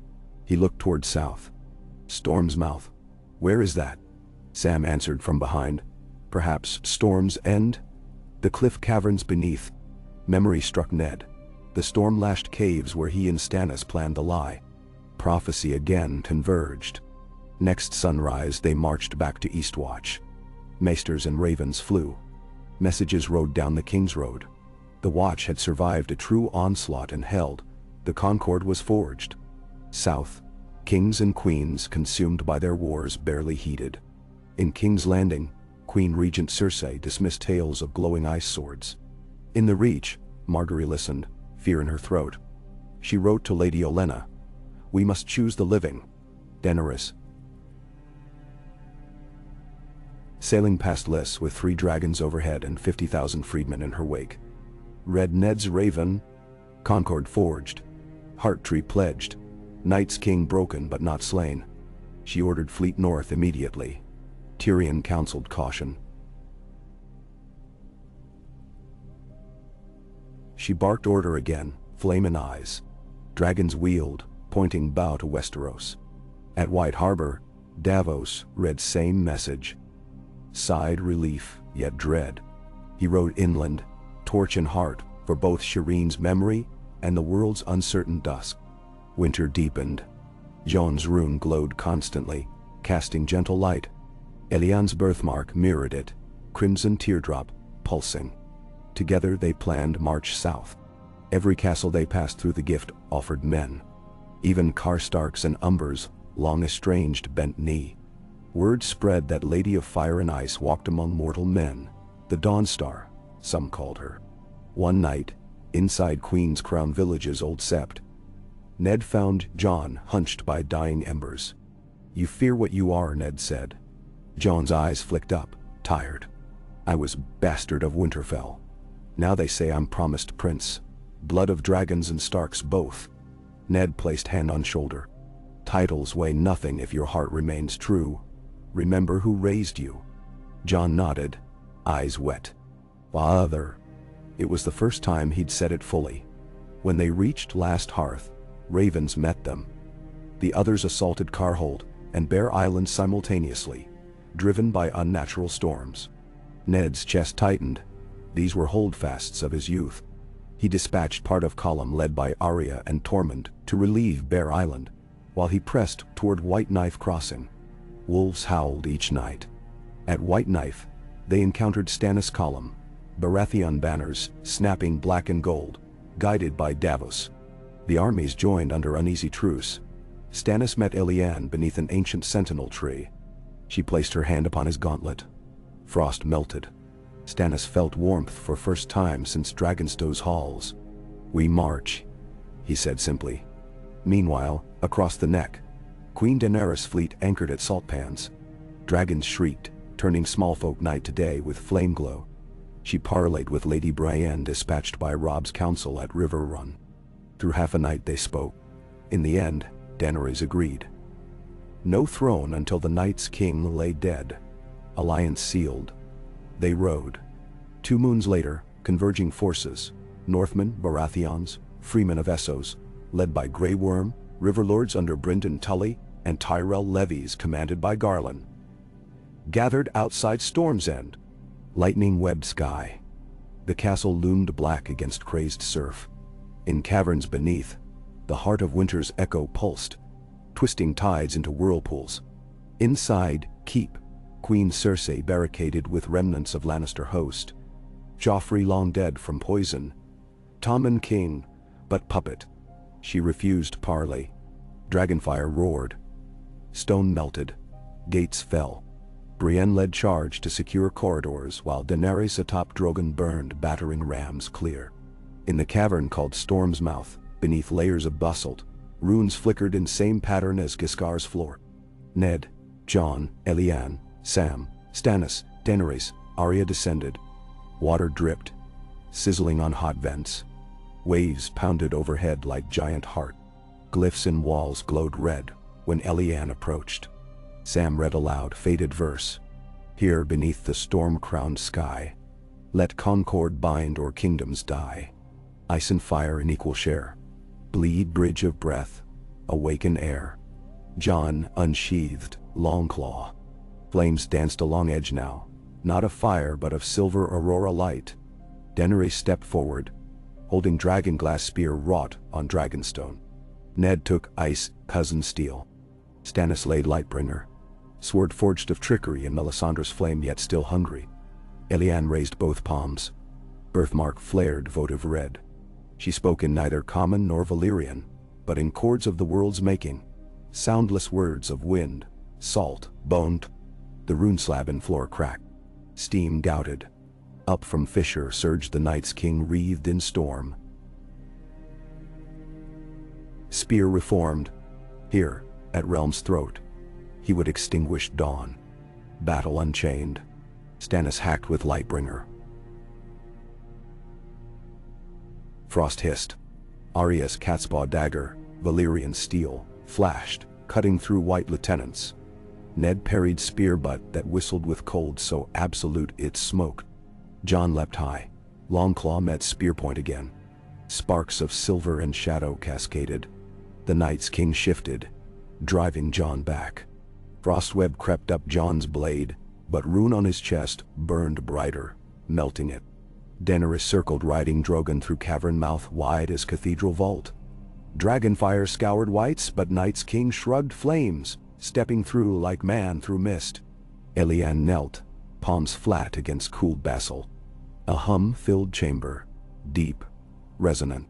He looked toward south. "Storm's Mouth. Where is that?" Sam answered from behind. "Perhaps Storm's End? The cliff caverns beneath." Memory struck Ned. The storm-lashed caves where he and Stannis planned the lie. Prophecy again converged. Next sunrise they marched back to Eastwatch. Maesters and ravens flew. Messages rode down the King's Road. The Watch had survived a true onslaught and held. The concord was forged. South, kings and queens consumed by their wars barely heeded. In King's Landing, Queen Regent Cersei dismissed tales of glowing ice swords. In the Reach, Margaery listened, fear in her throat. She wrote to Lady Olenna, "We must choose the living." Daenerys. Sailing past Lys with 3 dragons overhead and 50,000 freedmen in her wake. Read Ned's Raven. Concord forged. Hearttree pledged. Night's King broken but not slain. She ordered fleet north immediately. Tyrion counseled caution. She barked order again, flame in eyes. Dragons wheeled, pointing bow to Westeros. At White Harbor, Davos read same message. Sighed relief, yet dread. He rode inland, torch in heart, for both Shireen's memory and the world's uncertain dusk. Winter deepened. Jon's rune glowed constantly, casting gentle light. Lyanna's birthmark mirrored it, crimson teardrop, pulsing. Together they planned march south. Every castle they passed through the gift offered men. Even Karstarks and Umbers, long estranged, bent knee. Word spread that Lady of Fire and Ice walked among mortal men. The Dawnstar, some called her. One night, inside Queen's Crown Village's old sept, Ned found Jon hunched by dying embers. "You fear what you are," Ned said. Jon's eyes flicked up, tired. "I was bastard of Winterfell. Now they say I'm promised prince. Blood of dragons and Starks both." Ned placed hand on shoulder. "Titles weigh nothing if your heart remains true. Remember who raised you." Jon nodded, eyes wet. "Father." It was the first time he'd said it fully. When they reached Last Hearth, ravens met them. The others assaulted Carhold and Bear Island simultaneously, driven by unnatural storms. Ned's chest tightened. These were holdfasts of his youth. He dispatched part of column led by Arya and Tormund to relieve Bear Island, while he pressed toward White Knife Crossing. Wolves howled each night. At White Knife, they encountered Stannis' column, Baratheon banners snapping black and gold, guided by Davos. The armies joined under uneasy truce. Stannis met Lyanne beneath an ancient sentinel tree. She placed her hand upon his gauntlet. Frost melted. Stannis felt warmth for first time since Dragonstow's halls. "We march," he said simply. Meanwhile, across the neck, Queen Daenerys' fleet anchored at Saltpans. Dragons shrieked, turning smallfolk night to day with flame glow. She parleyed with Lady Brienne dispatched by Robb's council at River Run. Through half a night they spoke. In the end, Daenerys agreed. No throne until the Night's King lay dead. Alliance sealed. They rode. 2 moons later, converging forces, Northmen, Baratheons, freemen of Essos, led by Grey Worm, Riverlords under Brynden Tully, and Tyrell levies commanded by Garland, gathered outside Storm's End. Lightning-webbed sky. The castle loomed black against crazed surf. In caverns beneath, the heart of winter's echo pulsed, twisting tides into whirlpools. Inside, Keep, Queen Cersei barricaded with remnants of Lannister host. Joffrey long dead from poison. Tommen king, but puppet. She refused parley. Dragonfire roared. Stone melted. Gates fell. Brienne led charge to secure corridors while Daenerys atop Drogon burned battering rams clear. In the cavern called Storm's Mouth, beneath layers of basalt, runes flickered in same pattern as Giscar's floor. Ned, Jon, Lyanne, Sam, Stannis, Daenerys, Arya descended. Water dripped, sizzling on hot vents. Waves pounded overhead like giant heart. Glyphs in walls glowed red when Lyanne approached. Sam read aloud faded verse. Here beneath the storm-crowned sky, let concord bind or kingdoms die. Ice and fire in equal share. Bleed bridge of breath, awaken air. Jon unsheathed, Longclaw. Flames danced along edge now, not of fire but of silver aurora light. Daenerys stepped forward, holding dragonglass spear wrought on dragonstone. Ned took ice, cousin steel. Stannis laid Lightbringer, sword forged of trickery in Melisandre's flame yet still hungry. Lyanne raised both palms. Birthmark flared votive red. She spoke in neither common nor Valyrian, but in chords of the world's making, soundless words of wind, salt, bone. The rune slab and floor cracked. Steam gouted. Up from fissure surged the Night's King wreathed in storm. Spear reformed. Here, at realm's throat, he would extinguish dawn. Battle unchained. Stannis hacked with Lightbringer. Frost hissed. Arya's catspaw dagger, Valyrian steel, flashed, cutting through white lieutenants. Ned parried spear butt that whistled with cold so absolute it smoked. Jon leapt high. Longclaw met spear point again. Sparks of silver and shadow cascaded. The Night's King shifted, driving Jon back. Frostweb crept up Jon's blade, but rune on his chest burned brighter, melting it. Daenerys circled riding Drogon through cavern mouth wide as cathedral vault. Dragonfire scoured whites, but Night's King shrugged flames, stepping through like man through mist. Lyanne knelt, palms flat against cooled basalt. A hum-filled chamber, deep, resonant.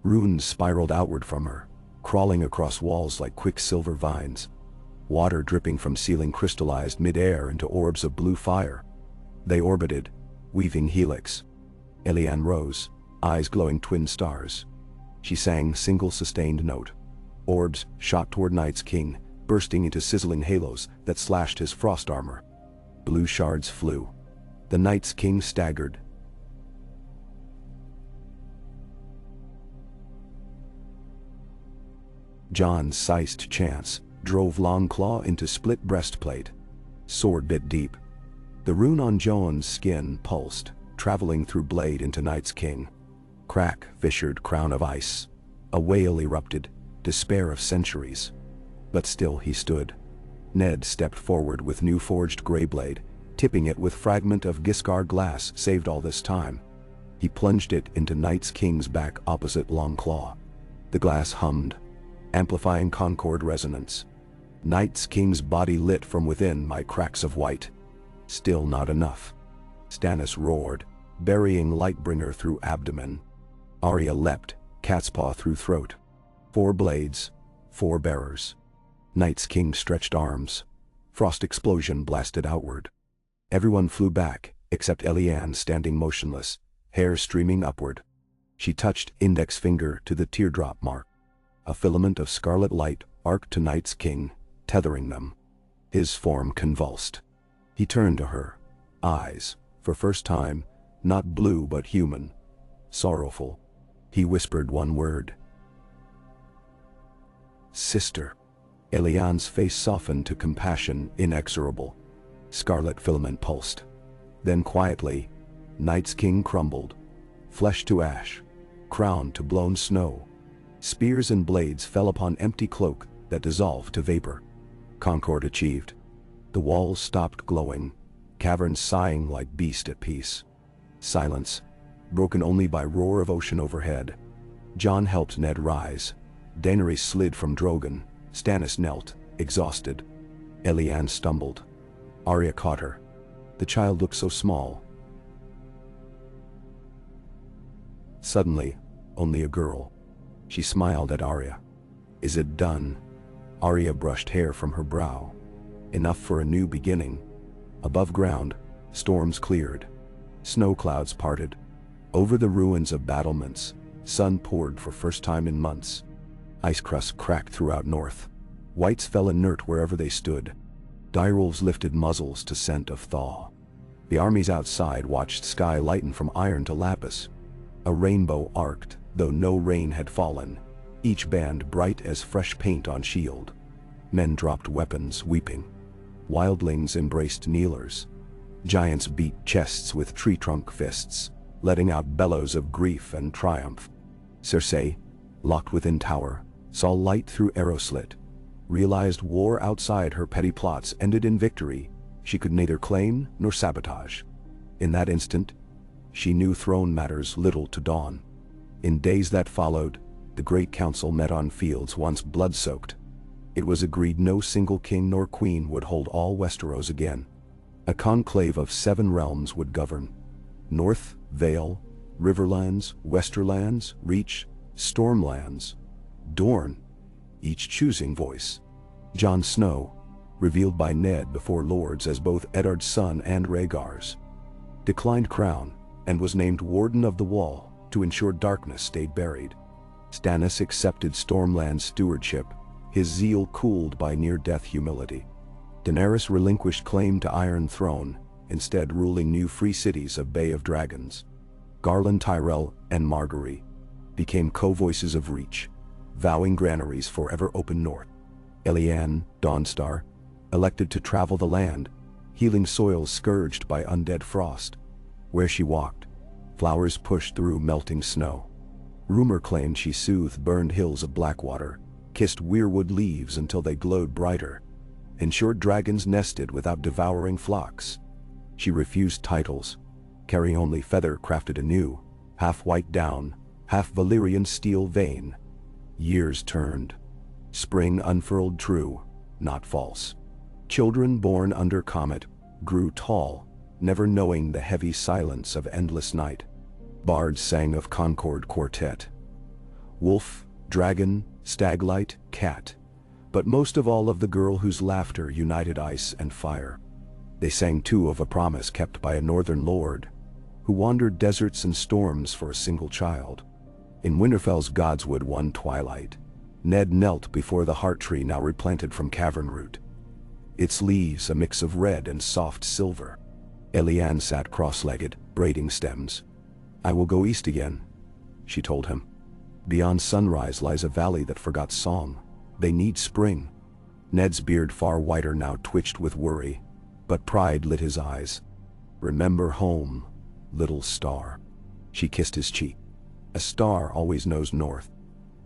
Runes spiraled outward from her, crawling across walls like quicksilver vines. Water dripping from ceiling crystallized mid-air into orbs of blue fire. They orbited, weaving helix. Lyanne rose, eyes glowing twin stars. She sang single sustained note. Orbs shot toward Night's King, bursting into sizzling halos that slashed his frost armor. Blue shards flew. The Night's King staggered. Jon's sized chance drove Longclaw into split breastplate. Sword bit deep. The rune on Jon's skin pulsed, traveling through blade into Night's King. Crack fissured crown of ice. A wail erupted, despair of centuries. But still he stood. Ned stepped forward with new forged grey blade, tipping it with fragment of Giscard glass saved all this time. He plunged it into Night's King's back opposite Longclaw. The glass hummed, amplifying concord resonance. Night's King's body lit from within by cracks of white. Still not enough. Stannis roared, burying Lightbringer through abdomen. Arya leapt, catspaw through throat. 4 blades, 4 bearers. Night's King stretched arms. Frost explosion blasted outward. Everyone flew back, except Elianne standing motionless, hair streaming upward. She touched index finger to the teardrop mark. A filament of scarlet light arced to Night's King, tethering them. His form convulsed. He turned to her. Eyes, for first time, not blue but human. Sorrowful. He whispered one word. Sister. Elianne's face softened to compassion inexorable. Scarlet filament pulsed. Then quietly, Night's King crumbled. Flesh to ash. Crown to blown snow. Spears and blades fell upon empty cloak that dissolved to vapor. Concord achieved. The walls stopped glowing, caverns sighing like beast at peace. Silence, broken only by roar of ocean overhead. Jon helped Ned rise. Daenerys slid from Drogon. Stannis knelt, exhausted. Elianne stumbled. Arya caught her. The child looked so small. Suddenly, only a girl. She smiled at Arya. Is it done? Arya brushed hair from her brow. Enough for a new beginning. Above ground, storms cleared. Snow clouds parted. Over the ruins of battlements, sun poured for first time in months. Ice crusts cracked throughout north. Whites fell inert wherever they stood. Direwolves lifted muzzles to scent of thaw. The armies outside watched sky lighten from iron to lapis. A rainbow arced, though no rain had fallen, each band bright as fresh paint on shield. Men dropped weapons, weeping. Wildlings embraced kneelers. Giants beat chests with tree-trunk fists, letting out bellows of grief and triumph. Cersei, locked within tower, saw light through arrow slit. Realized war outside her petty plots ended in victory she could neither claim nor sabotage. In that instant, she knew throne matters little to Dawn. In days that followed, the Great Council met on fields once blood-soaked. It was agreed no single king nor queen would hold all Westeros again. A conclave of 7 realms would govern. North, Vale, Riverlands, Westerlands, Reach, Stormlands, Dorne, each choosing voice. Jon Snow, revealed by Ned before Lords as both Eddard's son and Rhaegar's, declined crown and was named Warden of the Wall to ensure darkness stayed buried. Stannis accepted Stormland's stewardship, his zeal cooled by near-death humility. Daenerys relinquished claim to Iron Throne, instead ruling new free cities of Bay of Dragons. Garland Tyrell and Margaery became co-voices of Reach, vowing granaries forever open north. Elianne, Dawnstar, elected to travel the land, healing soils scourged by undead frost. Where she walked, flowers pushed through melting snow. Rumor claimed she soothed burned hills of Blackwater, kissed weirwood leaves until they glowed brighter, ensured dragons nested without devouring flocks. She refused titles, carrying only feather crafted anew, half white down, half Valyrian steel vein. Years turned. Spring unfurled true, not false. Children born under comet grew tall, never knowing the heavy silence of endless night. Bards sang of concord quartet. Wolf, dragon, staglight, cat, but most of all of the girl whose laughter united ice and fire. They sang too of a promise kept by a northern lord, who wandered deserts and storms for a single child. In Winterfell's Godswood one twilight, Ned knelt before the heart tree now replanted from cavern root. Its leaves a mix of red and soft silver. Elianne sat cross-legged, braiding stems. "I will go east again," she told him. "Beyond sunrise lies a valley that forgot song. They need spring." Ned's beard, far whiter now, twitched with worry, but pride lit his eyes. "Remember home, little star." She kissed his cheek. "A star always knows north."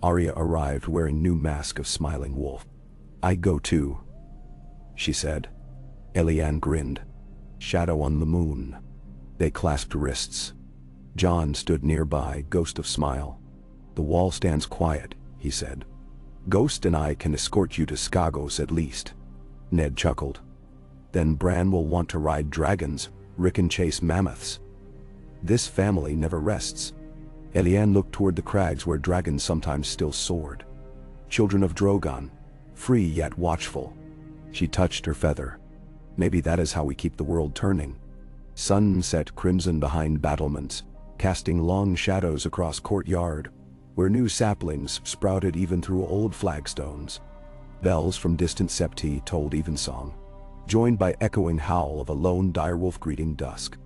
Arya arrived wearing new mask of smiling wolf. "I go too," she said. Elianne grinned. Shadow on the moon. They clasped wrists. Jon stood nearby, ghost of smile. The wall stands quiet, he said. Ghost and I can escort you to Skagos at least. Ned chuckled. Then Bran will want to ride dragons, Rickon chase mammoths. This family never rests. Elianne looked toward the crags where dragons sometimes still soared. Children of Drogon, free yet watchful. She touched her feather. Maybe that is how we keep the world turning. Sun set crimson behind battlements, casting long shadows across courtyard, where new saplings sprouted even through old flagstones. Bells from distant septi told evensong, joined by echoing howl of a lone direwolf greeting dusk.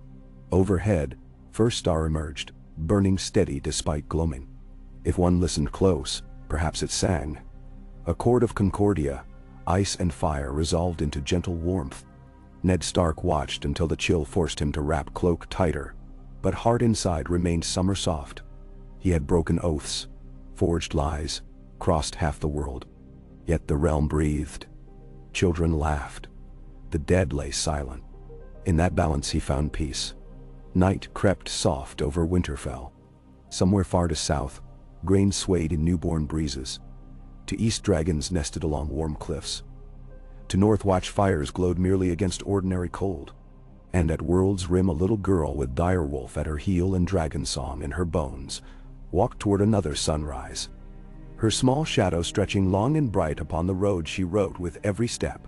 Overhead, first star emerged, burning steady despite gloaming. If one listened close, perhaps it sang. A chord of concordia, ice and fire resolved into gentle warmth. Ned Stark watched until the chill forced him to wrap cloak tighter, but heart inside remained summer soft. He had broken oaths, forged lies, crossed half the world. Yet the realm breathed. Children laughed. The dead lay silent. In that balance he found peace. Night crept soft over Winterfell. Somewhere far to south, grain swayed in newborn breezes. To east dragons nested along warm cliffs. To north watchfires glowed merely against ordinary cold. And at world's rim a little girl with direwolf at her heel and dragon song in her bones walked toward another sunrise. Her small shadow stretching long and bright upon the road she rode with every step.